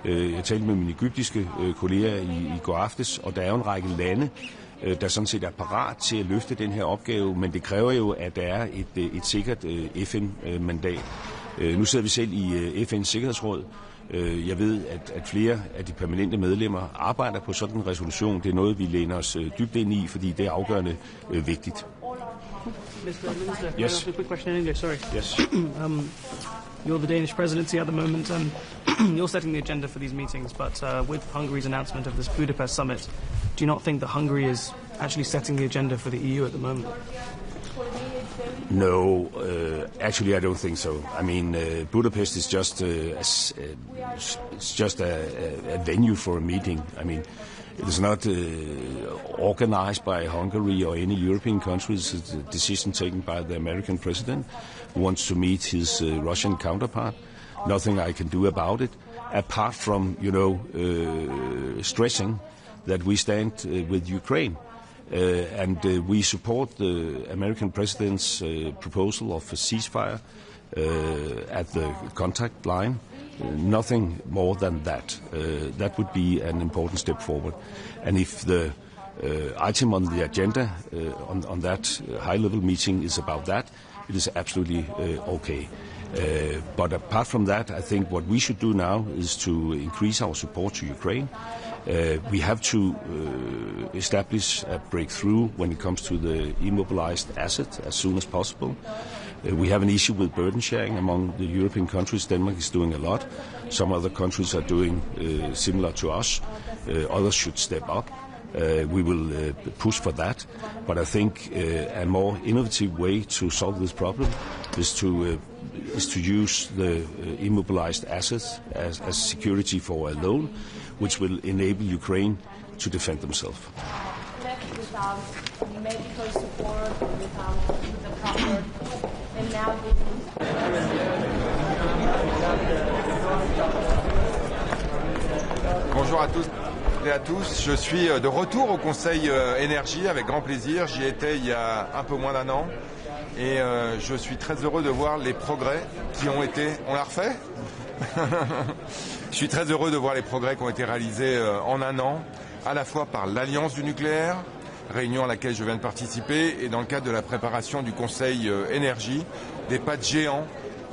Jeg talte med mine egyptiske kolleger i går aftes, og der er jo en række lande, der sådan set er parat til at løfte den her opgave, men det kræver jo, at der er et sikkert FN-mandat. Nu sidder vi selv i FN's Sikkerhedsråd. Jeg ved, at flere af de permanente medlemmer arbejder på sådan en resolution. Det er noget, vi læner os dybt ind i, fordi det er afgørende vigtigt. Mr. Minister, yes. a quick question in English, sorry. Yes. You're the Danish presidency at the moment, and you're setting the agenda for these meetings, but with Hungary's announcement of this Budapest summit, do you not think that Hungary is actually setting the agenda for the EU at the moment? No, actually, I don't think so. I mean, Budapest is just a venue for a meeting. I mean, It is not organized by Hungary or any European countries. It's a decision taken by the American president who wants to meet his Russian counterpart. Nothing I can do about it, apart from, stressing that we stand with Ukraine. And we support the American president's proposal of a ceasefire at the contact line. Nothing more than that. That would be an important step forward. And if the item on the agenda on that high-level meeting is about that, it is absolutely okay. But apart from that, I think what we should do now is to increase our support to Ukraine. We have to establish a breakthrough when it comes to the immobilized asset as soon as possible. We have an issue with burden sharing among the European countries. Denmark is doing a lot. Some other countries are doing similar to us. Others should step up. We will push for that. But I think a more innovative way to solve this problem is to use the immobilized assets as security for a loan, which will enable Ukraine to defend themselves. Without medical support, without the proper, and now Bonjour à tous et à tous. Je suis de retour au Conseil énergie avec grand plaisir. J'y étais il y a un peu moins d'un an et je suis très heureux de voir les progrès qui ont été... On l'a refait ? Je suis très heureux de voir les progrès qui ont été réalisés en un an, à la fois par l'Alliance du nucléaire, réunion à laquelle je viens de participer, et dans le cadre de la préparation du Conseil énergie. Des pas de géants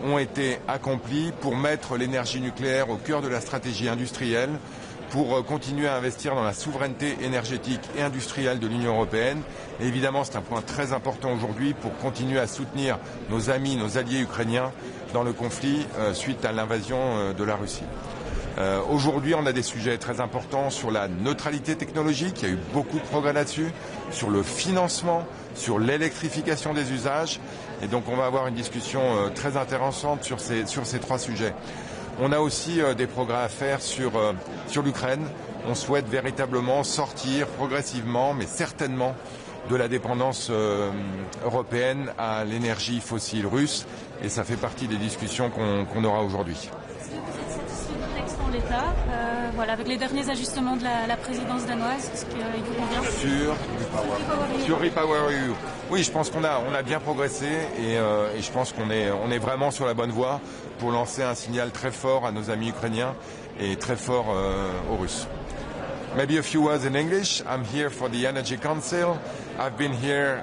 ont été accomplis pour mettre l'énergie nucléaire au cœur de la stratégie industrielle, pour continuer à investir dans la souveraineté énergétique et industrielle de l'Union européenne. Et évidemment, c'est un point très important aujourd'hui pour continuer à soutenir nos amis, nos alliés ukrainiens dans le conflit suite à l'invasion de la Russie. Aujourd'hui, on a des sujets très importants sur la neutralité technologique, il y a eu beaucoup de progrès là-dessus, sur le financement, sur l'électrification des usages. Et donc on va avoir une discussion très intéressante sur ces trois sujets. On a aussi des progrès à faire sur l'Ukraine. On souhaite véritablement sortir progressivement, mais certainement, de la dépendance européenne à l'énergie fossile russe. Et ça fait partie des discussions qu'on aura aujourd'hui. L'État, voilà, avec les derniers ajustements de la présidence danoise, est-ce qu'il vous convient? Sur Repower EU. Oui, je pense qu'on a bien progressé et je pense qu'on est vraiment sur la bonne voie pour lancer un signal très fort à nos amis ukrainiens et très fort aux Russes. Maybe a few words in English. I'm here for the Energy Council. I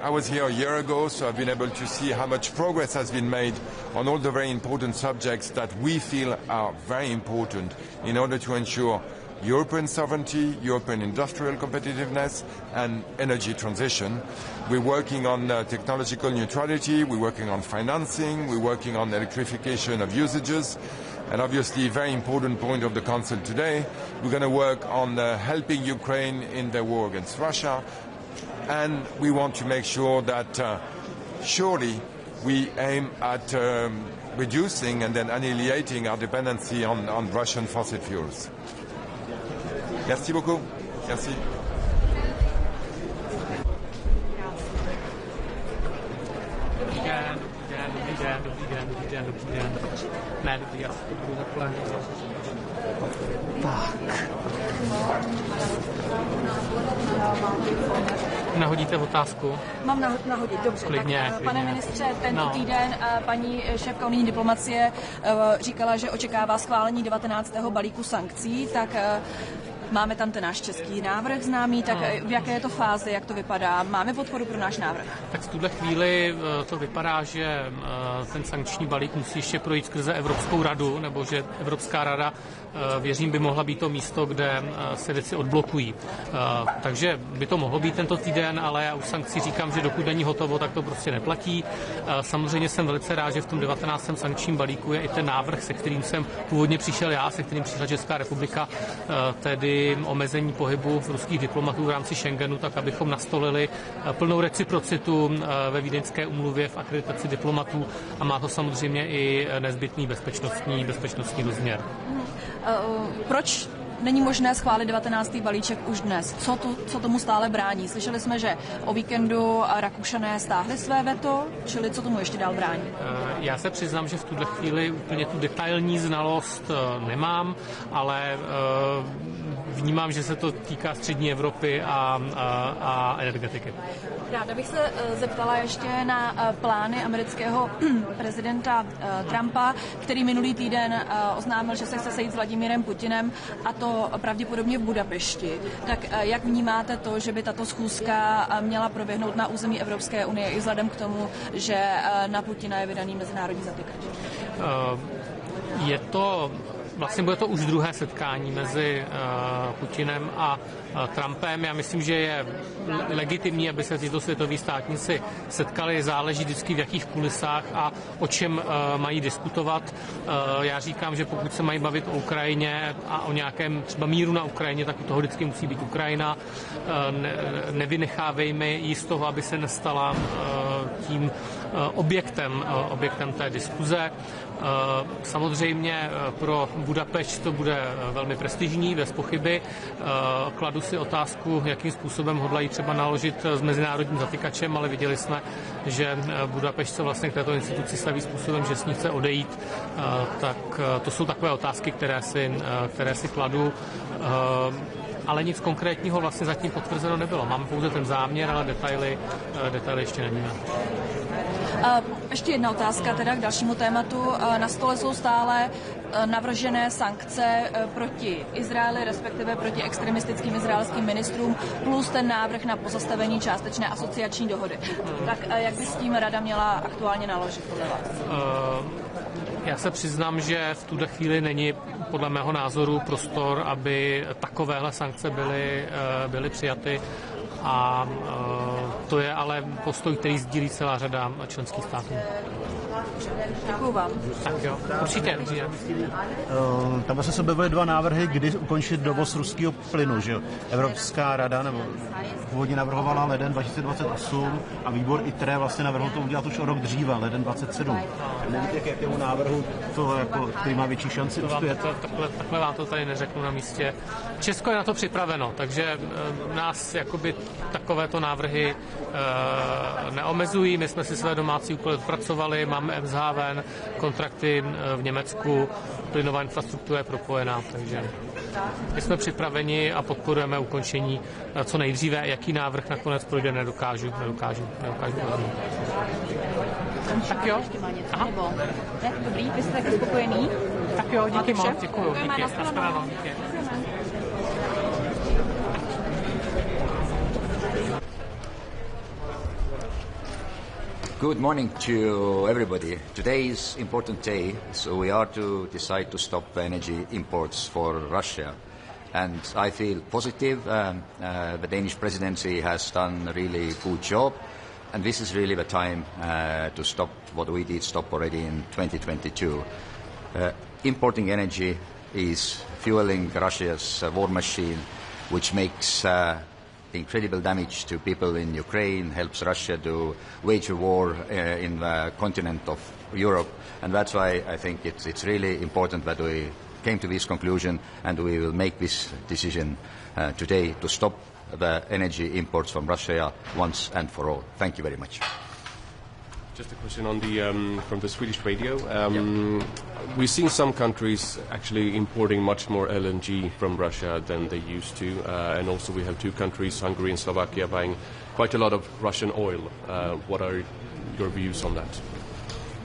was here a year ago, so I've been able to see how much progress has been made on all the very important subjects that we feel are very important in order to ensure European sovereignty, European industrial competitiveness and energy transition. We're working on technological neutrality, we're working on financing, we're working on electrification of usages. And obviously, a very important point of the Council today, we're going to work on helping Ukraine in their war against Russia. And we want to make sure that surely we aim at reducing and then annihilating our dependency on Russian fossil fuels. Merci beaucoup. Merci. Ne, dobrý, já si to budu takhle. Tak. Nahodíte otázku? Mám nahodit, dobře. Klidně, tak, pane ministře, tento týden paní šéfka unijní diplomacie říkala, že očekává schválení 19. balíku sankcí, tak máme tam ten náš český návrh známý, tak v jaké je to fázi, jak to vypadá? Máme podporu pro náš návrh? Tak v tuhle chvíli to vypadá, že ten sankční balík musí ještě projít skrze Evropskou radu, nebo že Evropská rada, věřím, by mohla být to místo, kde se věci odblokují. Takže by to mohlo být tento týden, ale já u sankcí říkám, že dokud není hotovo, tak to prostě neplatí. Samozřejmě jsem velice rád, že v tom 19. sankčním balíku je i ten návrh, se kterým jsem původně přišel já, se kterým přišla Česká republika, tedy omezení pohybu ruských diplomatů v rámci Schengenu, tak abychom nastolili plnou reciprocitu ve Vídeňské úmluvě v akreditaci diplomatů a má to samozřejmě i nezbytný bezpečnostní rozměr. Proč není možné schválit 19. balíček už dnes. Co tomu stále brání? Slyšeli jsme, že o víkendu Rakušané stáhli své veto, čili co tomu ještě dál brání? Já se přiznám, že v tuhle chvíli úplně tu detailní znalost nemám, ale vnímám, že se to týká střední Evropy a energetiky. Ráda bych se zeptala ještě na plány amerického prezidenta Trumpa, který minulý týden oznámil, že se chce sejít s Vladimírem Putinem, a to pravděpodobně v Budapešti. Tak jak vnímáte to, že by tato schůzka měla proběhnout na území Evropské unie i vzhledem k tomu, že na Putina je vydaný mezinárodní zatykač? Vlastně bude to už druhé setkání mezi Putinem a Trumpem. Já myslím, že je legitimní, aby se tyto světoví státníci setkali. Záleží vždycky v jakých kulisách a o čem mají diskutovat. Já říkám, že pokud se mají bavit o Ukrajině a o nějakém třeba míru na Ukrajině, tak u toho vždycky musí být Ukrajina. Nevynechávejme ji z toho, aby se nestala tím objektem té diskuze. Samozřejmě pro Budapešť to bude velmi prestižní, bez pochyby. Kladu si otázku, jakým způsobem hodlají třeba naložit s mezinárodním zatykačem, ale viděli jsme, že Budapešť se vlastně k této instituci staví způsobem, že s ní chce odejít. Tak to jsou takové otázky, které si kladu. Ale nic konkrétního vlastně zatím potvrzeno nebylo. Máme pouze ten záměr, ale detaily ještě nevíme. Ještě jedna otázka teda k dalšímu tématu. Na stole jsou stále navržené sankce proti Izraeli, respektive proti extremistickým izraelským ministrům, plus ten návrh na pozastavení částečné asociační dohody. Tak jak by s tím Rada měla aktuálně naložit podle vás? Já se přiznám, že v tuhle chvíli není podle mého názoru prostor, aby takovéhle sankce byly přijaty. A to je ale postoj, který sdílí celá řada členských států. Děkuju vám. Tak jo, určitě. Tam vlastně se objevily dva návrhy, kdy ukončit dovoz ruského plynu, že jo? Evropská rada, nebo původně navrhovala leden 2028 a výbor ITRE vlastně navrhl to udělat už o rok dříve, leden 2027. Nevíte, k jakému návrhu to, jako, který má větší šanci uspět? Takhle vám to tady neřeknu na místě. Česko je na to připraveno, takže nás jakoby takovéto návrhy neomezují. My jsme si své domácí úkoly odpracovali, máme MSHV, kontrakty v Německu, plynová infrastruktura je propojená, takže my jsme připraveni a podporujeme ukončení co nejdříve. Jaký návrh nakonec projde, nedokážu. Tak jo. Ještě má něco, aha. Nebo? Ne, dobrý, vy jste taky spokojený? Tak jo, díky moc, děkuju. Díky. Good morning to everybody. Today is an important day, so we are to decide to stop energy imports for Russia. And I feel positive. The Danish presidency has done a really good job. And this is really the time to stop what we did stop already in 2022. Importing energy is fueling Russia's war machine, which makes incredible damage to people in Ukraine, helps Russia to wage a war in the continent of Europe. And that's why I think it's really important that we came to this conclusion, and we will make this decision today to stop the energy imports from Russia once and for all. Thank you very much. Just a question on the from the Swedish radio. We've seen some countries actually importing much more LNG from Russia than they used to, and also we have two countries, Hungary and Slovakia, buying quite a lot of Russian oil. What are your views on that?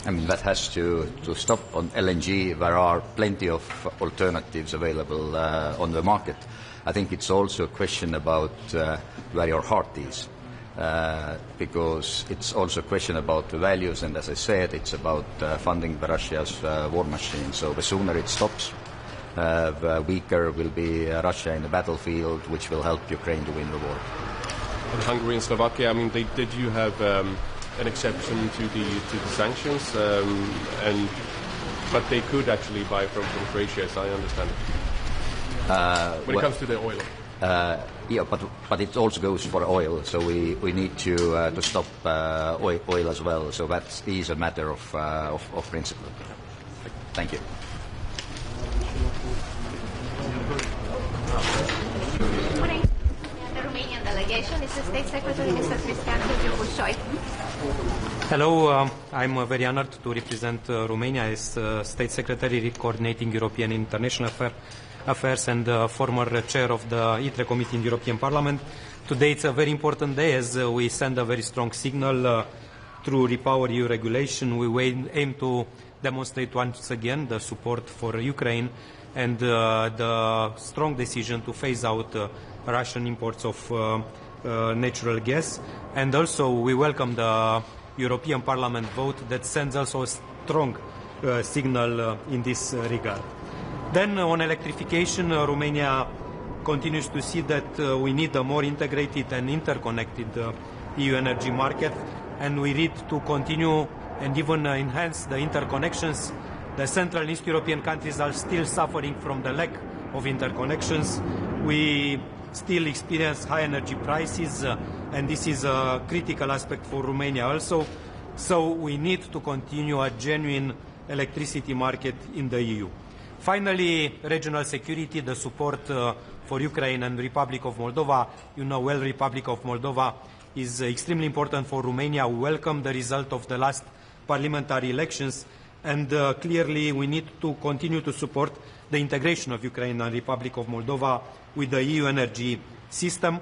I mean, that has to stop on LNG. There are plenty of alternatives available on the market. I think it's also a question about where your heart is, because it's also a question about the values, and as I said, it's about funding Russia's war machine. So the sooner it stops, the weaker will be Russia in the battlefield, which will help Ukraine to win the war. And Hungary and Slovakia, I mean, did you have an exception to the sanctions, but they could actually buy from Croatia, as I understand it. When it comes to the oil. Yeah, but it also goes for oil, so we need to stop oil as well. So that is a matter of principle. Thank you. Morning. The Romanian delegation is the State Secretary, Mr. Cristian Bușoi. Hello, I'm very honored to represent Romania as State Secretary coordinating European International Affairs and former chair of the ITRE Committee in the European Parliament. Today it's a very important day as we send a very strong signal through Repower EU regulation. We aim to demonstrate once again the support for Ukraine and the strong decision to phase out Russian imports of natural gas. And also we welcome the European Parliament vote that sends also a strong signal in this regard. Then on electrification, Romania continues to see that we need a more integrated and interconnected EU energy market, and we need to continue and even enhance the interconnections. The Central and East European countries are still suffering from the lack of interconnections. We still experience high energy prices, and this is a critical aspect for Romania also. So we need to continue a genuine electricity market in the EU. Finally, regional security, the support for Ukraine and the Republic of Moldova. You know well, Republic of Moldova is extremely important for Romania. We welcome the result of the last parliamentary elections, and clearly we need to continue to support the integration of Ukraine and Republic of Moldova with the EU energy system.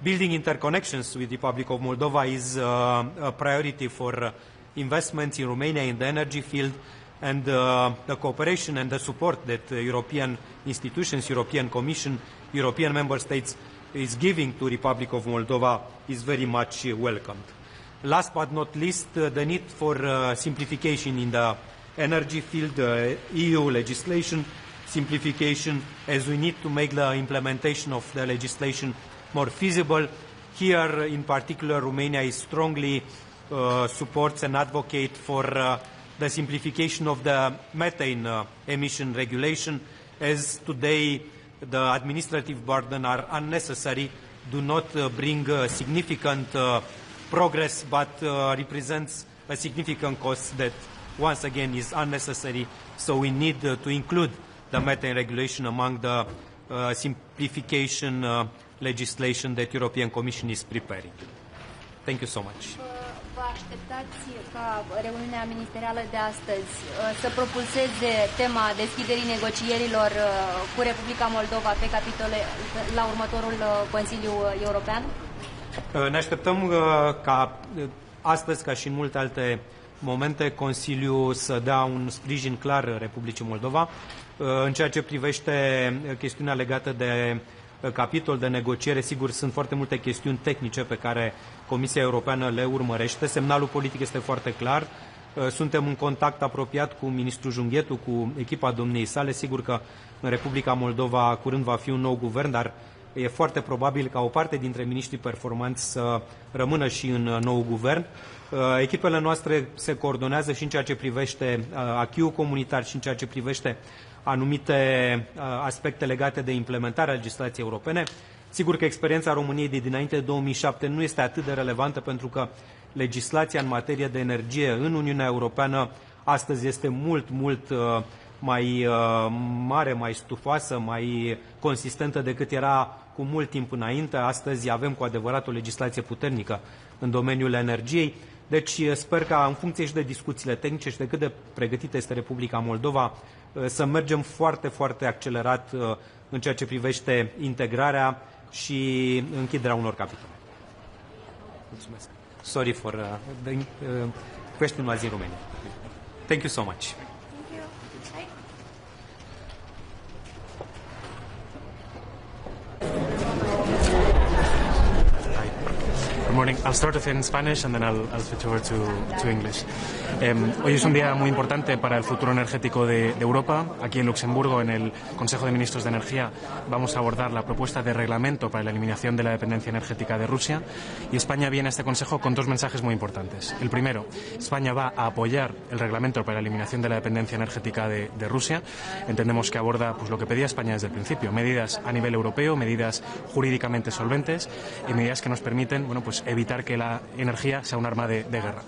Building interconnections with the Republic of Moldova is a priority for investments in Romania in the energy field, and the cooperation and the support that European institutions, European Commission, European Member States is giving to Republic of Moldova is very much welcomed. Last but not least, the need for simplification in the energy field, EU legislation simplification, as we need to make the implementation of the legislation more feasible. Here, in particular, Romania is strongly supports and advocates for the simplification of the methane emission regulation, as today the administrative burden are unnecessary, do not bring significant progress, but represents a significant cost that once again is unnecessary. So we need to include the methane regulation among the simplification legislation that European Commission is preparing. Thank you so much. Vă așteptați ca reuniunea ministerială de astăzi să propulseze tema deschiderii negocierilor cu Republica Moldova pe capitole la următorul Consiliu European? Ne așteptăm ca astăzi, ca și în multe alte momente, Consiliul să dea un sprijin clar Republicii Moldova în ceea ce privește chestiunea legată de capitol de negociere. Sigur, sunt foarte multe chestiuni tehnice pe care Comisia Europeană le urmărește. Semnalul politic este foarte clar. Suntem în contact apropiat cu ministrul Junghetu, cu echipa domniei sale. Sigur că în Republica Moldova curând va fi un nou guvern, dar e foarte probabil ca o parte dintre miniștrii performanți să rămână și în nou guvern. Echipele noastre se coordonează și în ceea ce privește acquis-ul comunitar și în ceea ce privește anumite aspecte legate de implementarea legislației europene. Sigur că experiența României de dinainte de 2007 nu este atât de relevantă, pentru că legislația în materie de energie în Uniunea Europeană astăzi este mult mai mare, mai stufoasă, mai consistentă decât era cu mult timp înainte. Astăzi avem cu adevărat o legislație puternică în domeniul energiei. Deci sper ca, în funcție și de discuțiile tehnice și de cât de pregătită este Republica Moldova, să mergem foarte accelerat în ceea ce privește integrarea și închiderea unor capitole. Mulțumesc. Sorry for the question was in Romania. Thank you so much. Good morning. I'll start off in Spanish and then I'll switch over to English. Hoy es un día muy importante para el futuro energético de Europa. Aquí en Luxemburgo, en el Consejo de Ministros de Energía, vamos a abordar la propuesta de reglamento para la eliminación de la dependencia energética de Rusia. Y España viene a este Consejo con dos mensajes muy importantes. El primero, España va a apoyar el reglamento para la eliminación de la dependencia energética de Rusia. Entendemos que aborda pues lo que pedía España desde el principio: medidas a nivel europeo, medidas jurídicamente solventes y medidas que nos permiten, bueno, pues evitar que la energía sea un arma de guerra.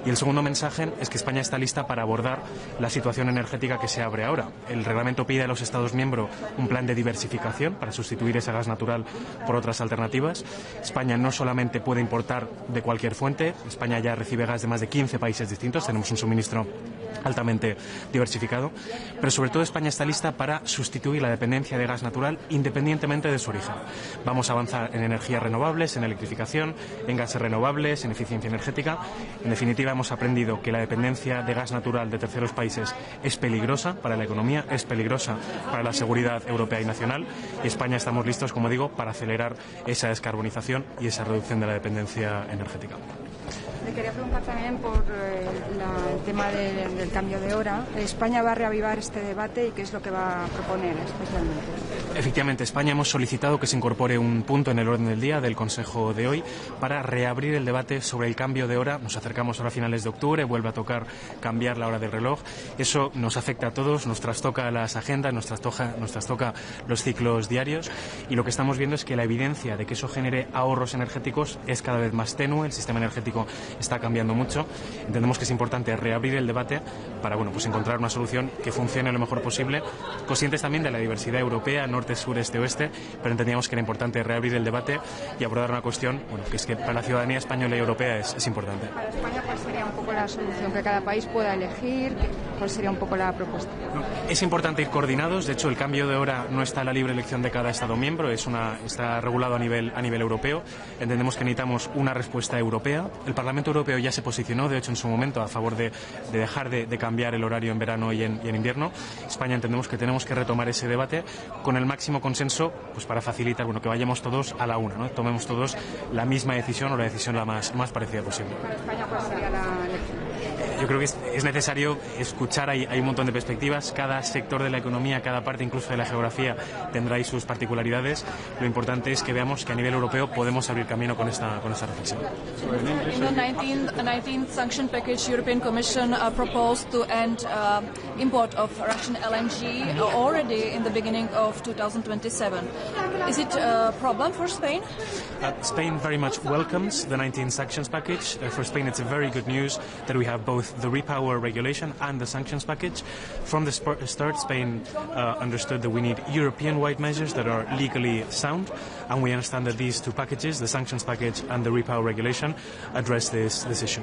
Y el segundo mensaje es que España está lista para abordar la situación energética que se abre ahora. El reglamento pide a los Estados miembros un plan de diversificación para sustituir ese gas natural por otras alternativas. España no solamente puede importar de cualquier fuente, España ya recibe gas de más de 15 países distintos, tenemos un suministro altamente diversificado, pero sobre todo España está lista para sustituir la dependencia de gas natural independientemente de su origen. Vamos a avanzar en energías renovables, en electrificación, en gases renovables, en eficiencia energética. En definitiva, hemos aprendido que la dependencia de gas natural de terceros países es peligrosa para la economía, es peligrosa para la seguridad europea y nacional, y España estamos listos, como digo, para acelerar esa descarbonización y esa reducción de la dependencia energética. Le quería preguntar también por el tema del cambio de hora. ¿España va a reavivar este debate y qué es lo que va a proponer especialmente? Efectivamente, España hemos solicitado que se incorpore un punto en el orden del día del Consejo de hoy para reabrir el debate sobre el cambio de hora. Nos acercamos ahora a finales de octubre, vuelve a tocar cambiar la hora del reloj. Eso nos afecta a todos, nos trastoca las agendas, nos trastoca los ciclos diarios, y lo que estamos viendo es que la evidencia de que eso genere ahorros energéticos es cada vez más tenue. El sistema energético está cambiando mucho. Entendemos que es importante reabrir el debate para encontrar una solución que funcione lo mejor posible, conscientes también de la diversidad europea, norte, sur, este, oeste, pero entendíamos que era importante reabrir el debate y abordar una cuestión que es que para la ciudadanía española y europea es importante. Para España, ¿cuál sería un poco la solución que cada país pueda elegir? ¿Cuál sería un poco la propuesta? Es importante ir coordinados. De hecho, el cambio de hora no está a la libre elección de cada Estado miembro, está regulado a nivel europeo. Entendemos que necesitamos una respuesta europea. El Parlamento Europeo ya se posicionó, de hecho, en su momento a favor de dejar de cambiar el horario en verano y en invierno. España entendemos que tenemos que retomar ese debate con el máximo consenso, para facilitar que vayamos todos a la una, ¿no? Tomemos todos la misma decisión o la decisión la más parecida posible. Para España, ¿cuál sería la elección? Yo creo que es necesario escuchar, hay un montón de perspectivas, cada sector de la economía, cada parte incluso de la geografía tendrá ahí sus particularidades. Lo importante es que veamos que a nivel europeo podemos abrir camino con esta reflexión. In the 19th sanction package, European Commission proposed to end import of Russian LNG already in the beginning of 2027. Is it a problem for Spain? Spain very much welcomes the 19th sanctions package. For Spain, it's a very good news that we have both the repower regulation and the sanctions package. From the start, Spain understood that we need European-wide measures that are legally sound, and we understand that these two packages, the sanctions package and the repower regulation, address this issue.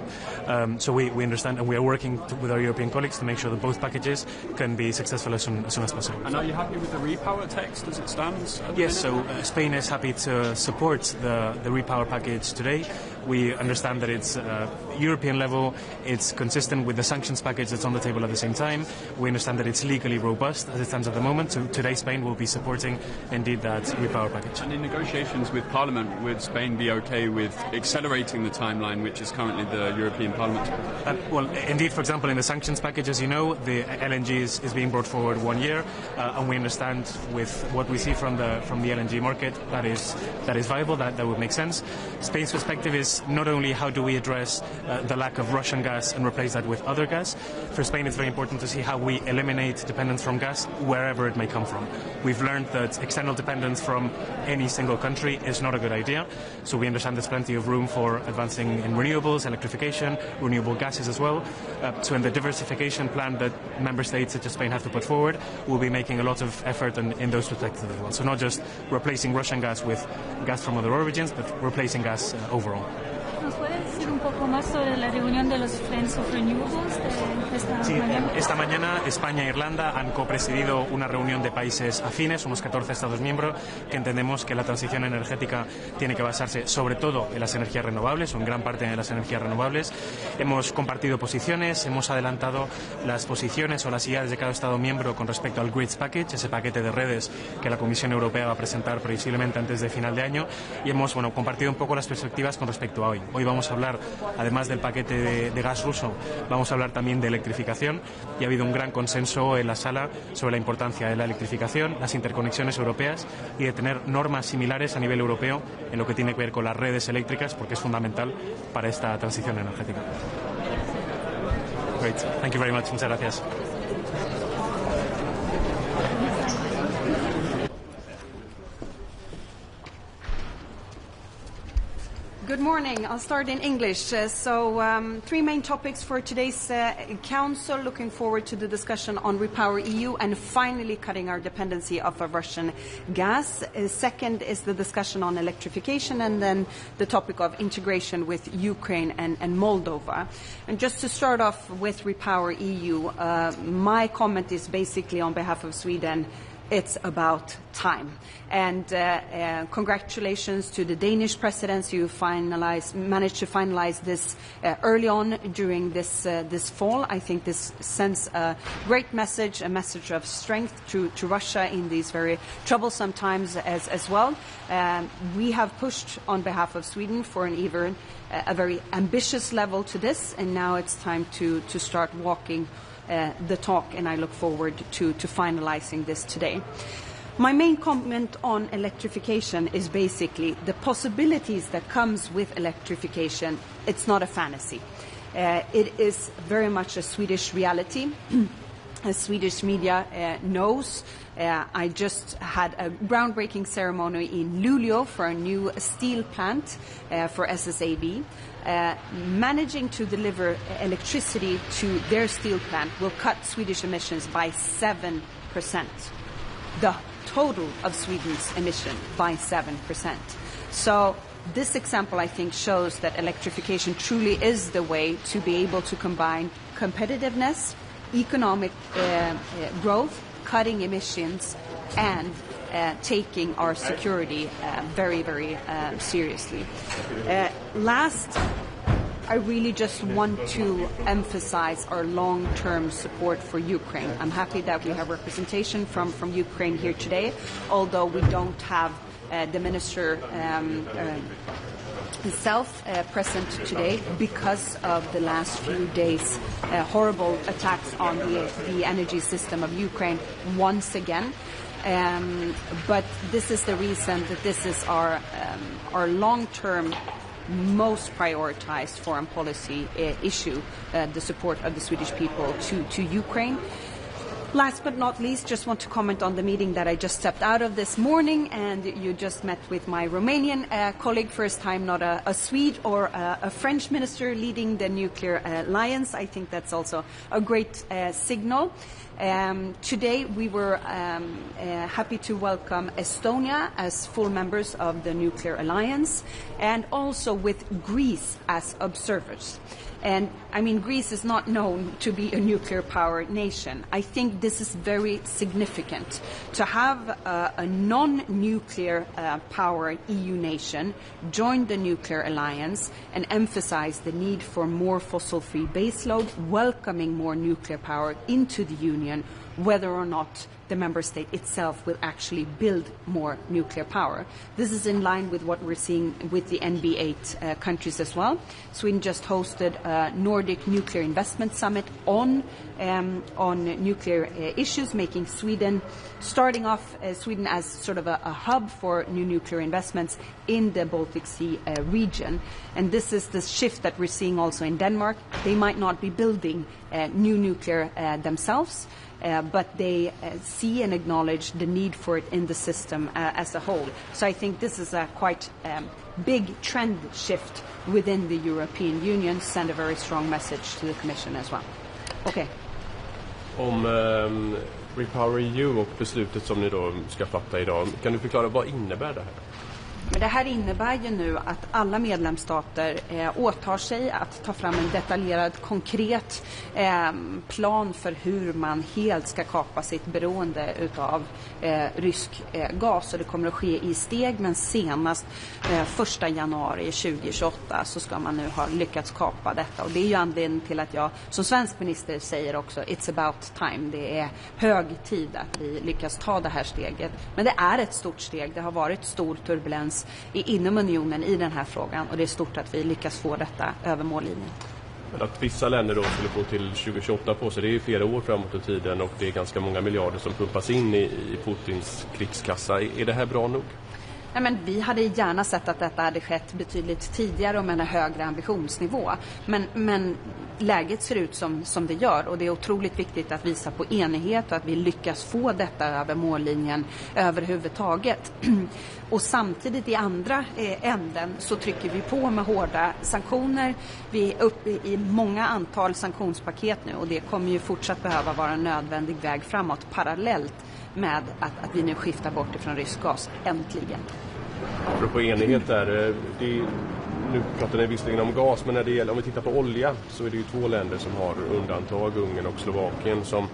So we understand, and we are working with our European colleagues to make sure that both packages can be successful as soon as possible. And are you happy with the repower text as it stands? Yes, so Spain is happy to support the repower package today. We understand that it's European level, it's consistent with the sanctions package that's on the table at the same time. We understand that it's legally robust as it stands at the moment, so today Spain will be supporting indeed that repower package. And in negotiations with Parliament, would Spain be okay with accelerating the timeline which is currently the European Parliament? Well, indeed, for example, in the sanctions package, as you know, the LNG is being brought forward 1 year, and we understand with what we see from the LNG market that is viable, that would make sense. Spain's perspective is not only how do we address the lack of Russian gas and replace that with other gas. For Spain, it's very important to see how we eliminate dependence from gas wherever it may come from. We've learned that external dependence from any single country is not a good idea, so we understand there's plenty of room for advancing in renewables, electrification, renewable gases as well. So in the diversification plan that member states such as Spain have to put forward, we'll be making a lot of effort in those perspectives as well. So not just replacing Russian gas with gas from other origins, but replacing gas overall. ¿Nos puede decir un poco más sobre la reunión de los Friends of Renewables de esta mañana? Esta mañana España e Irlanda han copresidido una reunión de países afines, unos 14 Estados miembros, que entendemos que la transición energética tiene que basarse sobre todo en las energías renovables, o en gran parte en las energías renovables. Hemos compartido posiciones, hemos adelantado las posiciones o las ideas de cada Estado miembro con respecto al Grids Package, ese paquete de redes que la Comisión Europea va a presentar previsiblemente antes de final de año, y hemos compartido un poco las perspectivas con respecto a hoy. Hoy vamos a hablar, además del paquete de gas ruso, vamos a hablar también de electrificación, y ha habido un gran consenso en la sala sobre la importancia de la electrificación, las interconexiones europeas y de tener normas similares a nivel europeo en lo que tiene que ver con las redes eléctricas, porque es fundamental para esta transición energética. Great. Thank you very much. Muchas gracias. Good morning. I'll start in English. Three main topics for today's council. Looking forward to the discussion on Repower EU and finally cutting our dependency of Russian gas. Second is the discussion on electrification, and then the topic of integration with Ukraine and Moldova. And just to start off with Repower EU, my comment is basically on behalf of Sweden. It's about time. And congratulations to the Danish presidency who managed to finalize this early on during this fall. I think this sends a great message, a message of strength to Russia in these very troublesome times as well. We have pushed on behalf of Sweden for a very ambitious level to this, and now it's time to start walking the talk, and I look forward to finalizing this today. My main comment on electrification is basically the possibilities that comes with electrification. It's not a fantasy. It is very much a Swedish reality. As Swedish media knows, I just had a groundbreaking ceremony in Luleå for a new steel plant for SSAB. Managing to deliver electricity to their steel plant will cut Swedish emissions by 7%. The total of Sweden's emission by 7%. So this example, I think, shows that electrification truly is the way to be able to combine competitiveness, economic growth, cutting emissions, and taking our security very, very seriously. Last, I really just want to emphasize our long-term support for Ukraine. I'm happy that we have representation from Ukraine here today, although we don't have the minister himself present today because of the last few days' horrible attacks on the energy system of Ukraine once again. But this is the reason that this is our long-term, most prioritized foreign policy issue, the support of the Swedish people to Ukraine. Last but not least, just want to comment on the meeting that I just stepped out of this morning, and you just met with my Romanian colleague, first time not a Swede or a French minister leading the nuclear alliance. I think that's also a great signal. Today we were happy to welcome Estonia as full members of the nuclear alliance, and also with Greece as observers. And I mean, Greece is not known to be a nuclear power nation. I think this is very significant to have a non-nuclear power EU nation join the nuclear alliance and emphasize the need for more fossil-free baseload, welcoming more nuclear power into the Union, whether or not the member state itself will actually build more nuclear power. This is in line with what we're seeing with the NB8 countries as well. Sweden just hosted a Nordic Nuclear Investment Summit on nuclear issues, making Sweden, starting off Sweden as sort of a hub for new nuclear investments in the Baltic Sea region. And this is the shift that we're seeing also in Denmark. They might not be building new nuclear themselves, but they see and acknowledge the need for it in the system as a whole. So I think this is a quite big trend shift within the European Union, send a very strong message to the Commission as well. Okay. Om Repower EU och beslutet som ni då ska fatta idag, kan du förklara vad innebär det här? Men det här innebär ju nu att alla medlemsstater åtar sig att ta fram en detaljerad, konkret plan för hur man helt ska kapa sitt beroende utav rysk gas. Och det kommer att ske i steg, men senast 1 januari 2028 så ska man nu ha lyckats kapa detta. Och det är ju anledningen till att jag som svensk minister säger också it's about time. Det är hög tid att vi lyckas ta det här steget. Men det är ett stort steg. Det har varit stor turbulens inom unionen i den här frågan, och det är stort att vi lyckas få detta över mållinjen. Men att vissa länder då skulle få till 2028 på sig, det är ju flera år framåt i tiden och det är ganska många miljarder som pumpas in i Putins krigskassa. Är det här bra nog? Nej, men vi hade gärna sett att detta hade skett betydligt tidigare och med en högre ambitionsnivå. Men läget ser ut som det gör, och det är otroligt viktigt att visa på enighet och att vi lyckas få detta över mållinjen överhuvudtaget. Och samtidigt i andra änden så trycker vi på med hårda sanktioner. Vi är uppe i många antal sanktionspaket nu, och det kommer ju fortsatt behöva vara en nödvändig väg framåt parallellt med att vi nu skiftar bort ifrån rysk gas, äntligen. Apropå enighet där, nu pratar ni visserligen om gas, men när det gäller, om vi tittar på olja så är det ju 2 länder som har undantag, Ungern och Slovakien, som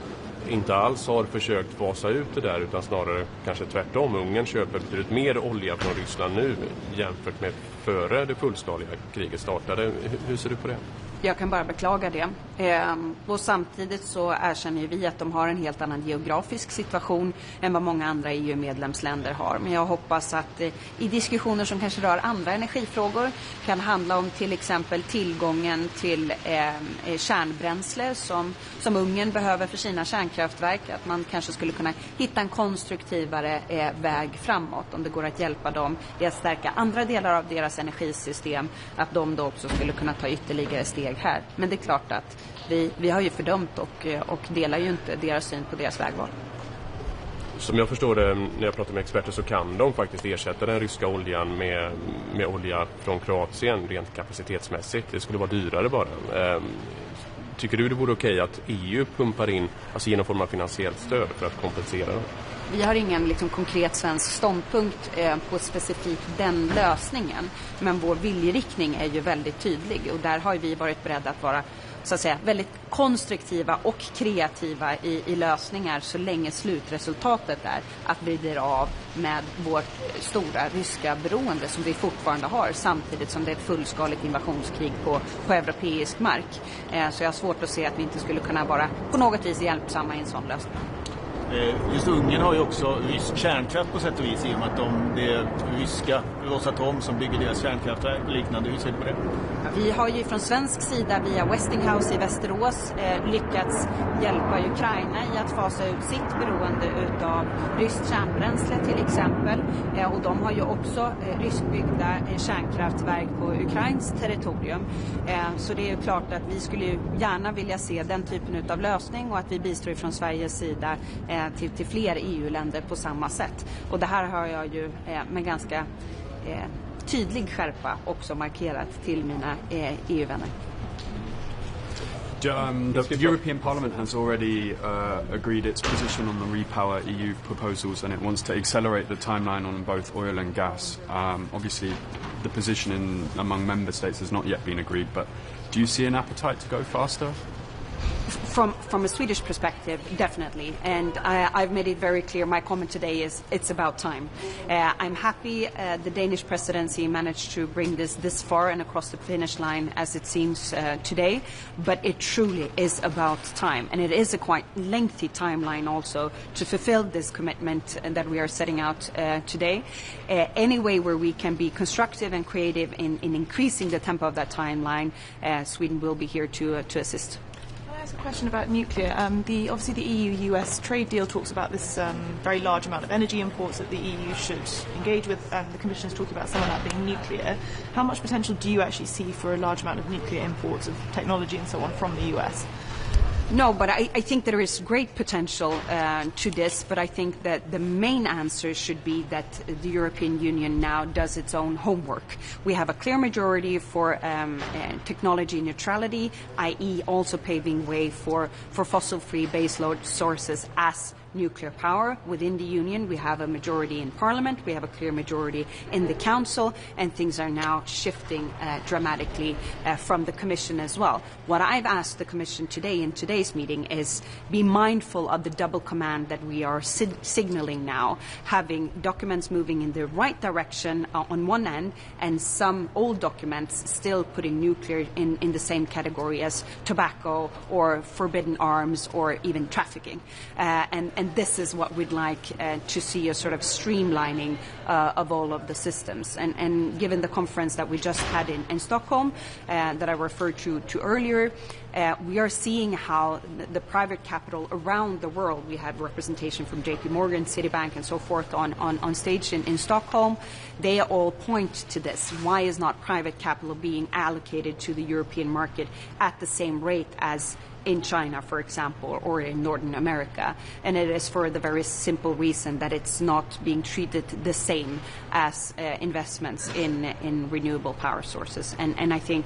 inte alls har försökt fasa ut det där, utan snarare kanske tvärtom. Ungern köper betydligt mer olja från Ryssland nu jämfört med före det fullskaliga kriget startade. Hur ser du på det? Jag kan bara beklaga det. Och samtidigt så erkänner vi att de har en helt annan geografisk situation än vad många andra EU-medlemsländer har. Men jag hoppas att i diskussioner som kanske rör andra energifrågor, kan handla om till exempel tillgången till kärnbränsle som Ungern behöver för sina kärnkraftverk, att man kanske skulle kunna hitta en konstruktivare väg framåt om det går att hjälpa dem i att stärka andra delar av deras energisystem, att de då också skulle kunna ta ytterligare steg här. Men det är klart att vi har ju fördömt och delar ju inte deras syn på deras vägval. Som jag förstår det, när jag pratar med experter, så kan de faktiskt ersätta den ryska oljan med olja från Kroatien rent kapacitetsmässigt. Det skulle vara dyrare bara. Tycker du det vore okej att EU pumpar in, alltså genom form av finansiellt stöd för att kompensera dem? Vi har ingen konkret svensk ståndpunkt på specifikt den lösningen. Men vår viljeriktning är ju väldigt tydlig, och där har vi varit beredda att vara, så att säga, väldigt konstruktiva och kreativa i lösningar så länge slutresultatet är att vi blir av med vårt stora ryska beroende som vi fortfarande har, samtidigt som det är ett fullskaligt invasionskrig på europeisk mark. Så jag har svårt att se att vi inte skulle kunna vara på något vis hjälpsamma i en sån lösning. Just Ungern har ju också rysk kärnkraft på sätt och vis, i och med att det är ryska Rosatom som bygger deras kärnkraftverk och liknande. Hur ser du på det? Vi har ju från svensk sida via Westinghouse i Västerås lyckats hjälpa Ukraina i att fasa ut sitt beroende utav ryskt kärnbränsle till exempel. Och de har ju också ryskbyggda kärnkraftverk på Ukrains territorium. Så det är ju klart att vi skulle ju gärna vilja se den typen utav lösning, och att vi bistår från Sveriges sida till fler EU-länder på samma sätt. Och det här har jag ju med ganska tydlig skärpa också markerat till mina EU-vänner. The European Parliament has already agreed its position on the Repower EU proposals, and it wants to accelerate the timeline on both oil and gas. Obviously, the position among member states has not yet been agreed, but do you see an appetite to go faster? From a Swedish perspective, definitely. And I've made it very clear, my comment today is it's about time. I'm happy the Danish presidency managed to bring this far and across the finish line as it seems today. But it truly is about time. And it is a quite lengthy timeline also to fulfill this commitment that we are setting out today. Any way where we can be constructive and creative in increasing the tempo of that timeline, Sweden will be here to assist. A question about nuclear. Obviously the EU-US trade deal talks about this very large amount of energy imports that the EU should engage with, and the Commission is talking about some of that being nuclear. How much potential do you actually see for a large amount of nuclear imports of technology and so on from the US? No, but I think there is great potential to this, but I think that the main answer should be that the European Union now does its own homework. We have a clear majority for technology neutrality, i.e. also paving way for fossil-free baseload sources as nuclear power within the Union. We have a majority in Parliament, we have a clear majority in the Council, and things are now shifting dramatically from the Commission as well. What I've asked the Commission today in today's meeting is be mindful of the double command that we are signaling now, having documents moving in the right direction on one end, and some old documents still putting nuclear in the same category as tobacco or forbidden arms or even trafficking. And and this is what we'd like to see, a sort of streamlining of all of the systems. And given the conference that we just had in Stockholm that I referred to earlier, we are seeing how the private capital around the world, we had representation from JP Morgan, Citibank and so forth on stage in Stockholm, they all point to this. Why is not private capital being allocated to the European market at the same rate as in China, for example, or in Northern America? And it is for the very simple reason that it's not being treated the same as investments in renewable power sources. And I think,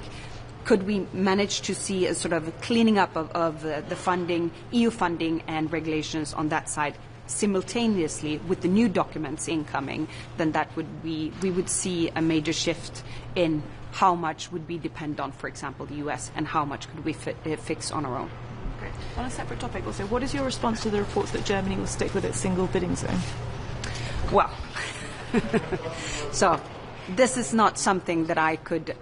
could we manage to see a sort of cleaning up of the funding, EU funding and regulations on that side simultaneously with the new documents incoming, then that would be, we would see a major shift in how much would we depend on, for example, the US, and how much could we fix on our own. Okay. On a separate topic also, what is your response to the reports that Germany will stick with its single bidding zone? Well, so this is not something that I could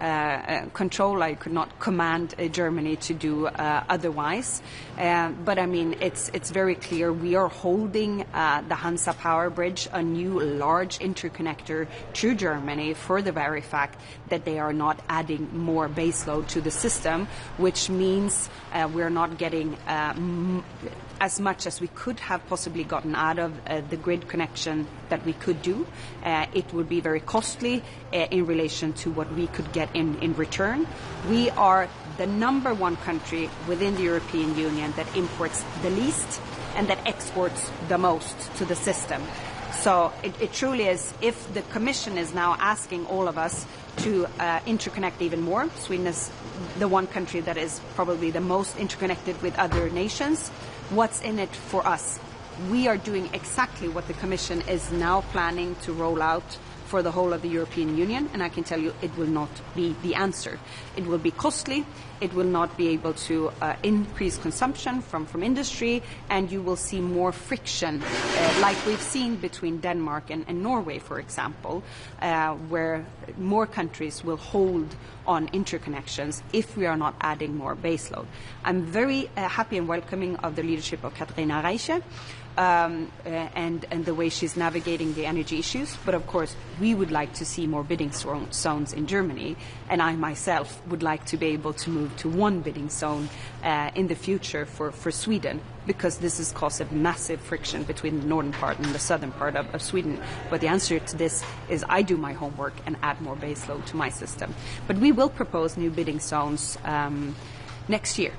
control. I could not command Germany to do otherwise. But I mean, it's very clear we are holding the Hansa Power Bridge, a new large interconnector to Germany, for the very fact that they are not adding more baseload to the system, which means we're not getting as much as we could have possibly gotten out of the grid connection that we could do. It would be very costly in relation to what we could get in return. We are the number one country within the European Union that imports the least and that exports the most to the system. So it truly is, if the Commission is now asking all of us to interconnect even more, Sweden is the one country that is probably the most interconnected with other nations, what's in it for us? We are doing exactly what the Commission is now planning to roll out for the whole of the European Union, and I can tell you it will not be the answer. It will be costly, it will not be able to increase consumption from industry, and you will see more friction, like we've seen between Denmark and Norway, for example, where more countries will hold on interconnections if we are not adding more baseload. I'm very happy and welcoming of the leadership of Katharina Reiche, and the way she's navigating the energy issues. But of course, we would like to see more bidding zones in Germany, and I myself would like to be able to move to one bidding zone in the future for Sweden, because this has caused a massive friction between the northern part and the southern part of Sweden. But the answer to this is I do my homework and add more baseload to my system. But we will propose new bidding zones next year.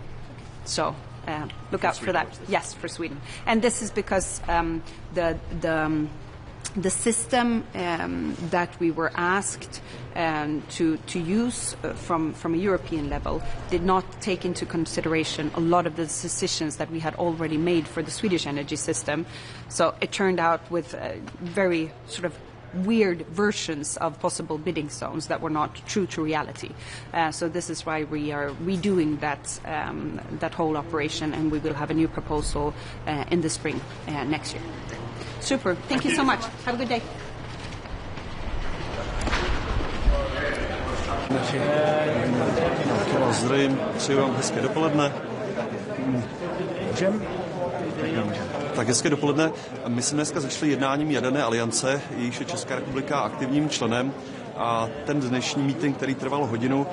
So look out for that. Yes, for Sweden. And this is because the system that we were asked to use from a European level did not take into consideration a lot of the decisions that we had already made for the Swedish energy system. So it turned out with very sort of weird versions of possible bidding zones that were not true to reality. So this is why we are redoing that whole operation, and we will have a new proposal in the spring next year. Super. Thank you so much. Have a good day. Zdravím, přeji vám hezké dopoledne. Tak hezké dopoledne. My jsme dneska začali jednáním Jaderné aliance, jejíž je Česká republika aktivním členem. A ten dnešní meeting, který trval hodinu,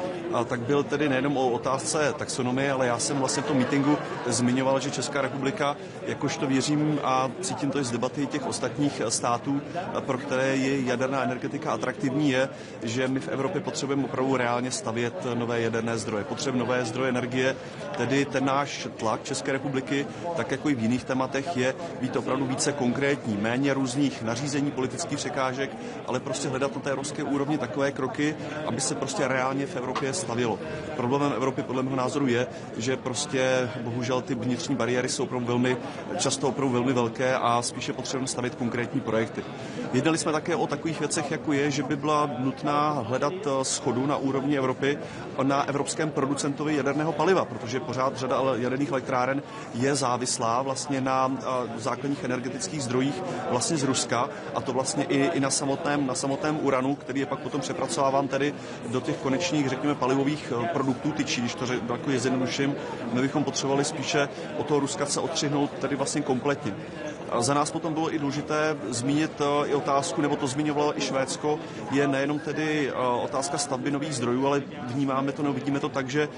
tak byl tedy nejenom o otázce taxonomie, ale já jsem vlastně v tom meetingu zmiňoval, že Česká republika, jakožto věřím a cítím to i z debaty těch ostatních států, pro které je jaderná energetika atraktivní, je, že my v Evropě potřebujeme opravdu reálně stavět nové jaderné zdroje. Potřebujeme nové zdroje energie, tedy ten náš tlak České republiky, tak jako i v jiných tématech, je být opravdu více konkrétní, méně různých nařízení, politických překážek, ale prostě hledat na té evropské úrovni takové kroky, aby se prostě reálně v Evropě stavělo. Problémem Evropy podle mého názoru je, že prostě bohužel ty vnitřní bariéry jsou často opravdu velmi velké a spíše potřebujeme stavět konkrétní projekty. Jednali jsme také o takových věcech, jako je, že by byla nutná hledat shodu na úrovni Evropy na evropském producentovi jaderného paliva, protože pořád řada jaderných elektráren je závislá vlastně na základních energetických zdrojích vlastně z Ruska, a to vlastně i na samotném uranu, který je pak potom přepracováván tedy do těch konečných, řekněme, palivových produktů tyčí, když to jako zjednoduším. My bychom potřebovali spíše od toho Ruska se odstřihnout tedy vlastně kompletně. Za nás potom bylo i důležité zmínit i otázku, nebo to zmiňovalo i Švédsko, je nejenom tedy otázka stavby nových zdrojů, ale vnímáme to, nebo vidíme to tak, že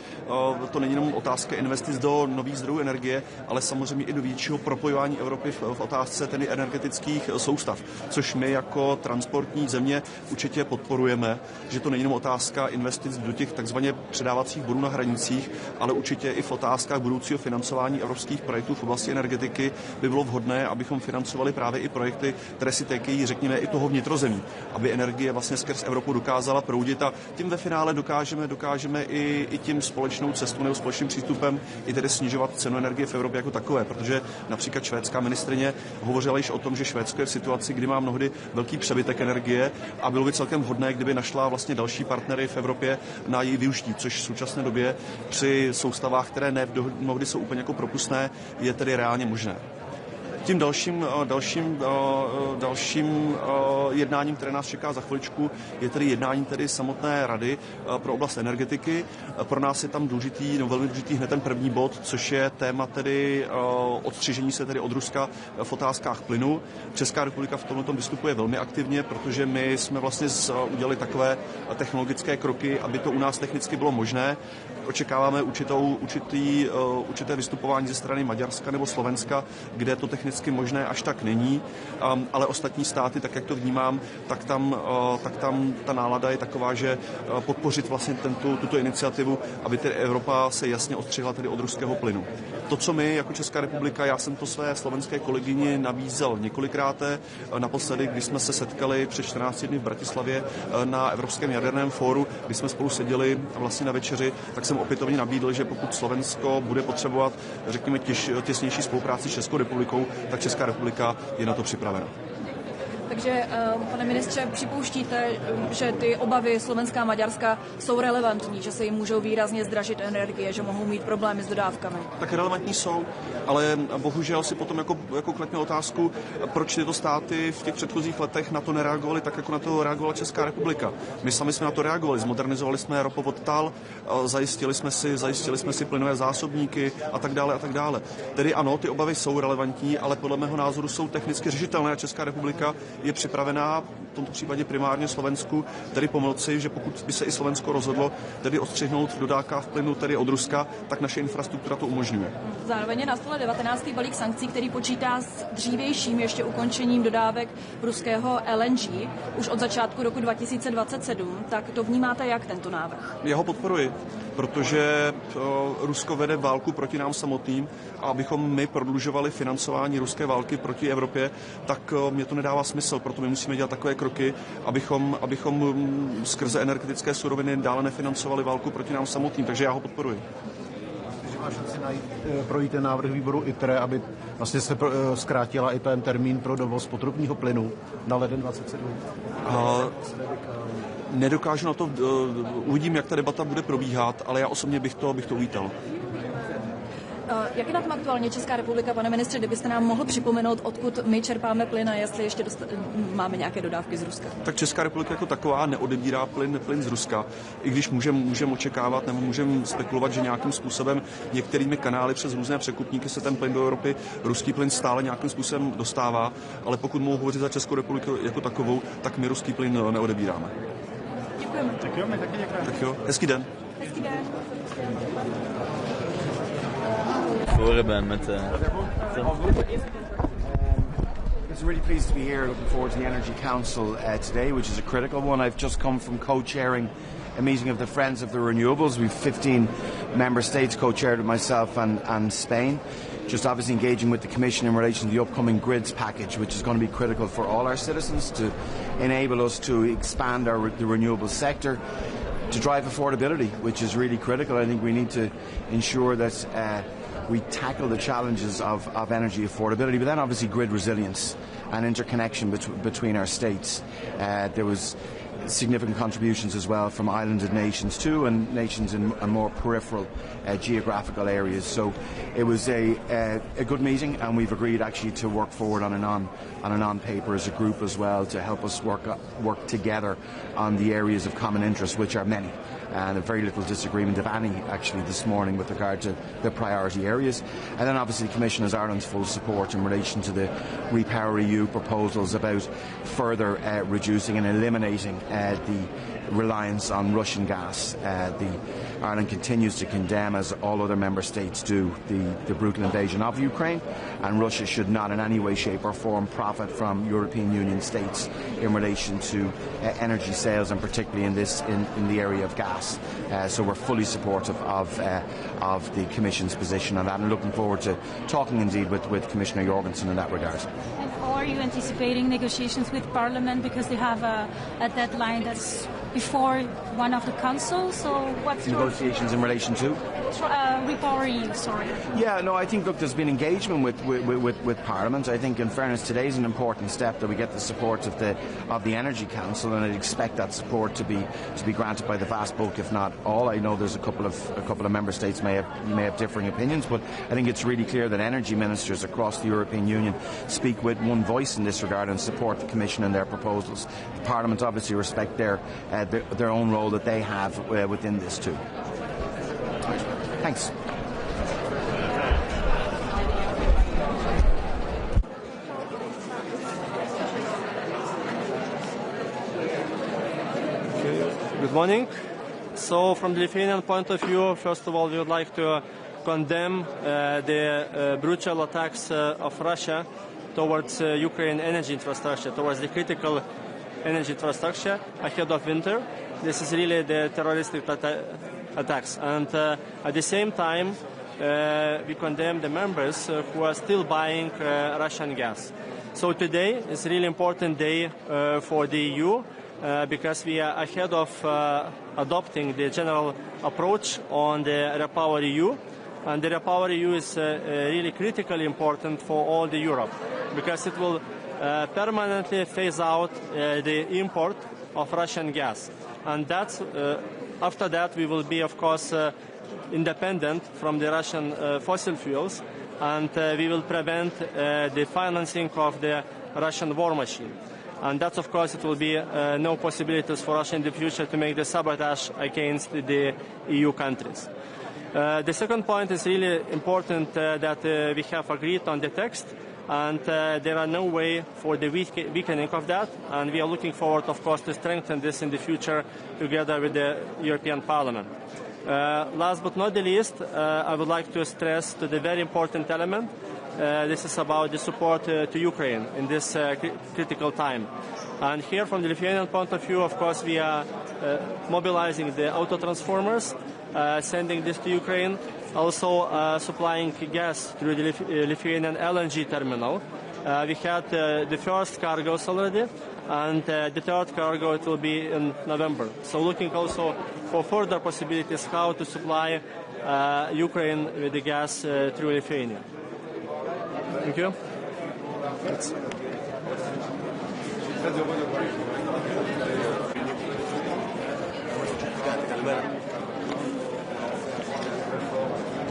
to není jenom otázka investic do nových zdrojů energie, ale samozřejmě i do většího propojování Evropy v otázce tedy energetických soustav, což my jako transportní země určitě podporujeme, že to není jenom otázka investic do těch takzvaně předávacích bodů na hranicích, ale určitě i v otázkách budoucího financování evropských projektů v oblasti energetiky by bylo vhodné, abychom financovali právě i projekty, které si týkají, řekněme, i toho vnitrozemí, aby energie vlastně skrz Evropu dokázala proudit a tím ve finále dokážeme i tím společnou cestou nebo společným přístupem i tedy snižovat cenu energie v Evropě jako takové, protože například švédská ministryně hovořila již o tom, že Švédsko je v situaci, kdy má mnohdy velký přebytek energie a bylo by celkem vhodné, kdyby našla vlastně další partnery v Evropě na její využití, což v současné době při soustavách, které ne mnohdy jsou úplně jako propustné, je tedy reálně možné. Tím dalším jednáním, které nás čeká za chviličku, je tedy jednání tedy samotné Rady pro oblast energetiky. Pro nás je tam důležitý, no velmi důležitý hned ten první bod, což je téma tedy odstřižení se tedy od Ruska v otázkách plynu. Česká republika v tomto vystupuje velmi aktivně, protože my jsme vlastně udělali takové technologické kroky, aby to u nás technicky bylo možné. Očekáváme určité vystupování ze strany Maďarska nebo Slovenska, kde to technicky možné až tak není, ale ostatní státy, tak jak to vnímám, tak tam ta nálada je taková, že podpořit vlastně tuto iniciativu, aby tedy Evropa se jasně odstřihla tedy od ruského plynu. To, co my jako Česká republika, já jsem to své slovenské kolegyni nabízel několikrát, naposledy, když jsme se setkali před 14 dny v Bratislavě na Evropském jaderném fóru, kdy jsme spolu seděli vlastně na večeři, tak jsem opětovně nabídl, že pokud Slovensko bude potřebovat, řekněme, těsnější spolupráci s Českou republikou, tak Česká republika je na to připravena. Takže, pane ministře, připouštíte, že ty obavy Slovenska a Maďarska jsou relevantní, že se jim můžou výrazně zdražit energie, že mohou mít problémy s dodávkami? Tak relevantní jsou, ale bohužel si potom jako kladně otázku, proč tyto státy v těch předchozích letech na to nereagovaly tak, jako na to reagovala Česká republika. My sami jsme na to reagovali, zmodernizovali jsme ropovod TAL, zajistili jsme si plynové zásobníky a tak dále a tak dále. Tedy ano, ty obavy jsou relevantní, ale podle mého názoru jsou technicky řešitelné a Česká republika je připravená v tomto případě primárně Slovensku tedy pomoci, že pokud by se i Slovensko rozhodlo tedy odstřihnout v dodávkách plynu tedy od Ruska, tak naše infrastruktura to umožňuje. Zároveň je na stole 19. balík sankcí, který počítá s dřívějším ještě ukončením dodávek ruského LNG už od začátku roku 2027. Tak to vnímáte jak tento návrh? Já ho podporuji, protože Rusko vede válku proti nám samotným a abychom my prodlužovali financování ruské války proti Evropě, tak mě to nedává smysl, proto my musíme dělat takové kroky, abychom skrze energetické suroviny dále nefinancovali válku proti nám samotným, takže já ho podporuji. Takže má šanci projít ten návrh výboru ITRE, aby vlastně se zkrátila i ten termín pro dovoz potrubního plynu na leden 27? Nedokážu na to, uvidím, jak ta debata bude probíhat, ale já osobně bych to uvítal. Jak je na tom aktuálně Česká republika, pane ministře, kdybyste nám mohl připomenout, odkud my čerpáme plyn a jestli ještě máme nějaké dodávky z Ruska? Tak Česká republika jako taková neodebírá plyn z Ruska, i když můžeme očekávat nebo můžeme spekulovat, že nějakým způsobem některými kanály přes různé překupníky se ten plyn do Evropy, ruský plyn stále nějakým způsobem dostává, ale pokud mohu hovořit za Českou republiku jako takovou, tak my ruský plyn neodebíráme. Děkujeme. Tak jo, my taky děkujeme. Tak jo, hezký den. Hezký den. It's really pleased to be here, looking forward to the Energy Council today, which is a critical one. I've just come from co-chairing a meeting of the Friends of the Renewables. We've 15 member states co-chaired with myself and Spain. Just obviously engaging with the Commission in relation to the upcoming grids package, which is going to be critical for all our citizens to enable us to expand the renewables sector, to drive affordability, which is really critical. I think we need to ensure that we tackle the challenges of energy affordability, but then obviously grid resilience and interconnection between our states. There was significant contributions as well from islanded nations too, and nations in more peripheral geographical areas. So it was a good meeting, and we've agreed actually to work forward on a non-paper as a group as well to help us work together on the areas of common interest, which are many. and very little disagreement, if any, actually, this morning with regard to the priority areas. And then obviously the Commission has Ireland's full support in relation to the Repower EU proposals about further reducing and eliminating the reliance on Russian gas. Ireland continues to condemn, as all other member states do, the brutal invasion of Ukraine, and Russia should not in any way, shape or form profit from European Union states in relation to energy sales, and particularly in the area of gas. So we're fully supportive of the Commission's position on that, and looking forward to talking indeed with Commissioner Jorgensen in that regard. And are you anticipating negotiations with Parliament, because they have a deadline that's before one of the councils? So what's negotiations in relation to? Repower EU, sorry. Yeah, no, I think, look, there's been engagement with Parliament. I think, in fairness, today is an important step that we get the support of the Energy Council, and I'd expect that support to be granted by the vast bulk, if not all. I know there's a couple of member states may have differing opinions, but I think it's really clear that energy ministers across the European Union speak with one voice in this regard and support the Commission and their proposals. Parliament obviously respect their own role that they have within this too. Thanks. Good morning. So from the Lithuanian point of view, first of all, we would like to condemn the brutal attacks of Russia towards Ukraine energy infrastructure, towards the critical energy infrastructure ahead of winter. This is really the terroristic attacks. And at the same time, we condemn the members who are still buying Russian gas. So today is a really important day for the EU because we are ahead of adopting the general approach on the Repower EU. And the Repower EU is really critically important for all the Europe because it will permanently phase out the import of Russian gas. And that's, after that we will be, of course, independent from the Russian fossil fuels, and we will prevent the financing of the Russian war machine. And that, of course, it will be no possibilities for Russia in the future to make the sabotage against the EU countries. The second point is really important that we have agreed on the text, and there are no way for the weakening of that, and we are looking forward, of course, to strengthen this in the future together with the European Parliament. Last but not the least, I would like to stress to the very important element. This is about the support to Ukraine in this critical time. And here, from the Lithuanian point of view, of course, we are mobilizing the auto-transformers, sending this to Ukraine, also supplying gas through the Lithuanian LNG terminal. We had the first cargoes already, and the third cargo it will be in November. So looking also for further possibilities how to supply Ukraine with the gas through Lithuania. Thank you.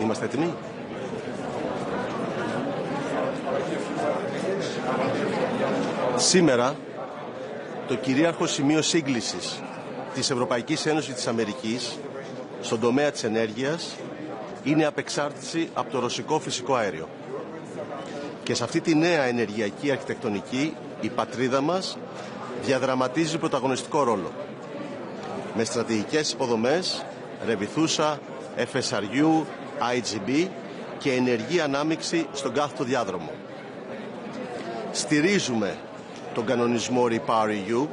Είμαστε έτοιμοι. Σήμερα το κυρίαρχο σημείο σύγκλησης της Ευρωπαϊκής Ένωσης και της Αμερικής στον τομέα της ενέργειας είναι η απεξάρτηση από το ρωσικό φυσικό αέριο. Και σε αυτή τη νέα ενεργειακή αρχιτεκτονική η πατρίδα μας διαδραματίζει πρωταγωνιστικό ρόλο. Με στρατηγικές υποδομές, ρεβιθούσα, FSRU, IGB και ενεργή ανάμειξη στον κάθετο διάδρομο. Στηρίζουμε τον κανονισμό Repower EU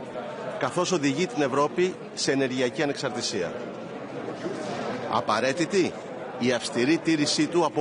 καθώς οδηγεί την Ευρώπη σε ενεργειακή ανεξαρτησία. Απαραίτητη η αυστηρή τήρησή του από